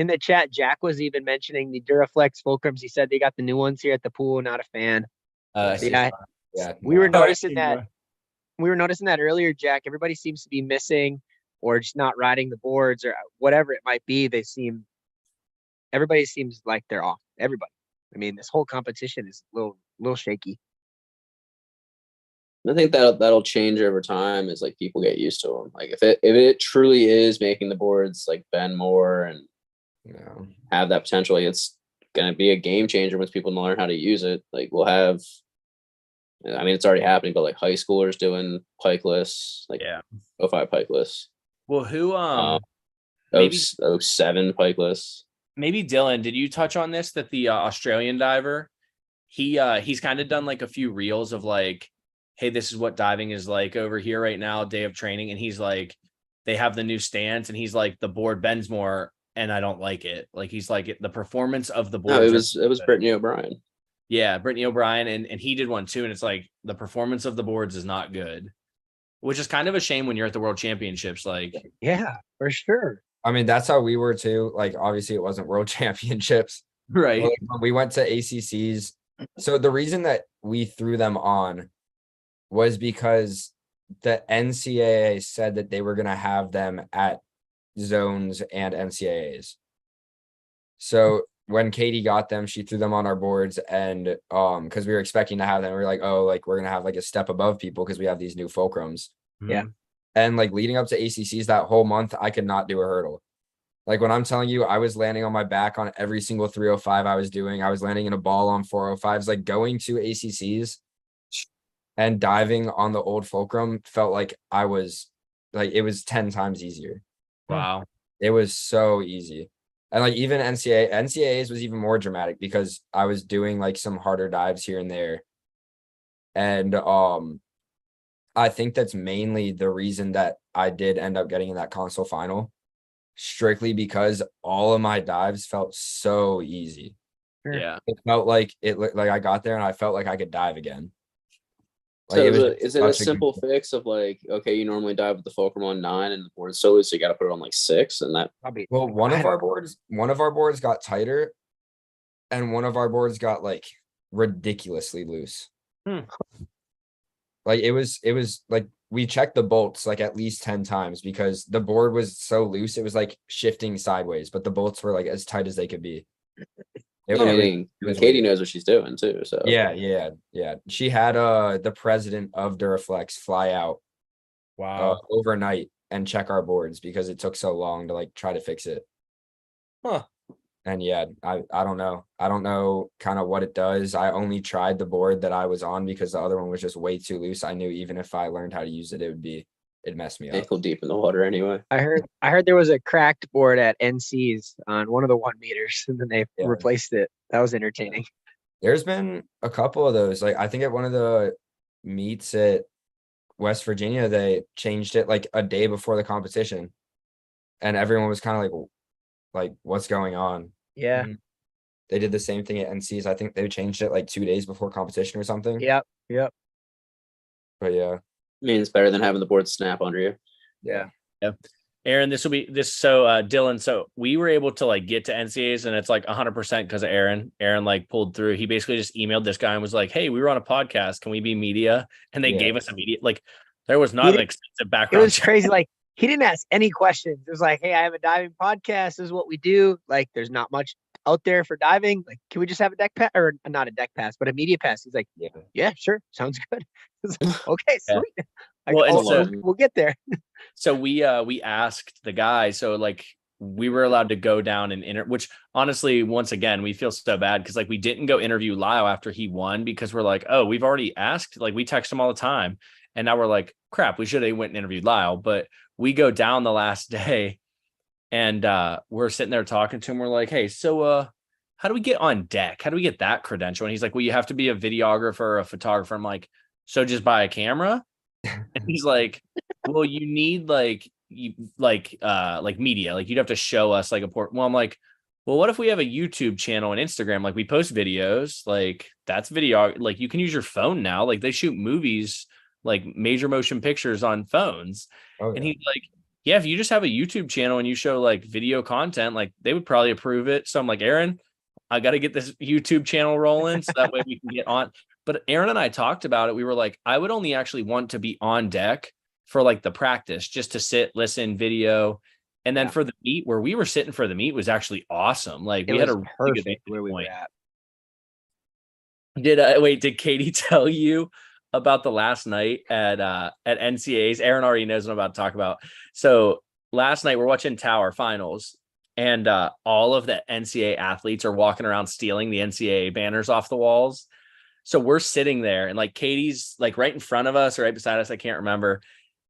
A: the chat, Jack was even mentioning the Duraflex Fulcrums. He said they got the new ones here at the pool. Not a fan. Yeah,
C: Yeah.
A: we were
C: no.
A: noticing that. We were noticing that earlier, Jack. Everybody seems to be missing or just not riding the boards or whatever it might be. Everybody seems like they're off. Everybody. I mean, this whole competition is a little shaky.
D: I think that'll change over time as like people get used to them. Like if it truly is making the boards like bend more and
C: No.
D: have that potential, like it's gonna be a game changer once people learn how to use it. Like we'll have, I mean, it's already happening, but like high schoolers doing pikeless, like
B: Yeah.
D: 05 pikeless,
B: Well, who
D: maybe
B: maybe
D: 07 pikeless.
B: maybe Dylan, did you touch on this that the Australian diver, he's kind of done like a few reels of like, hey, this is what diving is like over here right now, day of training. And he's like, they have the new stance and he's like, the board bends more and I don't like it. Like he's like the performance of the board.
D: No, it was Brittany O'Brien.
B: Yeah, Brittany O'Brien and he did one too. And it's like the performance of the boards is not good, which is kind of a shame when you're at the World Championships. Like,
A: Yeah, for sure.
C: I mean, that's how we were too. Like, obviously, it wasn't World Championships.
B: right.
C: But, like, when we went to ACCs. So the reason that we threw them on was because the NCAA said that they were going to have them at zones and NCAAs. So when Katie got them, she threw them on our boards and because we were expecting to have them, we were like, oh, like we're going to have like a step above people because we have these new fulcrums.
A: Yeah.
C: And like leading up to ACCs that whole month, I could not do a hurdle. Like when I'm telling you, I was landing on my back on every single 305 I was doing. I was landing in a ball on 405s. Like going to ACCs and diving on the old fulcrum felt like I was like, it was 10 times easier.
B: Wow.
C: It was so easy. And like even NCAAs was even more dramatic because I was doing like some harder dives here and there. And I think that's mainly the reason that I did end up getting in that console final, strictly because all of my dives felt so easy.
A: Sure.
B: Yeah.
C: It felt like I got there and I felt like I could dive again.
D: So
C: Like,
D: is it a
C: such
D: simple fix of like, okay, you normally dive with the fulcrum on 9 and the board's so loose, so you got to put it on like 6, and that
A: Probably.
C: Well, one of our boards got tighter and one of our boards got like ridiculously loose. Like it was like we checked the bolts like at least 10 times because the board was so loose. It was like shifting sideways, but the bolts were like as tight as they could be.
D: I mean, Katie knows what she's doing too. So
C: Yeah. She had the president of Duraflex fly out
B: Wow.
C: overnight and check our boards because it took so long to like try to fix it.
B: Huh.
C: And yeah, I don't know. I don't know kind of what it does. I only tried the board that I was on because the other one was just way too loose. I knew even if I learned how to use it, it'd mess me up.
D: Ankle deep in the water anyway.
A: I heard there was a cracked board at NC's on one of the 1 meters, and then they
C: Yeah.
A: replaced it. That was entertaining.
C: There's been a couple of those. Like I think at one of the meets at West Virginia, they changed it like a day before the competition, and everyone was kind of like what's going on?
A: Yeah.
C: They did the same thing at NC's. I think they changed it like 2 days before competition or something.
A: Yep.
C: But yeah,
D: I mean, it's better than having the board snap under you.
C: yeah.
B: Aaron, this so Dylan, so we were able to like get to NCAs, and it's like 100% because of Aaron. Aaron like pulled through. He basically just emailed this guy and was like, "Hey, we were on a podcast. Can we be media?" And they gave us immediate, like, there was not an extensive
A: It
B: background.
A: was crazy. Like, he didn't ask any questions. It was like, hey, I have a diving podcast. This is what we do. Like, there's not much out there for diving. Like, can we just have a deck pass, or not a deck pass, but a media pass? He's like, yeah, sure. Sounds good. Okay, sweet. Like,
B: Well,
A: we'll get there.
B: So we asked the guy, so like we were allowed to go down and which honestly, once again, we feel so bad because like we didn't go interview Lyle after he won because we're like, oh, we've already asked, like we text him all the time. And now we're like, crap, we should have went and interviewed Lyle. But we go down the last day and we're sitting there talking to him. We're like, hey, so how do we get on deck? How do we get that credential? And he's like, well, you have to be a videographer or a photographer. I'm like, so just buy a camera? And he's like, well, you need like media, like you'd have to show us like a port. Well, I'm like, well, what if we have a YouTube channel and Instagram? Like we post videos, like that's video. Like you can use your phone now. Like they shoot movies, like major motion pictures on phones.
C: Oh,
B: and he's like, yeah, if you just have a YouTube channel and you show like video content, like they would probably approve it. So I'm like, Aaron, I got to get this YouTube channel rolling so that way we can get on. But Aaron and I talked about it. We were like, I would only actually want to be on deck for like the practice, just to sit, listen, video. And then for the meet, where we were sitting for the meet was actually awesome. Like we had a really good
A: where we were
B: point.
A: at.
B: Did Katie tell you about the last night at NCAAs? Aaron already knows what I'm about to talk about. So last night we're watching Tower finals, and all of the NCAA athletes are walking around stealing the NCAA banners off the walls. So we're sitting there, and like Katie's like right in front of us or right beside us, I can't remember.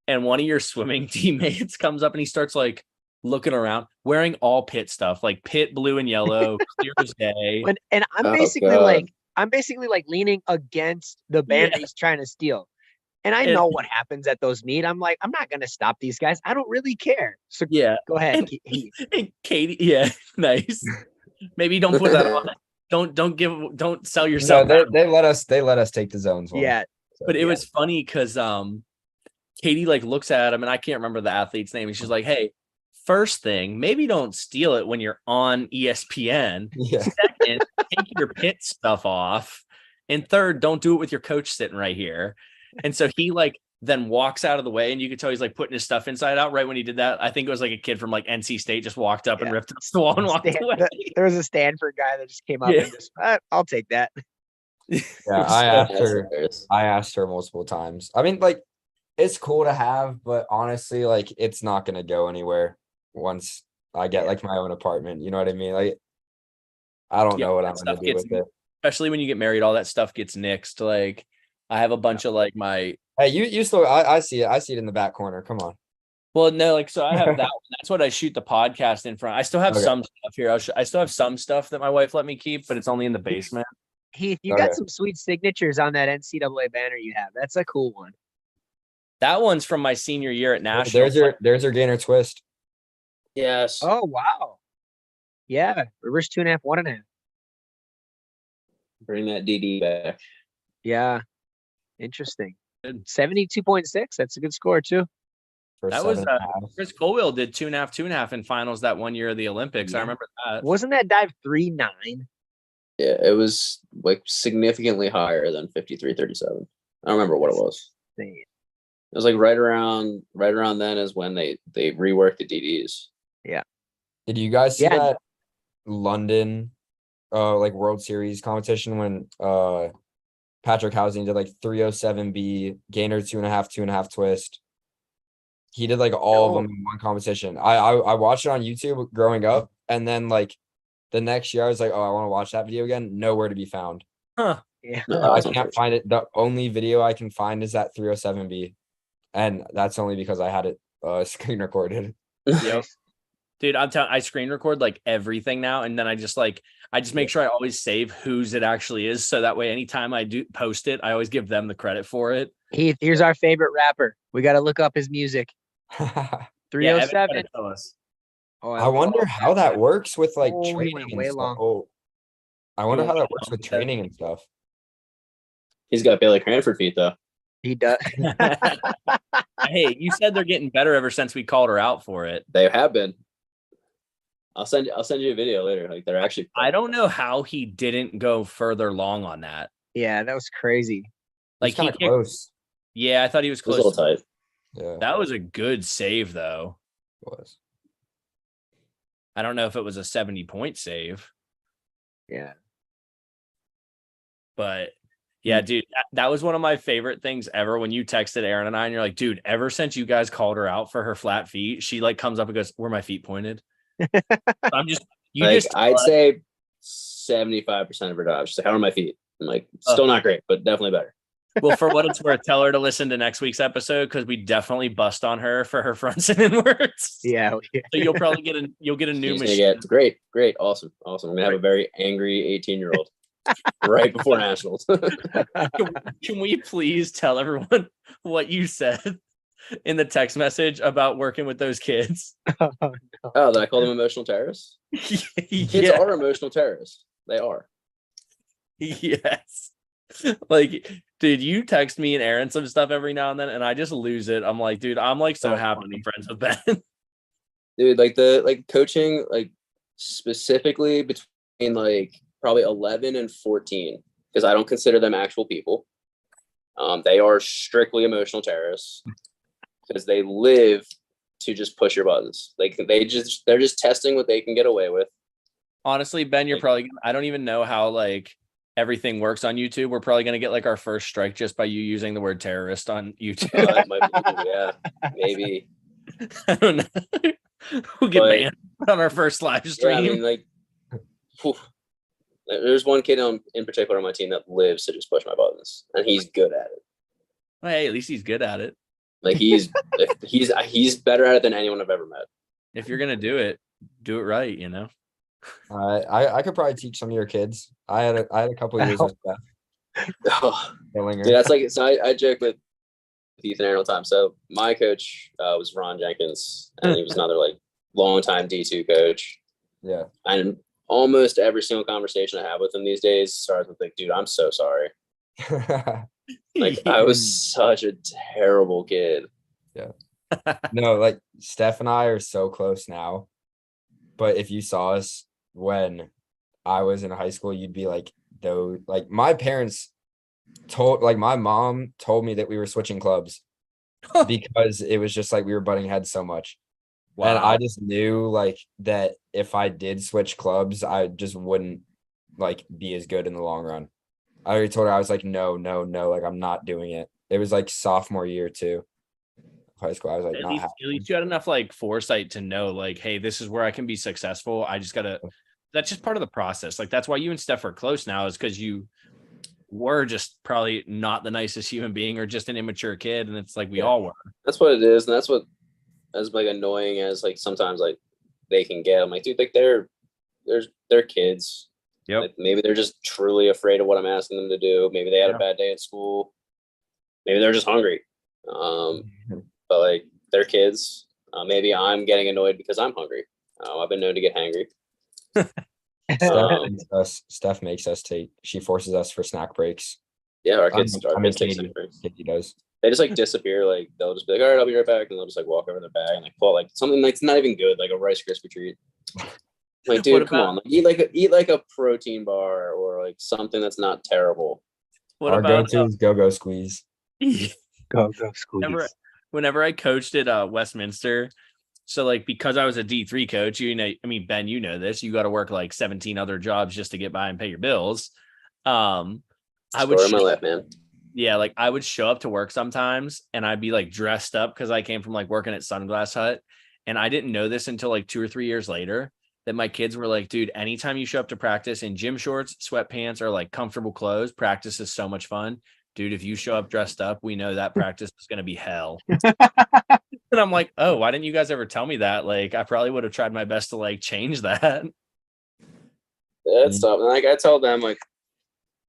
B: And one of your swimming teammates comes up and he starts like looking around, wearing all Pitt stuff, like Pitt blue and yellow, clear as day.
A: And I'm basically like leaning against the banner he's trying to steal. And I know what happens at those meet. I'm like, I'm not going to stop these guys. I don't really care. So go ahead.
B: And Katie, nice. Maybe don't put that on. Don't sell yourself.
C: No, they let us take the zones.
A: Yeah.
C: So,
B: but it was funny because Katie like looks at him, and I can't remember the athlete's name. And she's like, hey, first thing, maybe don't steal it when you're on ESPN.
C: Yeah.
B: Second, take your Pitt stuff off. And third, don't do it with your coach sitting right here. And so he like then walks out of the way, and you could tell he's like putting his stuff inside out. Right when he did that, I think it was like a kid from like NC State just walked up and ripped up the wall and walked away.
A: There was a Stanford guy that just came up and just, I'll take that.
C: Yeah, I asked her multiple times. I mean, like, it's cool to have, but honestly, like, it's not gonna go anywhere once I get like my own apartment. You know what I mean? Like, I don't know what I'm gonna do with it.
B: Especially when you get married, all that stuff gets nixed. Like, I have a bunch of like my.
C: Hey, you still? I see it. I see it in the back corner. Come on.
B: Well, no, like, so I have that one. That's what I shoot the podcast in front. I still have some stuff here. I still have some stuff that my wife let me keep, but it's only in the basement.
A: Heath, you got some sweet signatures on that NCAA banner you have. That's a cool one.
B: That one's from my senior year at National.
C: There's your gainer twist.
D: Yes.
A: Oh, wow. Yeah. Reverse 2.5, 1.5.
D: Bring that DD back.
A: Yeah. Interesting. 72.6. That's a good score too.
B: That was Chris Colwell did 2.5 in finals that one year of the Olympics. I remember that. Wasn't
A: that dive 3.9?
D: Yeah, it was like significantly higher than 53.37. I don't remember what it was. It was like right around then is when they reworked the DDs.
A: Yeah.
C: Did you guys see that London like World Series competition when Patrick Housing did like 307B, gainer 2.5 twist? He did like all of them in one competition. I watched it on YouTube growing up, and then like The next year, I was like, oh, I want to watch that video again. Nowhere to be found.
B: Huh.
A: Yeah.
D: No,
C: I
D: that's
C: can't
D: unfortunate.
C: find it. The only video I can find is that 307B, and that's only because I had it screen recorded.
B: Yep. Dude, I'm telling I screen record like everything now, and then I just make sure I always save whose it actually is, so that way anytime I do post it, I always give them the credit for it.
A: Heath, here's our favorite rapper. We got to look up his music.
B: Yeah, Evan's
A: 307.
B: gotta tell us.
A: Oh,
C: I wonder how that works with like
A: Oh, he
C: training
A: went
C: and
A: way
C: stuff.
A: long.
C: Oh, I wonder how
B: went
C: that works
B: long
C: with
B: with that.
C: training and stuff.
D: He's got Bailey Cranford feet though.
A: He does.
B: Hey, you said they're getting better ever since we called her out for it.
D: They have been. I'll send you a video later. Like they're actually.
B: I don't know how he didn't go further long on that.
A: Yeah, that was crazy.
B: Like
C: Like
B: he
C: kind of
B: kicked-
C: close.
B: Yeah, I thought he was
D: It was a
B: close.
D: little tight.
C: Yeah,
B: That was a good save, though.
C: it was.
B: I don't know if it was a 70-point save,
A: Yeah.
B: but yeah, dude, that was one of my favorite things ever when you texted Aaron and I, and you're like, dude, ever since you guys called her out for her flat feet, she like comes up and goes, "Where my feet pointed?" I'm just, you
D: Like,
B: just,
D: I'd say 75% of her dives. She's like, how are my feet? I'm like, still not great, but definitely better.
B: well, for what it's worth, tell her to listen to next week's episode because we definitely bust on her for her fronts and inwards.
A: Yeah.
B: So you'll probably get a new
D: She's gonna
B: machine.
D: get great, awesome. I'm gonna have a very angry 18-year-old right before nationals.
B: Can we please tell everyone what you said in the text message about working with those kids?
D: Oh, did I call them emotional terrorists? Kids
B: Yeah.
D: are emotional terrorists. They are.
B: Yes. Like, dude, you text me and Aaron some stuff every now and then, and I just lose it. I'm like, dude, I'm like so
A: So
B: happy
A: funny.
B: I'm friends with Ben.
D: Dude, like coaching, like specifically between like probably 11 and 14, because I don't consider them actual people. They are strictly emotional terrorists because they live to just push your buttons. Like they're just testing what they can get away with.
B: Honestly, Ben, you're
D: Like-
B: probably, I don't even know how like everything works on YouTube. We're probably gonna get like our first strike just by you using the word terrorist on YouTube.
D: That might be, yeah, maybe.
B: I don't know. We'll get
D: But-
B: banned on our first live
D: Yeah,
B: stream.
D: I mean, like, whew. There's one kid in particular on my team that lives to just push my buttons, and he's good at it.
B: Hey, at least he's good at it.
D: Like he's better at it than anyone I've ever met.
B: If you're gonna do it right, you know.
C: I could probably teach some of your kids. I had a couple of years with Beth
D: Oh,
C: Dillinger.
D: dude, that's like, so I joke with Ethan Aaron all the time. So my coach was Ron Jenkins, and he was another like longtime D2 coach.
C: Yeah.
D: And almost every single conversation I have with him these days starts with like, dude, I'm so sorry. Like I was such a terrible kid.
C: No, like Steph and I are so close now. But if you saw us when I was in high school, you'd be like, though, like my parents my mom told me that we were switching clubs because it was just like we were butting heads so much. And I just knew like that if I did switch clubs, I just wouldn't like be as good in the long run. I already told her, I was like, no, like I'm not doing it. It was like sophomore year too. High school. I was like,
B: at
C: not
B: least,
C: happening.
B: at least you had enough like foresight to know like, hey, this is where I can be successful. I just gotta, that's just part of the process. Like that's why you and Steph are close now, is because you were just probably not the nicest human being or just an immature kid. And it's like we
D: Yeah.
B: all were.
D: That's what it is, and that's what, as like annoying as like sometimes like they can get. I'm like, dude, like they're kids.
B: Yep.
D: Like, maybe they're just truly afraid of what I'm asking them to do. Maybe they had
B: Yeah.
D: a bad day at school. Maybe they're just hungry. But like they're kids. Maybe I'm getting annoyed because I'm hungry. I've been known to get hangry.
C: Steph makes us take. She forces us for snack breaks.
D: Yeah, our
C: I
D: kids,
C: mean-
D: our
C: I mean,
D: kids take
C: Katie.
D: snack breaks.
C: Katie does.
D: They just like disappear. Like they'll just be like, all right, I'll be right back, and they'll just like walk over their bag and like pull like something like it's not even good, like a Rice Krispie treat. Like, dude,
B: What
D: come
B: about-
D: on, like, eat like a protein bar or like something that's not terrible.
B: What
C: Our
B: about
C: go-to is go-go squeeze.
A: Go squeeze.
B: whenever I coached at Westminster, so like because I was a D3 coach, you know, I mean, Ben, you know this, you got to work like 17 other jobs just to get by and pay your bills. I would
D: Story of my life, man.
B: yeah, like I would show up to work sometimes and I'd be like dressed up because I came from like working at Sunglass Hut. And I didn't know this until like 2 or 3 years later that my kids were like, dude, anytime you show up to practice in gym shorts, sweatpants, or like comfortable clothes, practice is so much fun. Dude, if you show up dressed up, we know that practice is going to be hell. And I'm like, oh, why didn't you guys ever tell me that? Like, I probably would have tried my best to like change that.
D: That's tough. And like I tell them, like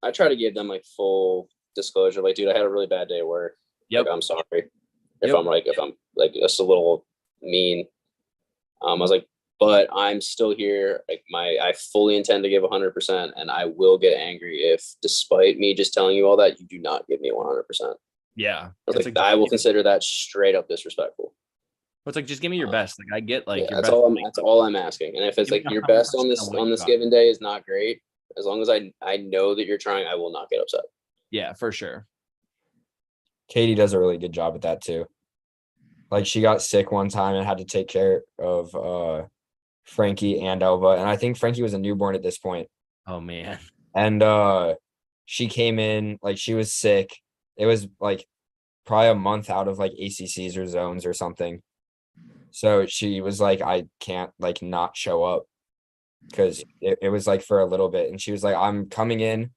D: I try to give them like full disclosure. Like, dude, I had a really bad day at work.
B: Yep.
D: Like, I'm sorry if
B: Yep.
D: if I'm like just a little mean. I was like, but I'm still here. Like I fully intend to give 100%, and I will get angry if, despite me just telling you all that, you do not give me 100%.
B: Yeah.
D: I was like, I will consider that straight up disrespectful.
B: It's like, just give me your best. Like, I get like your
D: that's
B: best.
D: that's all I'm asking. And if it's
B: Give
D: like
B: me
D: your best
B: 100% of what
D: on
B: you
D: this
B: got.
D: given day is not great, as long as I know that you're trying, I will not get upset.
B: Yeah, for sure.
C: Katie does a really good job at that too. Like she got sick one time and had to take care of Frankie and Elva. And I think Frankie was a newborn at this point.
B: Oh man.
C: And she came in, like she was sick. It was like probably a month out of like ACCs or zones or something. So she was like, I can't like not show up because it was like for a little bit. And she was like, I'm coming in,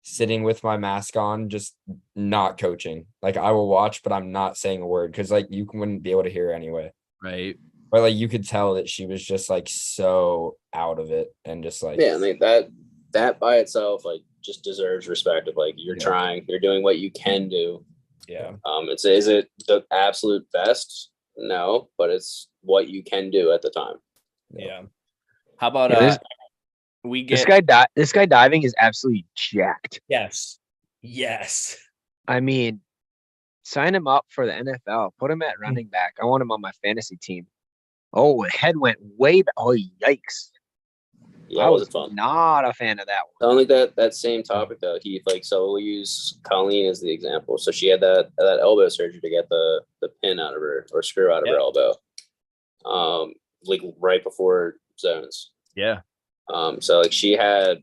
C: sitting with my mask on, just not coaching. Like I will watch, but I'm not saying a word because like you wouldn't be able to hear anyway.
B: Right.
C: But like you could tell that she was just like so out of it and just like,
D: Yeah, I mean that by itself like just deserves respect of like you're trying, you're doing what you can do.
C: yeah.
D: Is it the absolute best? No, but it's what you can do at the time.
B: Yeah. How about we get
A: this guy diving is absolutely jacked.
B: Yes.
A: I mean, sign him up for the NFL. Put him at running back. I want him on my fantasy team. Oh, head went way back. Oh, yikes.
D: Yeah,
A: I
D: it
A: was
D: wasn't fun.
A: not a fan of that one.
D: I don't think that same topic though, Heath. Like, so we'll use Colleen as the example. So she had that elbow surgery to get the pin out of her or screw out of her elbow. Like right before zones.
B: Yeah.
D: So like she had,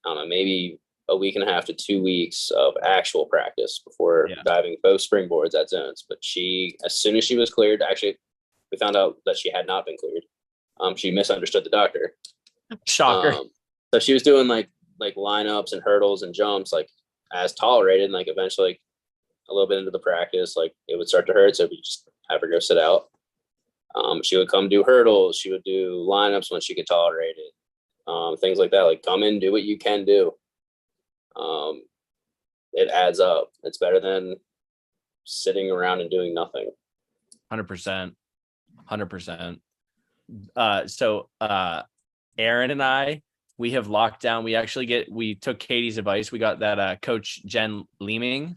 D: I don't know, maybe a week and a half to 2 weeks of actual practice before diving both springboards at zones. But she, as soon as she was cleared, actually, we found out that she had not been cleared. She misunderstood the doctor.
B: Shocker.
D: So she was doing like lineups and hurdles and jumps like as tolerated, and like eventually like, a little bit into the practice, like it would start to hurt, so we just have her go sit out. She would come do hurdles, she would do lineups when she could tolerate it, things like that. Like come in, do what you can do. It adds up. It's better than sitting around and doing nothing.
B: 100%. So Aaron and I, we have locked down. We took Katie's advice. We got that Coach Jen Lemming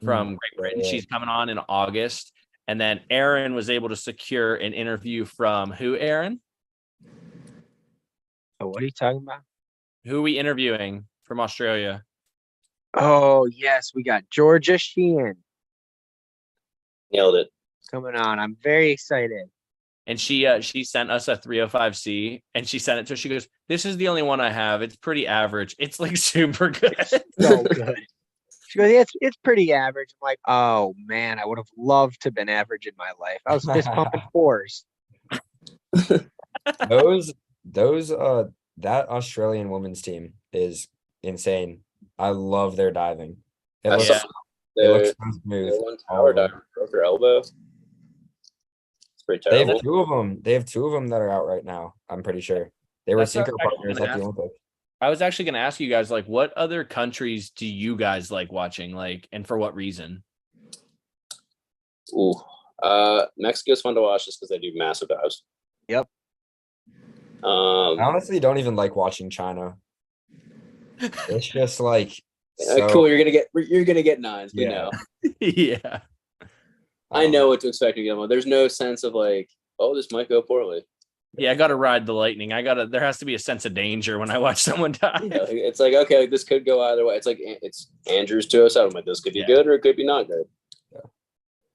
B: from Great Britain. She's coming on in August. And then Aaron was able to secure an interview from who, Aaron?
A: Oh, what are you talking about?
B: Who are we interviewing from Australia?
A: Oh, yes. We got Georgia Sheehan
D: Nailed it.
A: coming on. I'm very excited.
B: And she sent us a 305C and she sent it to her. She goes, this is the only one I have. It's pretty average. It's like super good.
A: So good. She goes, it's pretty average. I'm like, oh man, I would have loved to have been average in my life. I was fist pumping fours.
C: That Australian women's team is insane. I love their diving. It
D: I saw
C: looks so smooth.
D: one tower diver broke her elbow. It's pretty
C: They
D: terrible.
C: have two of them. They have two of them that are out right now. I'm pretty sure they were
B: That's what
C: synchro
B: I was
C: partners
B: gonna
C: at the
B: ask.
C: Olympics.
B: I was actually going to ask you guys, like, what other countries do you guys like watching? Like, and for what reason?
D: Ooh. Mexico's fun to watch just because they do massive dives.
A: Yep.
C: I honestly don't even like watching China. It's just like
D: cool. You're gonna get nines. We know.
B: Yeah.
D: I know what to expect to get them. There's no sense of like, oh, this might go poorly.
B: Yeah, I got to ride the lightning. There has to be a sense of danger when I watch someone die.
D: Yeah, it's like, okay, like, this could go either way. It's like it's Andrews 207. Like this could be good or it could be not good.
C: Yeah.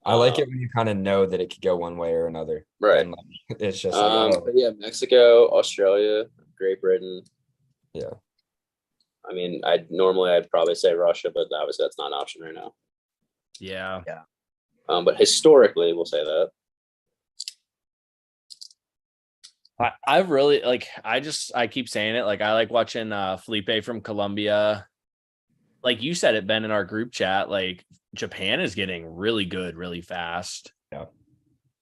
C: I like it when you kind of know that it could go one way or another.
D: Right.
C: And, like, it's just like,
D: but yeah, Mexico, Australia, Great Britain.
C: Yeah.
D: I mean, I'd probably say Russia, but obviously that's not an option right now.
B: Yeah.
D: But historically, we'll say that.
B: I really like. I keep saying it. Like I like watching Felipe from Colombia. Like you said it, Ben, in our group chat. Like Japan is getting really good, really fast.
C: Yeah.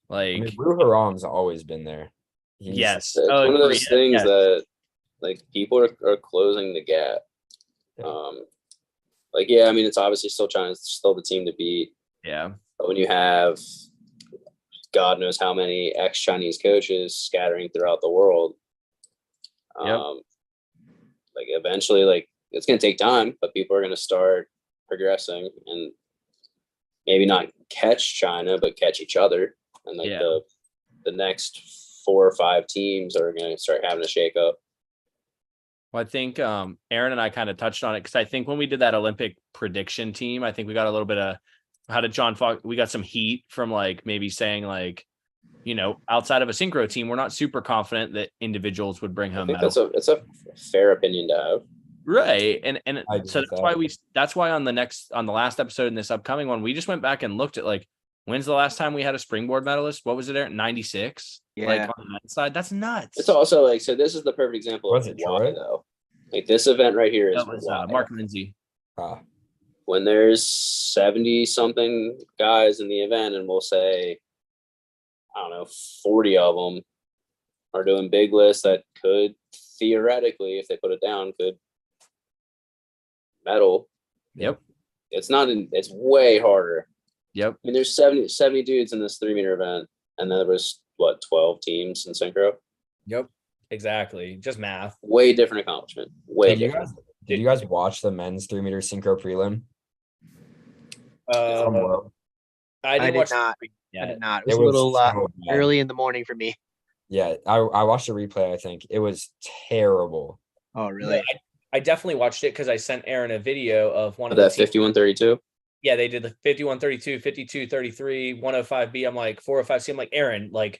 B: Like
C: I mean, Wu Haram's always been there.
B: yes,
D: It's
B: oh,
D: one of those
B: Korea,
D: things
B: yes.
D: that like people are closing the gap.
C: Yeah.
D: Like yeah, I mean it's obviously still China, it's still the team to beat.
B: Yeah,
D: But when you have God knows how many ex-Chinese coaches scattering throughout the world,
B: Yep.
D: like eventually, like it's gonna take time, but people are gonna start progressing and maybe not catch China, but catch each other. And like
B: Yeah.
D: the next 4 or 5 teams are gonna start having a shake up.
B: Well, I think Aaron and I kind of touched on it because I think when we did that Olympic prediction team, I think we got a little bit of how did John Fox? We got some heat from like maybe saying like, outside of a synchro team, we're not super confident that individuals would bring
D: I
B: home
D: think
B: medals.
D: it's a fair opinion to have.
B: Right. And
C: I agree
B: so
C: with
B: that's why on the last episode in this upcoming one, we just went back and looked at like, when's the last time we had a springboard medalist? What was it there? 96? Like
A: Yeah.
B: on that side, that's nuts.
D: It's also like, so this is the perfect example
C: Was
D: of
C: it
D: why
C: Troy?
D: though. Like this event right here is
B: That was
D: why.
B: Mark Lindsay.
D: When there's 70 something guys in the event and we'll say, I don't know, 40 of them are doing big lists that could theoretically, if they put it down, could medal.
B: Yep.
D: It's way harder.
B: Yep.
D: I mean, there's 70 dudes in this 3 meter event, and then there was 12 teams in synchro.
B: Yep. Exactly. Just math.
D: Way different accomplishment. Way different.
C: Did you guys watch the men's 3 meter synchro prelim?
B: I didn't watch.
A: not.
B: Yeah.
A: I did not. It was a little
C: so bad.
A: early in the morning for me.
C: Yeah, I watched the replay. I think it was terrible.
A: Oh, really?
B: I definitely watched it because I sent Aaron a video of one of
D: That
B: the
D: 51-32.
B: Yeah, they did the 51-32, 52-33, 105B. I'm like 405C. I'm like, Aaron, like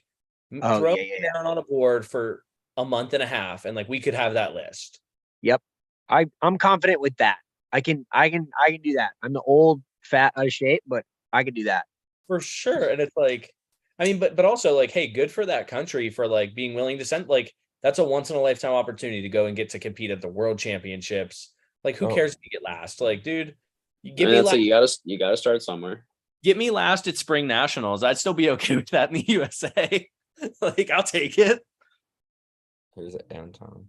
B: throw me down on a board for a month and a half, and like we could have that list.
A: Yep. I'm confident with that. I can do that. I'm the old, fat, out of shape, but I can do that.
B: For sure. And it's like, I mean, but also like, hey, good for that country for like being willing to send, like, that's a once in a lifetime opportunity to go and get to compete at the world championships. Like, who cares if you get last? Like, dude,
D: give me last. You gotta start somewhere.
B: Get me last at spring nationals. I'd still be okay with that in the USA. Like, I'll take it.
C: Here's Anton.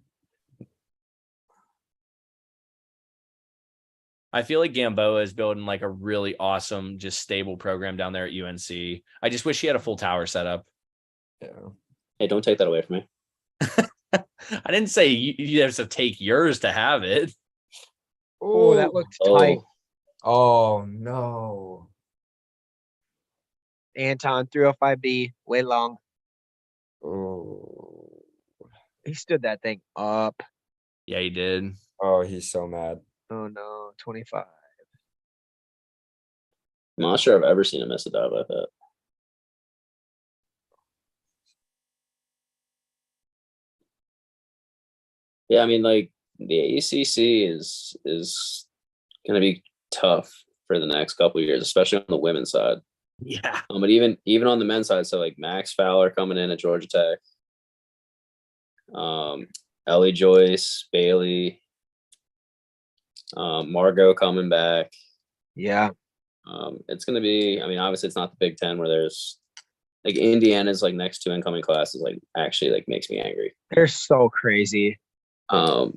B: I feel like Gamboa is building like a really awesome, just stable program down there at UNC. I just wish he had a full tower setup.
C: Yeah.
D: Hey, don't take that away from me.
B: I didn't say you have to take yours to have it.
A: Oh, that looked tight.
C: Oh no.
A: Anton 305B, way long.
C: Oh.
A: He stood that thing up.
B: Yeah, he did.
C: Oh, he's so mad.
A: Oh no, 25.
D: I'm not sure I've ever seen him miss a dive like that. Yeah, I mean, like the ACC is going to be tough for the next couple of years, especially on the women's side.
B: Yeah.
D: But even on the men's side, so like Max Fowler coming in at Georgia Tech, Ellie Joyce, Bailey, Margot coming back.
A: Yeah.
D: It's going to be, I mean, obviously it's not the Big Ten where there's like Indiana's like next 2 incoming classes, like actually like makes me angry.
A: They're so crazy.
D: But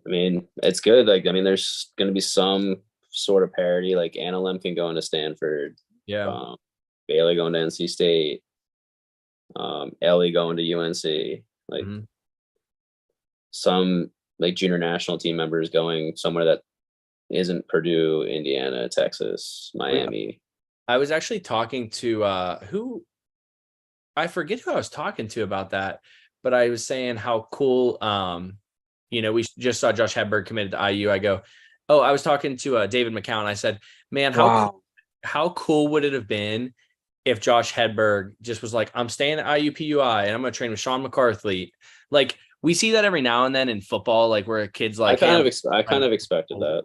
D: I mean, it's good. Like, I mean, there's going to be some sort of parity, like Anna Lemkin going to Stanford.
B: Yeah.
D: Bailey going to NC State. Ellie going to UNC. Like some like junior national team members going somewhere that isn't Purdue, Indiana, Texas, Miami.
B: I was actually talking to who I forget who I was talking to about that, but I was saying how cool we just saw Josh Hedberg committed to IU. I go, oh, I was talking to David McCown. I said, man, how cool would it have been if Josh Hedberg just was like, I'm staying at IUPUI and I'm going to train with Sean McCarthy. Like we see that every now and then in football, like where a kid's like,
D: I kind of expected that.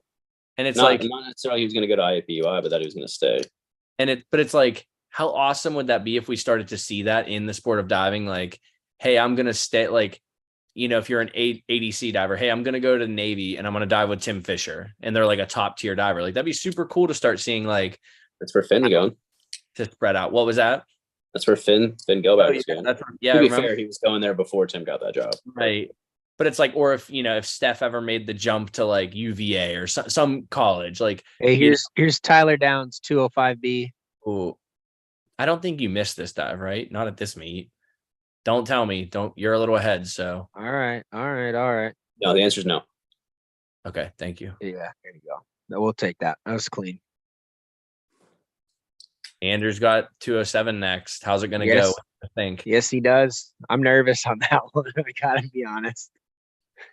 B: And it's
D: not necessarily he was going to go to IUPUI, but that he was going to stay.
B: But it's like, how awesome would that be if we started to see that in the sport of diving? Like, hey, I'm gonna stay like, if you're an ADC diver, hey, I'm gonna go to the Navy and I'm gonna dive with Tim Fisher, and they're like a top tier diver. Like that'd be super cool to start seeing like
D: That's where Finn going.
B: to spread out. What was that?
D: That's where Finn Gilbert was going.
B: That's
D: To
B: I
D: be
B: remember.
D: fair, he was going there before Tim got that job.
B: Right. But it's like, or if Steph ever made the jump to like UVA or some college, like,
A: Hey, here's Tyler Downs, 205B.
B: ooh, I don't think you missed this dive, right? Not at this meet. Don't tell me. You're a little ahead. So,
A: All right.
D: No, the answer is no.
B: okay. Thank you.
A: Yeah, there you go. No, we'll take that. That was clean.
B: Andrew's got 207 next. How's it going to
A: Yes.
B: go? I think
A: Yes, he does. I'm nervous on that one. I gotta be honest.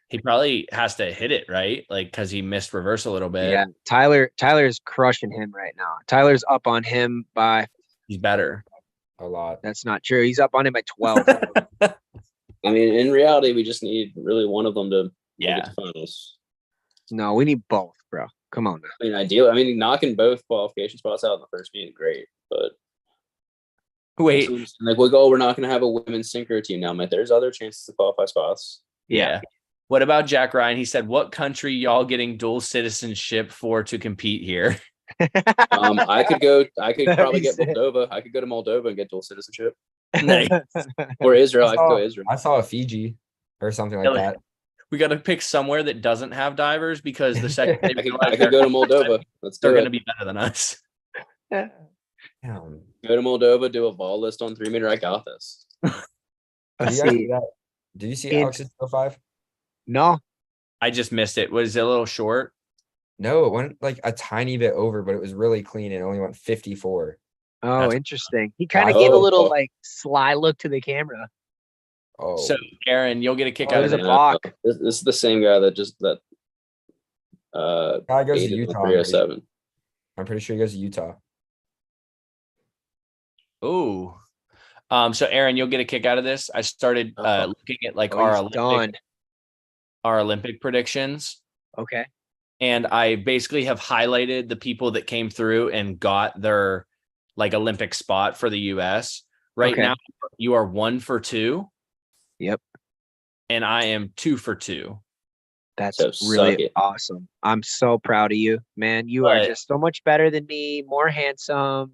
B: he probably has to hit it, right? Like, cause he missed reverse a little bit.
A: Yeah, Tyler's crushing him right now. Tyler's up on him by.
B: He's better.
C: A lot.
A: That's not true. He's up on him by 12.
D: I mean, in reality, we just need really one of them to make it to finals.
A: No, we need both, bro. Come on now.
D: I mean, ideally, knocking both qualification spots out in the first meet, great. But
B: Wait.
D: like we're not going to have a women's synchro team now. But there's other chances to qualify spots.
B: Yeah. What about Jack Ryan? He said, what country y'all getting dual citizenship for to compete here?
D: I could probably
A: be
D: get
A: sick.
D: Moldova. I could go to Moldova and get dual citizenship.
B: Nice.
D: Or Israel. I could go to Israel.
C: I saw a Fiji or something like
B: Really?
C: that.
B: We got to pick somewhere that doesn't have divers because the second they
D: I
B: realize
D: could go to Moldova. Let's
B: they're
D: do
B: going to
D: it.
B: be better than us.
C: Damn.
D: Go to Moldova, do a ball list on 3 meter. I got this.
A: Let's
C: Did you guys
A: see.
C: see that? Did you see
A: In-
C: Alex's 05?
A: No,
B: I just missed it. Was it a little short?
C: No, it went like a tiny bit over, but it was really clean. It only went 54.
A: oh,
B: That's-
A: interesting. He kind of
C: Oh,
A: gave a little
D: oh.
A: like sly look to the camera.
C: Oh,
B: So, Aaron, you'll get a kick
A: Oh,
B: out
A: there's
B: of
A: a
B: it.
A: block.
D: This is the same guy that
C: guy goes to
D: aided on
C: Utah.
D: 307.
C: I'm pretty sure he goes to Utah.
B: Ooh. So Aaron, you'll get a kick out of this. I started looking at like
A: Oh, he's done.
B: our Olympic predictions.
A: Okay.
B: And I basically have highlighted the people that came through and got their like Olympic spot for the US. Right
A: Okay.
B: now, you are 1 for 2.
A: Yep.
B: And I am 2 for 2.
A: That's
D: So suck
A: really
D: it.
A: awesome. I'm so proud of you, man. You are
B: But-
A: just so much better than me, more handsome,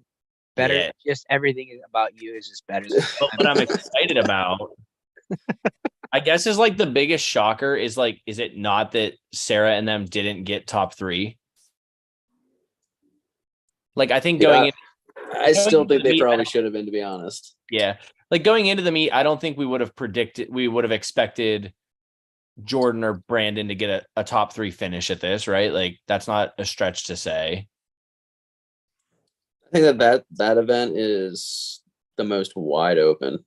A: better.
B: Yeah.
A: Just everything about you is just better than
B: But what I'm excited about, I guess, is like the biggest shocker is like, is it not that Sarah and them didn't get top 3? Like, I think going in,
D: I still think they
B: Me,
D: probably should have been, to be honest.
B: yeah, like going into the meet, I don't think we would have expected Jordan or Brandon to get a top 3 finish at this, right? Like, that's not a stretch to say.
D: I think that event is the most wide open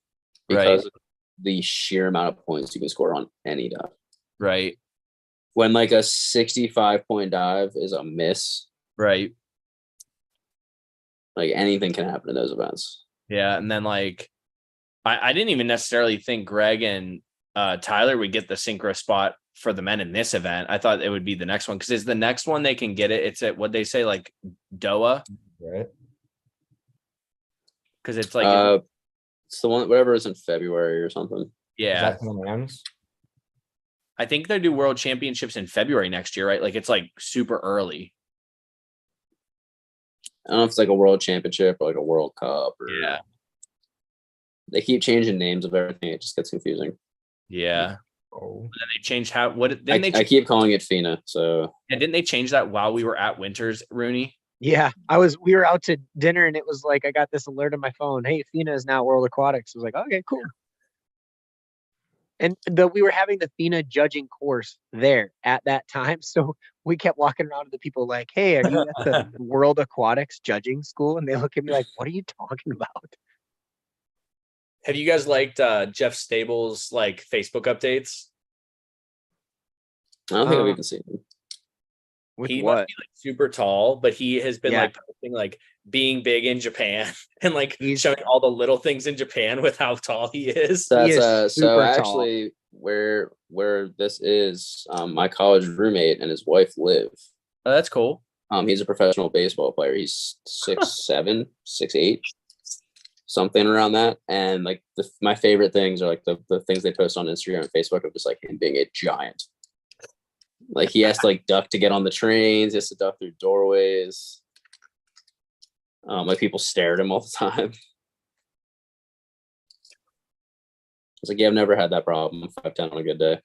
D: because of the sheer amount of points you can score on any dive.
B: Right.
D: When like a 65-point dive is a miss,
B: Right.
D: like anything can happen in those events.
B: Yeah. And then like, I didn't even necessarily think Greg and Tyler would get the synchro spot for the men in this event. I thought it would be the next one because it's the next one they can get it. It's at what they say, like Doha,
C: Right.
B: because it's like
D: It's the one, whatever is in February or something.
C: Is
B: yeah.
C: that the Rams?
B: I think they do world championships in February next year, right? Like it's like super early.
D: I don't know if it's like a world championship or like a World Cup. Or
B: Yeah.
D: They keep changing names of everything. It just gets confusing.
B: Yeah.
C: Oh,
B: And then they changed how what
D: I
B: didn't they
D: keep calling it FINA. So
B: and didn't they change that while we were at Winters, Rooney?
A: Yeah, we were out to dinner and it was like I got this alert on my phone. Hey, FINA is now World Aquatics. I was like, okay, cool. And we were having the FINA judging course there at that time. So we kept walking around to the people like, hey, are you at the World Aquatics judging school? And they look at me like, what are you talking about?
B: Have you guys liked Jeff Stable's like Facebook updates?
D: I don't think I've even seen it.
A: With
B: He
A: what?
B: must be like super tall, but he has been
A: Yeah.
B: like posting like being big in Japan and like
A: He's-
B: showing all the little things in Japan with how tall he is.
A: He
D: That's
A: is
D: so
A: super tall.
D: actually where this is, my college roommate and his wife live.
B: Oh, that's cool.
D: He's a professional baseball player. He's 6'7", 6'8". something around that. And like my favorite things are like the things they post on Instagram and Facebook of just like him being a giant. Like he has to like duck to get on the trains, he has to duck through doorways. Like people stare at him all the time. It's like, yeah, I've never had that problem. I'm 5'10" on a good day.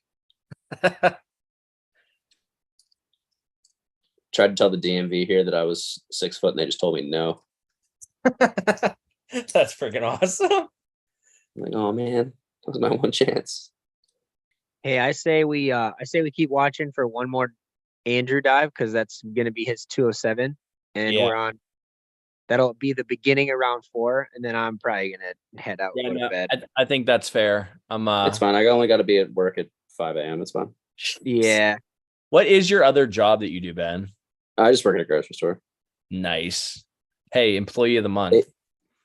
D: Tried to tell the DMV here that I was 6 foot and they just told me no.
B: That's freaking awesome.
D: I'm like, oh man, that was my one chance.
A: Hey, I say we keep watching for one more Andrew dive because that's gonna be his 207, and
B: Yeah.
A: we're on. That'll be the beginning of round 4, and then I'm probably gonna head out and go to bed.
B: I think that's fair.
D: It's fine. I only got to be at work at 5 a.m. It's fine.
A: Yeah.
B: What is your other job that you do, Ben?
D: I just work at a grocery store.
B: Nice. Hey, employee of the month.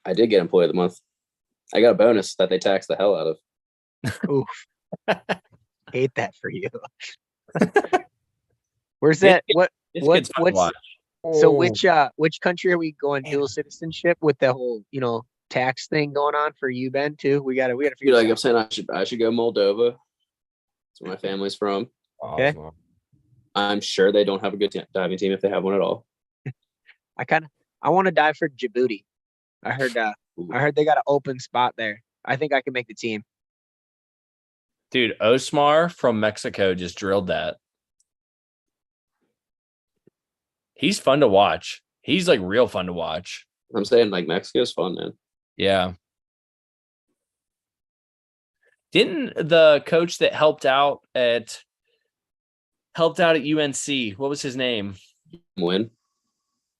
D: I did get employee of the month. I got a bonus that they taxed the hell out of.
A: Oof. Hate that for you. Where's that? What?
B: It's
A: What?
B: good to
A: What's?
B: watch.
A: So
C: Oh,
A: which country are we going dual citizenship with the whole tax thing going on for you, Ben? Too. We gotta
D: Dude,
A: figure
D: like I'm
A: this out.
D: saying, I should go Moldova. That's where my family's from.
A: Okay.
C: awesome.
D: I'm sure they don't have a good diving team if they have one at all.
A: I want to dive for Djibouti. I heard they got an open spot there. I think I can make the team.
B: Dude, Osmar from Mexico just drilled that. He's fun to watch. He's like real fun to watch.
D: I'm saying like Mexico's fun, man.
B: Yeah. Didn't the coach that helped out at UNC, what was his name?
D: Win.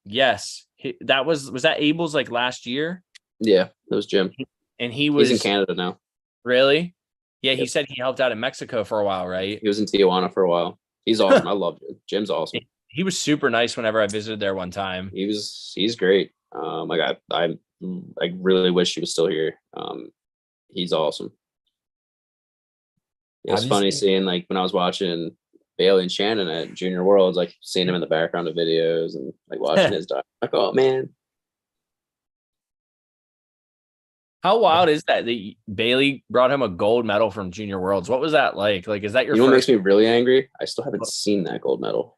B: Yes. Was that Abel's like last year?
D: Yeah, that was Jim.
B: And he was
D: He's in Canada now.
B: Really? Yeah, he
D: Yep.
B: said he helped out in Mexico for a while, right?
D: He was in Tijuana for a while. He's awesome. I love Jim. Jim's awesome.
B: He was super nice whenever I visited there one time.
D: He's great. I really wish he was still here. He's awesome. It was
C: Have you
D: funny
C: seen-
D: seeing like when I was watching Bailey and Shannon at Junior Worlds, like seeing him in the background of videos and like watching his dive. Like, oh man.
B: How wild is that Bailey brought him a gold medal from Junior Worlds? What was that like? Like, is that your
D: You know what
B: first?
D: makes me really angry? I still haven't seen that gold medal.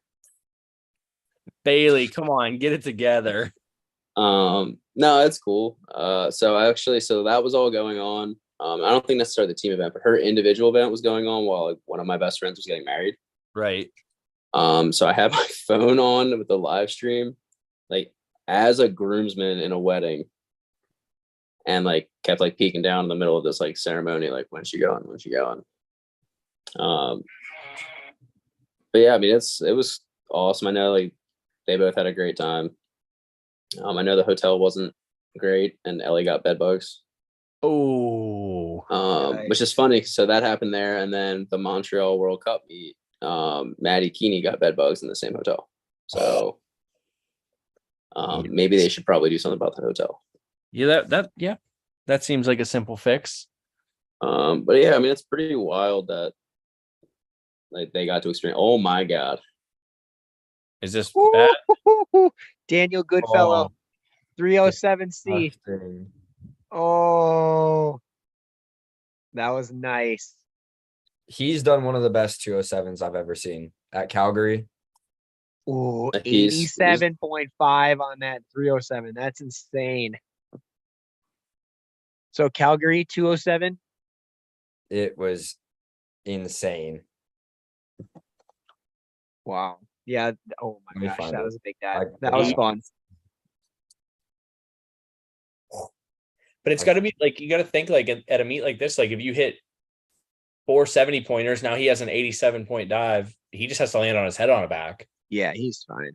B: Bailey, come on, get it together.
D: No, it's cool. So that was all going on. I don't think necessarily the team event, but her individual event was going on while like, one of my best friends was getting married.
B: Right.
D: So I had my phone on with the live stream, like as a groomsman in a wedding, and like kept like peeking down in the middle of this like ceremony, like when's she going? But yeah, I mean it was awesome. I know like they both had a great time. I know the hotel wasn't great, and Ellie got bed bugs.
B: Oh.
D: Which is funny. So that happened there, and then the Montreal World Cup meet, Maddie Keeney got bed bugs in the same hotel. So maybe they should probably do something about the hotel.
B: Yeah, that seems like a simple fix.
D: But yeah, I mean it's pretty wild that like they got to experience. Oh my god.
B: Is this bad?
A: Daniel Goodfellow, 307C.
C: Frustrating.
A: Oh, that was nice.
C: He's done one of the best 207s I've ever seen at Calgary.
A: Ooh,
D: He's-
A: 87.5 on that 307. That's insane. So Calgary 207.
C: It was insane.
A: Wow. Yeah. Oh
C: Let
A: my
C: me
A: gosh,
C: find
A: that
C: it.
A: was a big dive.
C: I-
A: That was fun.
B: But it's got to be like, you got to think like at a meet like this, like if you hit 4 70 pointers, now he has an 87 point dive. He just has to land on his head on a back.
A: Yeah, he's fine.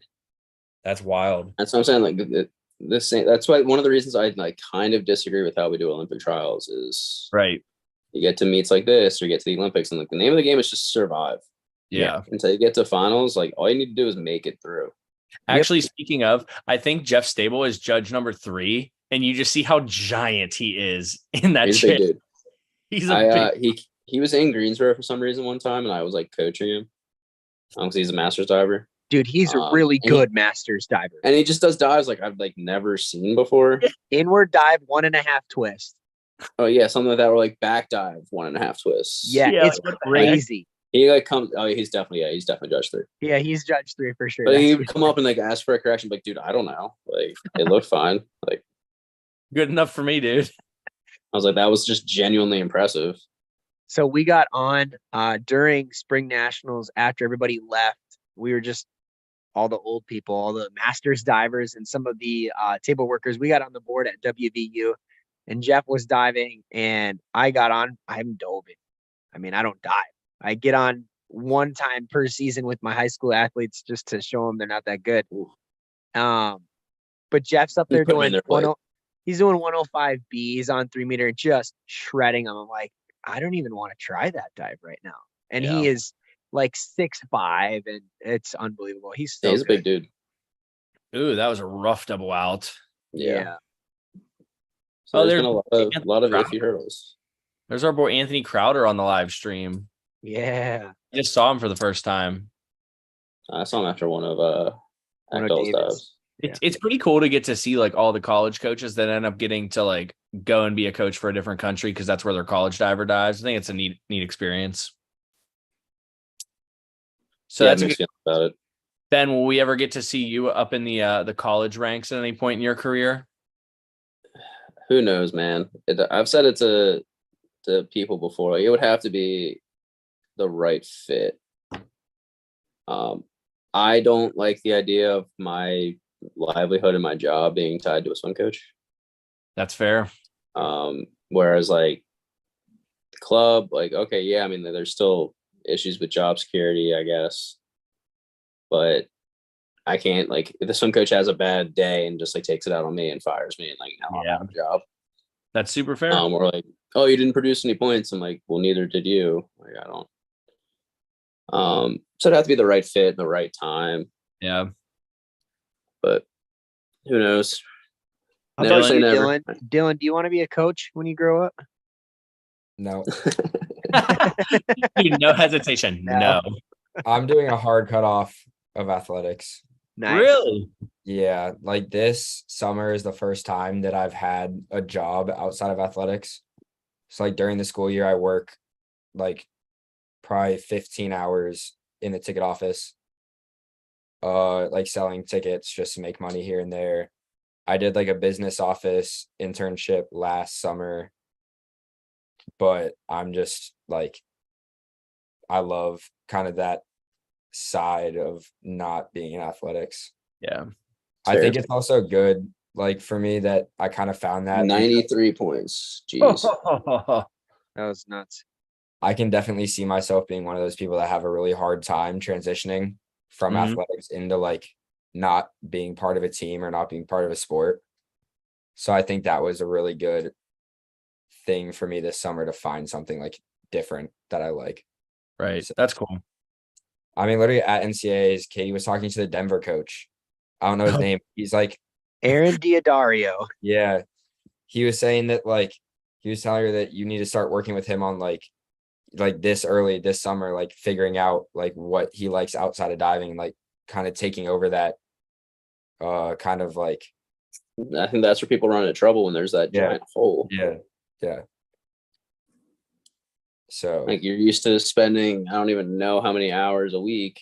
B: That's wild.
D: That's what I'm saying. Like that's why one of the reasons I like kind of disagree with how we do Olympic trials is
B: Right.
D: you get to meets like this or you get to the Olympics, and like the name of the game is just survive.
B: Yeah.
D: Until you get to finals, like all you need to do is make it through.
B: Actually, speaking of, I think Jeff Stable is judge number 3, and you just see how giant he is in that
D: He's a big
B: chip.
D: dude.
B: He's a big.
D: He was in Greensboro for some reason one time, and I was like coaching him. Because he's a master's diver.
A: Dude, he's a really
D: and he-
A: good masters diver.
D: And he just does dives like I've like never seen before.
A: Inward dive, 1.5 twist.
D: Oh yeah, something like that, or like back dive, 1.5 twists.
A: Yeah,
B: Yeah,
A: it's
B: like, what the heck?
A: crazy.
D: He like comes. Oh, he's definitely judge 3.
A: Yeah, he's judge 3 for sure.
D: But he
A: That's
D: would come up and like ask for a correction, like, dude, I don't know. Like it looked fine. Like
B: Good enough for me, dude.
D: I was like, that was just genuinely impressive.
A: So we got on during spring nationals after everybody left. We were just all the old people, all the masters divers and some of the table workers. We got on the board at WVU and Jeff was diving and I got on. I haven't dove in. I mean, I don't dive. I get on one time per season with my high school athletes just to show them they're not that good. But Jeff's up
D: Just
A: there
D: put 'em in
A: doing
D: their place.
A: he's doing 105 B's on 3 meter, just shredding them. I'm like, I don't even want to try that dive right now. And he
B: Yeah.
A: is like 6'5", and it's unbelievable. He's so
D: Yeah, he's a
A: good.
D: big dude.
B: Ooh, that was a rough double out.
D: Yeah.
B: Oh,
D: So there's
B: there's
D: been a lot of
B: Crowder.
D: iffy hurdles.
B: There's our boy Anthony Crowder on the live stream.
A: Yeah.
B: I just saw him for the first time.
D: I saw him after one of
A: One of
D: Ekdal's
A: David's.
D: dives.
B: It's pretty cool to get to see like all the college coaches that end up getting to like go and be a coach for a different country because that's where their college diver dives. I think it's a neat experience. So
D: Yeah,
B: that's a
D: mixed
B: good,
D: feelings about it.
B: Ben, will we ever get to see you up in the college ranks at any point in your career?
D: Who knows, man? I've said it to people before. Like, it would have to be the right fit. I don't like the idea of my livelihood and my job being tied to a swim coach.
B: That's fair.
D: Whereas like club, like, okay, yeah, I mean, there's still issues with job security, I guess, but I can't, like, if the swim coach has a bad day and just like takes it out on me and fires me and like now I'm out of a job.
B: That's super fair.
D: Or like, oh, you didn't produce any points. I'm like, well, neither did you. Like, I don't. So it'd have to be the right fit, the right time.
B: Yeah.
D: But who knows?
A: How
D: Never
A: about
D: say
A: you,
D: never.
A: Dylan? Dylan, do you want to be a coach when you grow up?
C: No,
B: Dude, no hesitation.
A: No.
B: No.
C: I'm doing a hard cutoff of athletics.
A: Nice.
B: Really?
C: Yeah, like this summer is the first time that I've had a job outside of athletics. So like during the school year, I work like probably 15 hours in the ticket office, like selling tickets just to make money here and there. I did like a business office internship last summer, but I'm just like, I love kind of that side of not being in athletics.
B: Yeah.
C: I think
D: Fair.
C: it's also good, like for me, that I kind of found that
D: 93 points. Jeez.
A: That was nuts.
C: I can definitely see myself being one of those people that have a really hard time transitioning from
B: Mhm.
C: athletics into like not being part of a team or not being part of a sport. So I think that was a really good thing for me this summer to find something like different that I like.
B: Right. That's cool.
C: I mean, literally at NCAAs, Katie was talking to the Denver coach. I don't know his name. He's like,
A: Aaron Diodario.
C: yeah, he was saying that like he was telling her that you need to start working with him on like this early this summer, like figuring out like what he likes outside of diving and like kind of taking over that kind of like
D: I think that's where people run into trouble when there's that
C: Yeah.
D: giant hole.
C: yeah. So
D: Like you're used to spending, I don't even know how many hours a week,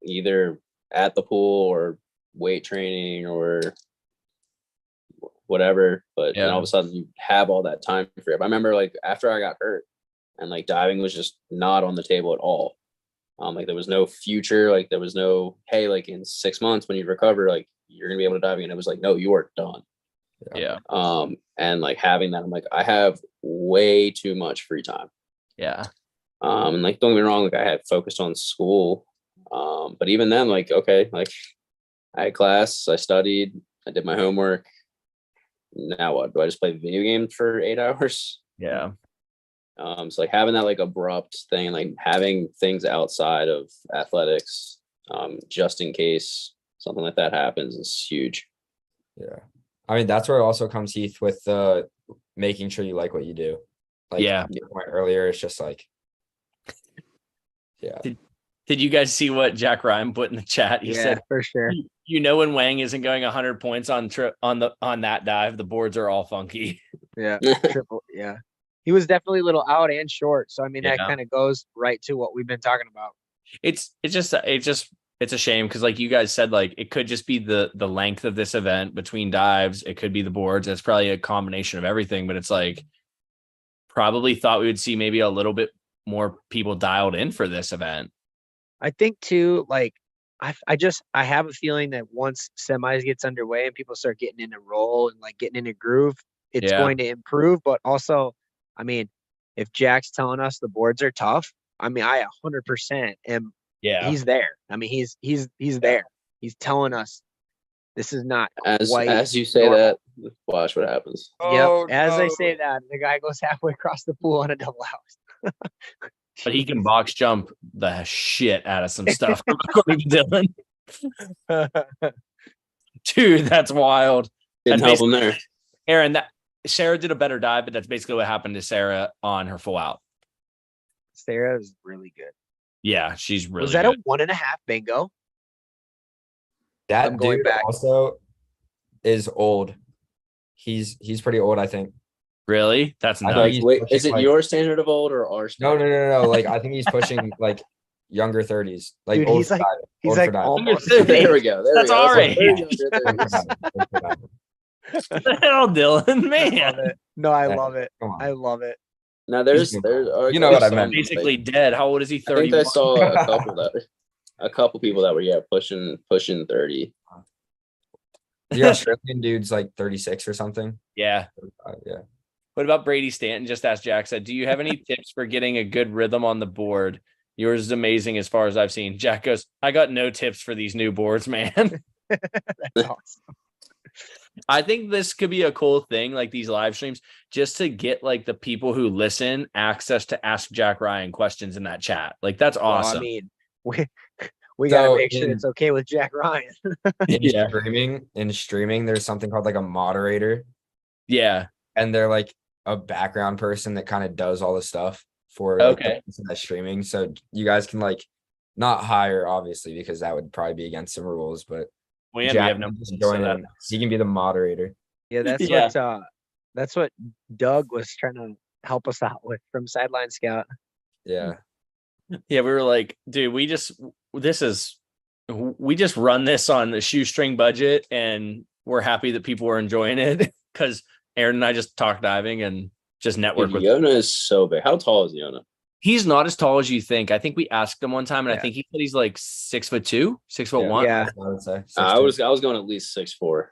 D: either at the pool or weight training or whatever. But then all of a sudden you have all that time free up. I remember like after I got hurt and like diving was just not on the table at all. Like there was no future, like there was no, hey, like in 6 months when you recover, like you're gonna be able to dive again. It was like, no, you are done.
B: Yeah.
D: And like having that, I'm like, I have way too much free time.
B: Yeah.
D: And like, don't get me wrong, like I had focused on school. But even then, like, okay, like I had class, I studied, I did my homework. Now what? Do I just play video games for 8 hours?
B: Yeah.
D: So like having that like abrupt thing, like having things outside of athletics, just in case something like that happens is huge.
C: yeah, I mean that's where it also comes, Heath, with making sure you like what you do. Like
B: Yeah.
C: your point earlier, it's just like, yeah.
B: Did you guys see what Jack Ryan put in the chat? He
A: Yeah,
B: said,
A: for sure.
B: "You know when Wang isn't going 100 points on that dive, the boards are all funky."
A: Yeah, triple. Yeah, he was definitely a little out and short. So I mean, that
B: Yeah.
A: kind of goes right to what we've been talking about.
B: It's a shame because like you guys said, like it could just be the length of this event between dives. It could be the boards. It's probably a combination of everything, but it's like probably thought we would see maybe a little bit more people dialed in for this event.
A: I think too, like I have a feeling that once semis gets underway and people start getting in a roll and like getting in a groove, it's
B: Yeah.
A: going to improve. But also, I mean, if Jack's telling us the boards are tough, I mean, I 100% am.
B: Yeah.
A: He's there. I mean, he's there. He's telling us this is not quite
D: As you say
A: normal.
D: that, watch what happens.
C: Oh,
A: Yep. As I
C: no.
A: say that, the guy goes halfway across the pool on a double house.
B: But he can box jump the shit out of some stuff, according to Dylan. Dude, that's wild.
D: Didn't
B: That's
D: help him there.
B: Aaron, that Sarah did a better dive, but that's basically what happened to Sarah on her full out.
A: Sarah is really good.
B: Yeah, she's really
A: Was that
B: good.
A: a 1.5 bingo?
C: That
A: I'm going
C: dude
A: back.
C: also is old. He's pretty old, I think.
B: Really? That's
C: I
B: nuts.
C: think
D: Like,
C: he's
D: wait,
C: pushing,
D: is it
C: like-
D: your standard of old or our
C: No,
D: standard?
C: no. Like I think he's pushing like younger 30s. Like
A: Dude,
C: old
A: he's
C: for
A: like-
C: diving,
A: He's
C: old
A: like
C: for diving.
A: almost.
D: There we go. There
B: That's
D: we go.
B: all
D: That's
B: right.
D: very
C: Old
D: younger
C: for
D: than-
C: diving, old for diving.
B: What the hell, Dylan?
A: I love
B: Man.
A: it. No, I
C: Yeah,
A: love it.
C: Come on.
A: I love it.
D: Now there's
C: doing
D: there are
C: You know what I
D: some,
C: meant.
D: like,
B: Basically dead. How old is he?
D: I think
B: 31.
D: I saw a couple people that were pushing 30.
C: The Australian dude's like 36 or something.
B: Yeah.
C: Yeah.
B: What about Brady Stanton? Just asked Jack, said, do you have any tips for getting a good rhythm on the board? Yours is amazing as far as I've seen. Jack goes, I got no tips for these new boards, man.
A: That's awesome.
B: I think this could be a cool thing, like these live streams, just to get like the people who listen access to ask Jack Ryan questions in that chat. Like that's
A: Well,
B: awesome.
A: I mean, we got to
C: So
A: make sure
C: in-
A: it's okay with Jack Ryan.
C: In streaming, there's something called like a moderator,
B: Yeah.
C: and they're like a background person that kind of does all the stuff for like, the
B: Okay.
C: person that's streaming. So you guys can like not hire, obviously, because that would probably be against some rules, but
B: We
C: Jack
B: have no
C: can just
B: so
C: join
B: that-
C: in. He can be the moderator.
A: Yeah,
B: Yeah.
A: that's what Doug was trying to help us out with from Sideline Scout.
C: Yeah.
B: Yeah, we were like, dude, we just run this on the shoestring budget and we're happy that people are enjoying it because Aaron and I just talk diving and just network
D: Dude,
B: with
D: Yona is so big. How tall is Yona?
B: He's not as tall as you think. I think we asked him one time and I
A: Yeah.
B: think he said he's like 6'2", 6'1".
A: Yeah.
C: That's what I would say.
D: I
C: 6'2".
D: was going at least 6'4".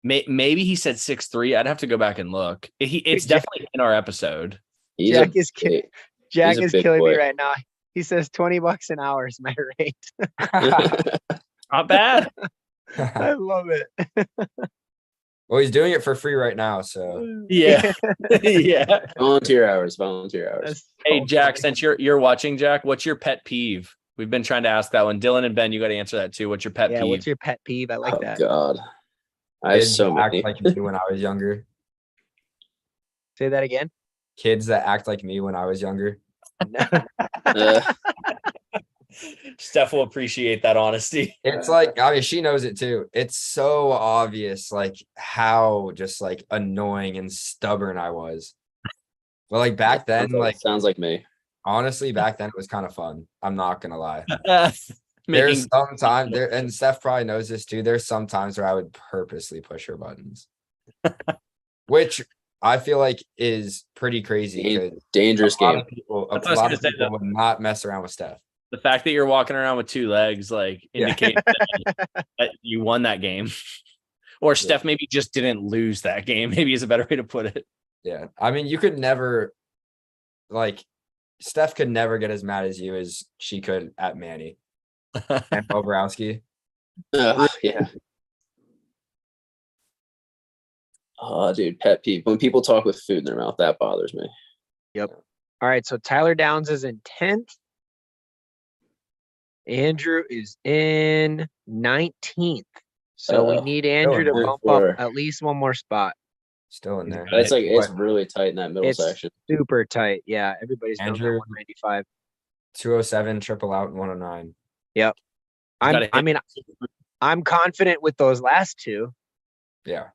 B: Maybe he said 6'3". I'd have to go back and look. It's
A: Jack-
B: definitely in our episode.
D: He's
A: Jack
D: a
A: is ki-
D: big-
A: Jack
D: a
A: is
D: big
A: killing me
D: boy.
A: right now. He says $20 an hour is my rate.
B: Not bad.
A: I love it.
C: Well, he's doing it for free right now, so
B: Yeah. Yeah.
D: volunteer hours. Volunteer hours.
A: That's
B: Hey,
A: so
B: Jack,
A: funny.
B: since you're watching, Jack, what's your pet peeve? We've been trying to ask that one. Dylan and Ben, you got to answer that too. What's your pet
A: Yeah,
B: peeve?
A: what's your pet peeve? I like
D: Oh
A: that.
D: God, I have
C: kids
D: so
C: that act
D: many.
C: like me when I was younger.
A: Say that again.
C: Kids that act like me when I was younger.
D: Uh,
B: Steph will appreciate that honesty.
C: It's like, I mean, she knows it too. It's so obvious, like how just like annoying and stubborn I was. But like back then,
D: sounds like me.
C: honestly, back then it was kind of fun. I'm not gonna lie.
B: Making
C: There's some time there, and Steph probably knows this too. There's some times where I would purposely push her buttons, which I feel like is pretty crazy because
D: Dangerous
C: a lot
D: game.
C: of people,
B: That's what I was gonna say,
C: would not mess around with Steph.
B: the fact that you're walking around with two legs like
C: Yeah.
B: indicates that you won that game. Or Steph maybe just didn't lose that game. Maybe is a better way to put it.
C: Yeah, I mean, you could never, like, Steph could never get as mad as you as she could at Manny and Bobrowski.
D: Yeah. Oh, dude, pet peeve. When people talk with food in their mouth, that bothers me.
A: All right, so Tyler Downs is in 10th. Andrew is in 19th. So we
D: Uh-oh.
A: need Andrew to
C: in there
A: bump
D: for-
A: up at least one more spot.
C: Still in there.
D: It's like it's
C: But
D: really tight in that middle
A: It's
D: section.
A: super tight. Yeah, everybody's down
C: Andrew-
A: there 195.
C: 207, triple out, and 109.
B: Gotta
A: I
B: hit-
A: mean, I'm confident with those last two.
C: Yeah.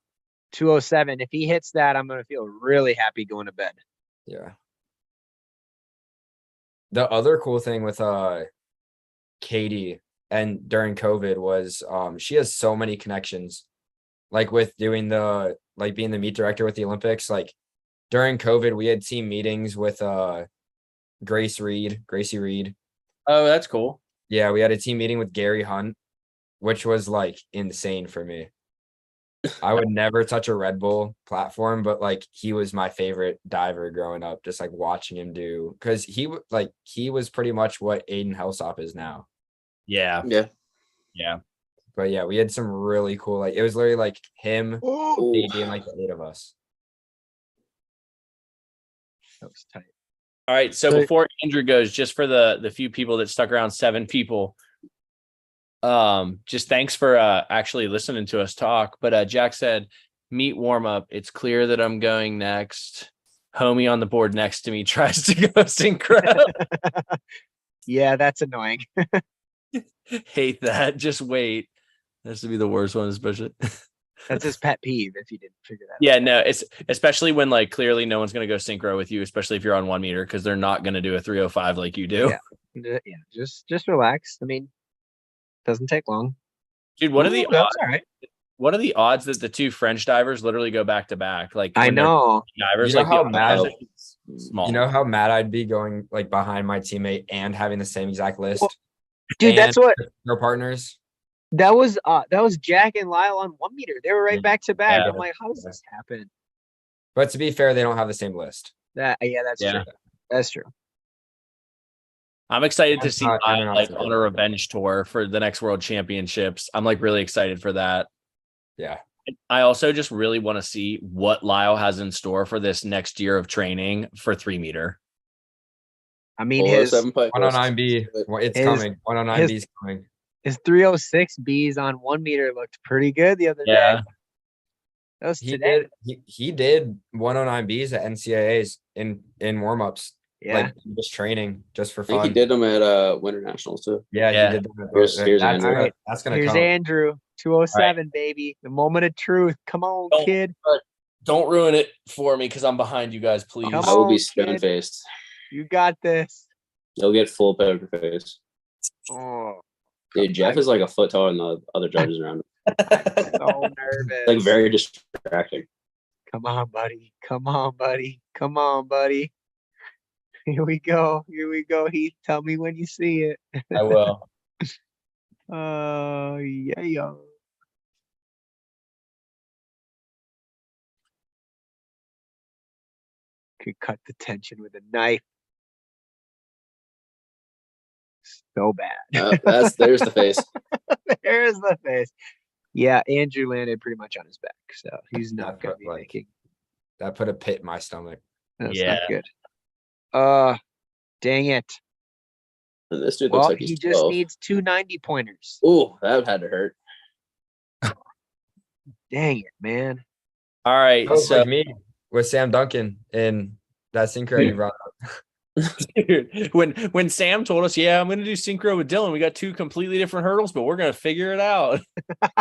A: 207. If he hits that, I'm gonna feel really happy going to bed.
C: Yeah. The other cool thing with Katie and during COVID was she has so many connections. Like with doing being the meet director with the Olympics, like during COVID, we had team meetings with Gracie Reed.
B: Oh, that's cool.
C: Yeah, we had a team meeting with Gary Hunt, which was like insane for me. I would never touch a Red Bull platform, but like he was my favorite diver growing up, just like watching him do, because he was pretty much what Aiden Hellsop is now.
B: Yeah.
D: Yeah.
B: Yeah.
C: But yeah, we had some really cool, like it was literally like him,
D: Ooh.
C: Katie, and like the 8 of us.
A: That was tight.
B: All right. So
A: So-
B: before Andrew goes, just for the few people that stuck around, 7 people. Just thanks for actually listening to us talk. But Jack said, meet warm up. It's clear that I'm going next. Homie on the board next to me tries to go synchro.
A: Yeah, that's annoying.
B: Hate that. Just wait. This would be the worst one, especially.
A: That's his pet peeve if you didn't figure that out.
B: Yeah, no, it's especially when like clearly no one's gonna go synchro with you, especially if you're on 1 meter, because they're not gonna do a 305 like you do.
A: Yeah. Yeah, just relax. I mean, doesn't take long.
B: Dude, what are the
A: Ooh, that's
B: odds,
A: all right.
B: what are the odds that the 2 French divers literally go back to back? Like
A: I
B: when they're
A: know.
B: divers,
C: You know
B: like
C: how
B: the
C: mad-
B: odds are small.
C: You know how mad I'd be going like behind my teammate and having the same exact list?
A: Well, Dude,
C: And
A: that's what
C: no partners.
A: that was Jack and Lyle on 1 meter. They were right
C: Yeah.
A: back to back.
B: Yeah.
A: I'm like, how does this happen?
C: But to be fair, they don't have the same list.
A: That's
B: Yeah.
A: true. That's true.
B: I'm excited to
C: I'm
B: see
C: not- I'm
B: Lyle,
C: not
B: like
C: super
B: on a
C: excited.
B: revenge tour for the next world championships. I'm like really excited for that.
C: Yeah.
B: I also just really want to see what Lyle has in store for this next year of training for 3 meter.
A: I mean,
D: 407 Pike
C: 109B.
D: list.
C: It's
A: his-
C: coming. 109B is coming.
A: his 306 Bs on 1 meter looked pretty good the other
B: Yeah.
A: day. That was
C: He
A: today.
C: did he did 109Bs at NCAAs in warm-ups.
A: Yeah.
C: Like just training just for
D: I think
C: fun.
D: he did them at Winter Nationals too.
C: Yeah,
B: Yeah.
C: he did that.
D: Here's
C: that's
D: Andrew.
C: gonna, that's gonna
A: Here's
C: come.
A: Andrew, 207, baby. The moment of truth. Come on,
B: Don't-
A: kid.
B: Don't ruin it for me because I'm behind you guys, please.
A: Come
D: I will be
A: on,
D: stone
A: kid.
D: faced.
A: You got this.
D: You'll get full poker face.
A: Oh,
D: Dude, Jeff is like a foot taller than the other judges around him.
A: so nervous.
D: Like very distracting.
A: Come on, buddy. Come on, buddy. Come on, buddy. Here we go. Here we go, Heath. Tell me when you see it.
B: I will.
A: Yeah, yeah. Could cut the tension with a knife. So bad.
D: There's the face.
A: There's the face. Yeah, Andrew landed pretty much on his back, so he's not
C: Yeah,
A: gonna
C: but,
A: be
C: like,
A: making.
C: That put a pit in my stomach.
A: That's
B: Yeah.
A: not good. Dang it.
D: And this dude
A: Well,
D: looks like
A: he
D: he's
A: just
D: 12.
A: needs 290 pointers.
D: Ooh, that had to hurt.
A: Dang it, man.
B: All right.
C: That was
B: So
C: like me with Sam Duncan in that synchro you brought up.
B: dude, when Sam told us, yeah, I'm gonna do synchro with Dylan, we got 2 completely different hurdles, but we're gonna figure it out.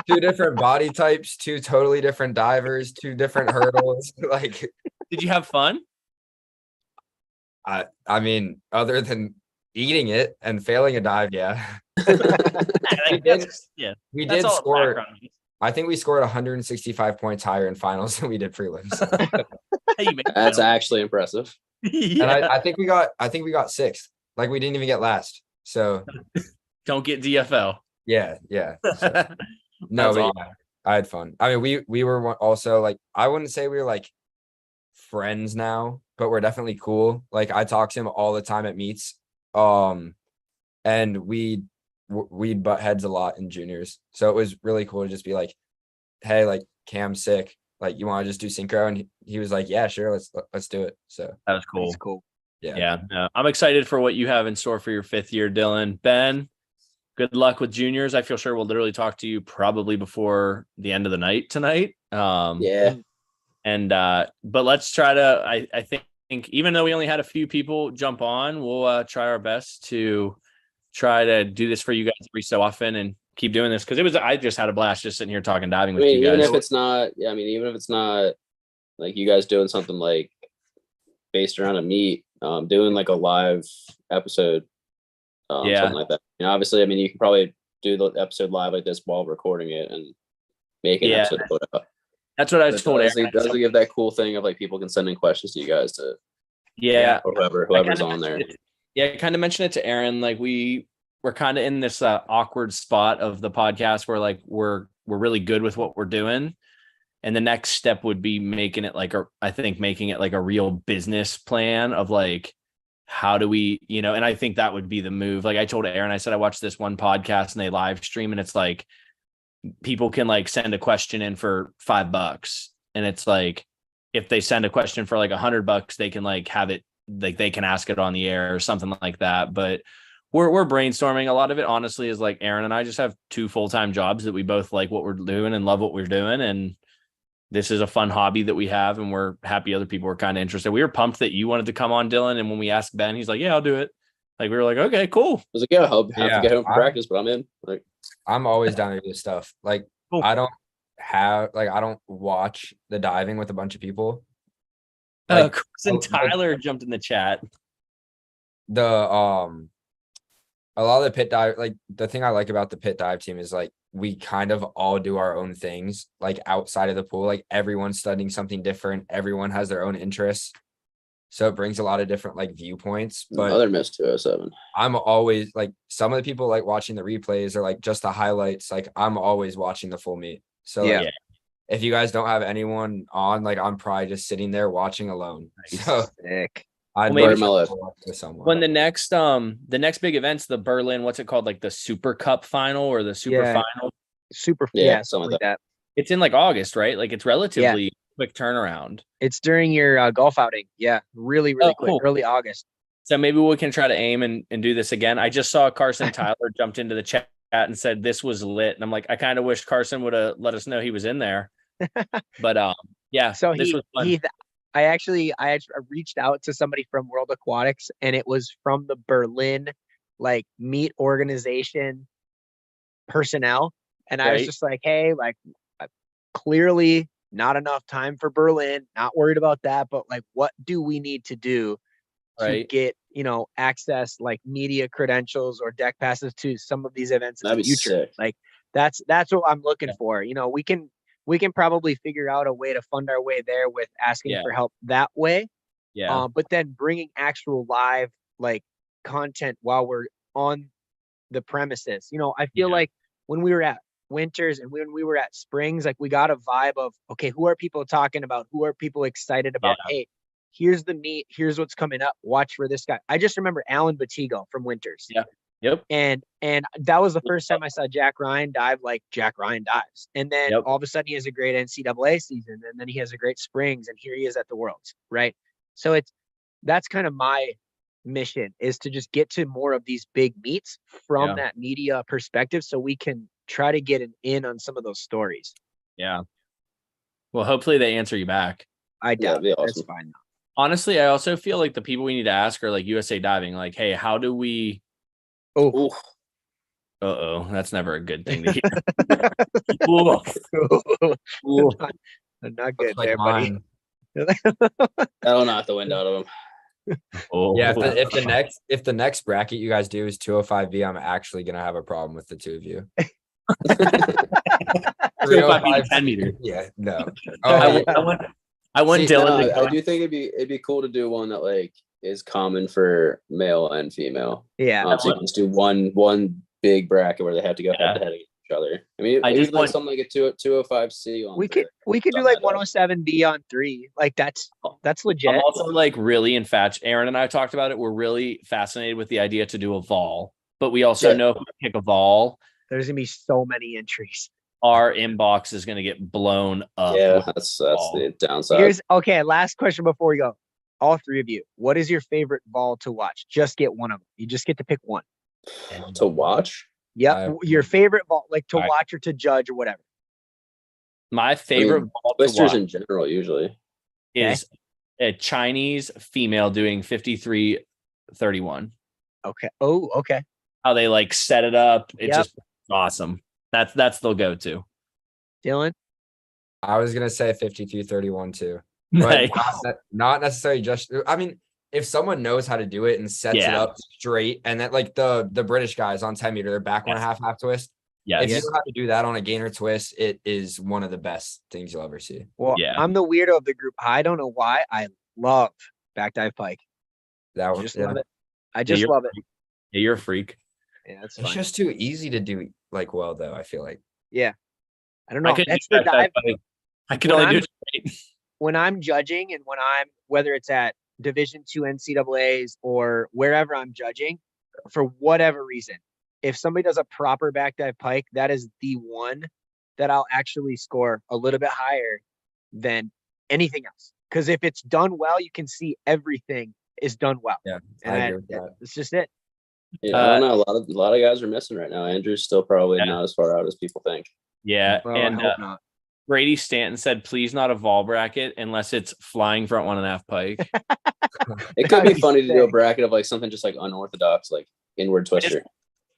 C: 2 different body types, 2 totally different divers, 2 different hurdles. Like
B: Did you have fun?
C: I mean, other than eating it and failing a dive, yeah.
B: That's- yeah,
C: We
B: that's
C: did
B: all
C: score.
B: background.
C: I think we scored 165 points higher in finals than we did prelims.
B: Hey, you made
D: That's
B: it.
D: actually impressive.
C: And
B: Yeah.
C: I think we got 6th. Like we didn't even get last. So
B: Don't get DFL.
C: yeah. So, no,
B: That's
C: but
B: awesome.
C: yeah, I had fun. I mean, we were also like, I wouldn't say we were like friends now, but we're definitely cool. Like I talk to him all the time at meets. And we'd butt heads a lot in juniors. So it was really cool to just be like, hey, like Cam's sick. Like you want to just do synchro? And he was like, yeah, sure, let's do it. So
B: That was cool.
A: That's cool.
B: Yeah. No, I'm excited for what you have in store for your 5th year, Dylan. Ben, good luck with juniors. I feel sure we'll literally talk to you probably before the end of the night tonight.
D: Yeah.
B: And but let's try to I think even though we only had a few people jump on, we'll try our best to try to do this for you guys every so often and keep doing this because I just had a blast just sitting here talking diving
D: I
B: with
D: mean,
B: you
D: even
B: guys.
D: if it's not, yeah, I mean, even if it's not like you guys doing something like based around a meet, doing like a live episode, something like that. And obviously, I mean, you can probably do the episode live like this while recording it and make an episode to put out.
B: That's what I
D: But
B: told
D: it
B: Aaron.
D: does give that cool thing of like people can send in questions to you guys to or whoever's on there.
B: I kind of mentioned it to Aaron. Like we're kind of in this awkward spot of the podcast where like we're really good with what we're doing. And the next step would be making it like a real business plan of like, how do we, and I think that would be the move. Like I told Aaron, I said, I watched this one podcast and they live stream and it's like, people can like send a question in for $5. And it's like, if they send a question for like $100, they can like have it, like they can ask it on the air or something like that. But we're brainstorming. A lot of it honestly is like Aaron and I just have 2 full-time jobs that we both like what we're doing and love what we're doing. And this is a fun hobby that we have, and we're happy other people are kind of interested. We were pumped that you wanted to come on, Dylan. And when we asked Ben, he's like, yeah, I'll do it. Like, we were like, okay, cool.
D: I was like, yeah, I'll have to get home for practice, but I'm in. Like,
C: I'm always down to do this stuff. Like,
B: cool.
C: I don't watch the diving with a bunch of people. Like,
B: Chris and Tyler jumped in the chat.
C: A lot of the pit dive, like the thing I like about the pit dive team is like we kind of all do our own things, like outside of the pool. Like everyone's studying something different. Everyone has their own interests. So it brings a lot of different like viewpoints. But
D: other miss 207.
C: I'm always like, some of the people like watching the replays or like just the highlights. Like I'm always watching the full meet. So like, if you guys don't have anyone on, like I'm probably just sitting there watching alone. So
A: sick.
C: I'd
B: maybe
C: with someone.
B: When the next big event's the Berlin, what's it called? Like the Super Cup final or the Super final?
A: Something like that.
B: It's in like August, right? Like it's relatively quick turnaround.
A: It's during your golf outing. Yeah. Really quick. Cool. Early August.
B: So maybe we can try to aim and do this again. I just saw Carson Tyler jumped into the chat and said this was lit. And I'm like, I kind of wish Carson would have let us know he was in there. But yeah.
A: So
B: this was fun.
A: I actually reached out to somebody from World Aquatics, and it was from the Berlin like meet organization personnel. And I was just like, hey, like clearly not enough time for Berlin, not worried about that, but like, what do we need to do to get, access like media credentials or deck passes to some of these events in the future?
D: Sick.
A: Like that's what I'm looking for. We can probably figure out a way to fund our way there with asking for help that way.
B: Yeah.
A: But then bringing actual live like content while we're on the premises. I feel like when we were at Winters and when we were at Springs, like we got a vibe of, okay, who are people talking about? Who are people excited about? Hey, here's the meet. Here's what's coming up. Watch for this guy. I just remember Alan Batigo from Winters.
B: Yeah. Yep.
A: And that was the first time I saw Jack Ryan dive like Jack Ryan dives. And then all of a sudden he has a great NCAA season, and then he has a great Springs, and here he is at the Worlds, right? So that's kind of my mission, is to just get to more of these big meets from that media perspective, so we can try to get an in on some of those stories.
B: Yeah. Well, hopefully they answer you back.
A: I doubt
D: awesome.
A: That's fine.
B: Honestly, I also feel like the people we need to ask are like USA Diving, like, hey, how do we that's never a good thing to hear.
A: Not good there, buddy.
D: That'll knock the wind out of him.
C: Yeah, if the next bracket you guys do is 205V, I'm actually gonna have a problem with the two of you.
B: 305 10 meters.
C: Yeah, no.
B: I want Dylan.
D: I do think it'd be cool to do one that like is common for male and female.
A: Yeah.
D: So you can just do one big bracket where they have to go head to head against each other. I mean, I just like something like a 205C on.
A: We could do like 107B on 3. Like that's legit.
B: I'm also like really infatuated. Aaron and I talked about it. We're really fascinated with the idea to do a vol, but we also know if we pick a vol,
A: there's gonna be so many entries.
B: Our inbox is gonna get blown up.
D: Yeah, that's the downside.
A: Last question before we go. All three of you, what is your favorite vol to watch? Just get one of them. You just get to pick one.
D: To watch?
A: Yeah, your favorite vol, like to watch or to judge or whatever.
B: My favorite vol
D: blisters in general usually
B: is a Chinese female doing 53-31.
A: Okay. Oh, okay.
B: how they like set it up. It's
A: Yep.
B: just awesome. That's the go-to.
A: Dylan.
C: I was gonna say 53-31 too.
B: Nice.
C: But not necessarily just. I mean, if someone knows how to do it and sets it
B: Yeah.
C: up straight, and that like the British guys on 10 meter, they're back one and a half twist. If you
B: Yes.
C: know how to do that on a gainer twist, it is one of the best things you'll ever see.
A: Well,
B: Yeah.
A: I'm the weirdo of the group. I don't know why. I love back dive pike.
C: That
A: I
C: one,
A: just
C: yeah.
A: love it. I just
B: you're-
A: love it.
B: Yeah, you're a freak.
A: Yeah, that's
C: It's
A: fine.
C: just too easy to do like well though. I feel like
A: I don't
B: I
A: know.
B: could
A: That's the dive.
B: I could
A: When
B: only do
A: I'm-
B: it straight.
A: When I'm judging and when I'm whether it's at Division II NCAAs or wherever I'm judging, for whatever reason, if somebody does a proper back dive pike, that is the one that I'll actually score a little bit higher than anything else. Because if it's done well, you can see everything is done well.
C: yeah,
A: And
C: I agree with that.
A: that's just it.
D: Yeah, I don't know. A lot of guys are missing right now. Andrew's still probably
B: Yeah.
D: not as far out as people think.
B: Yeah.
A: Well,
B: and
A: I hope not.
B: Brady Stanton said, please not a vol bracket unless it's flying front 1.5 pike.
D: It could
A: That'd
D: be
A: be
D: funny to do a
A: sick.
D: bracket of like something just like unorthodox, like inward twister.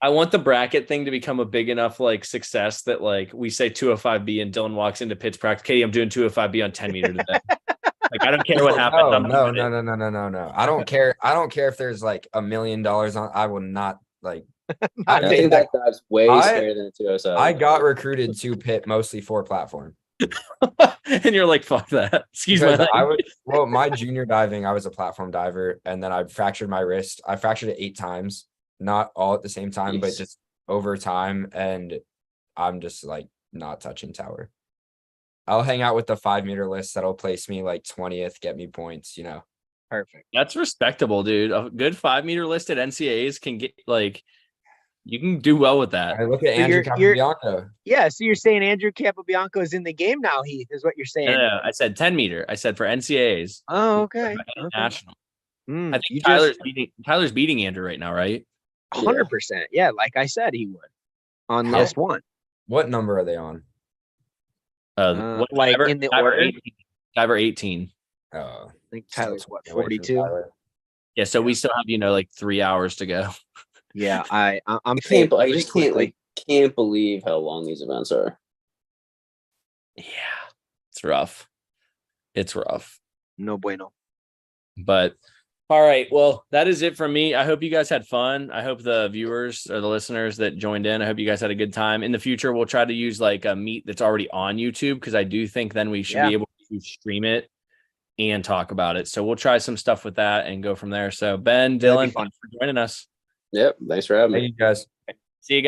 B: I want the bracket thing to become a big enough like success that like we say 205B and Dylan walks into pitch practice. Katie, I'm doing 205B on 10 meter today. Like I don't care what happens.
C: No,
B: I'm
C: no,
B: doing it.
C: no. I don't care. I don't care if there's like $1 million on. I will not like.
D: I
C: Yeah.
D: think that dive's way
C: I-
D: scarier than a 207.
C: I got recruited to pit mostly for platform.
B: And you're like, fuck that. Excuse me.
C: Because my junior diving, I was a platform diver, and then I fractured my wrist. I fractured it 8 times, not all at the same time, but
D: Jeez.
C: just over time. And I'm just like not touching tower. I'll hang out with the 5 meter list that'll place me like 20th, get me points, you know.
A: Perfect.
B: That's respectable, dude. A good 5 meter list at NCAAs can get like, you can do well with that.
C: I look at
A: So
C: Andrew
A: you're-
C: Capobianco.
A: Yeah, so you're saying Andrew Capobianco is in the game now, Heath, is what you're saying.
B: No, I said 10 meter. I said for NCAAs.
A: Oh, okay.
B: National.
A: Mm,
B: I think Tyler's beating Andrew right now, right?
A: 100%. Yeah, like I said, he would on
C: How-
A: list one.
C: What number are they on?
A: Like in the order?
B: 18. Diver 18.
C: Oh,
A: I think Tyler's what,
C: away from
A: 42?
C: Tyler.
B: Yeah, so we still have, like 3 hours to go.
A: Yeah, I'm
D: I just can't believe how long these events are.
B: Yeah, it's rough. It's rough.
A: no bueno.
B: But all right, well, that is it from me. I hope you guys had fun. I hope the viewers or the listeners that joined in, I hope you guys had a good time. In the future, we'll try to use like a meet that's already on YouTube because I do think then we should be able to stream it and talk about it. So we'll try some stuff with that and go from there. So Ben,
A: That'd be
B: Dylan,
A: fun.
B: thanks for joining us.
D: Yep. Thanks for having me.
C: Thank you guys.
B: See you guys.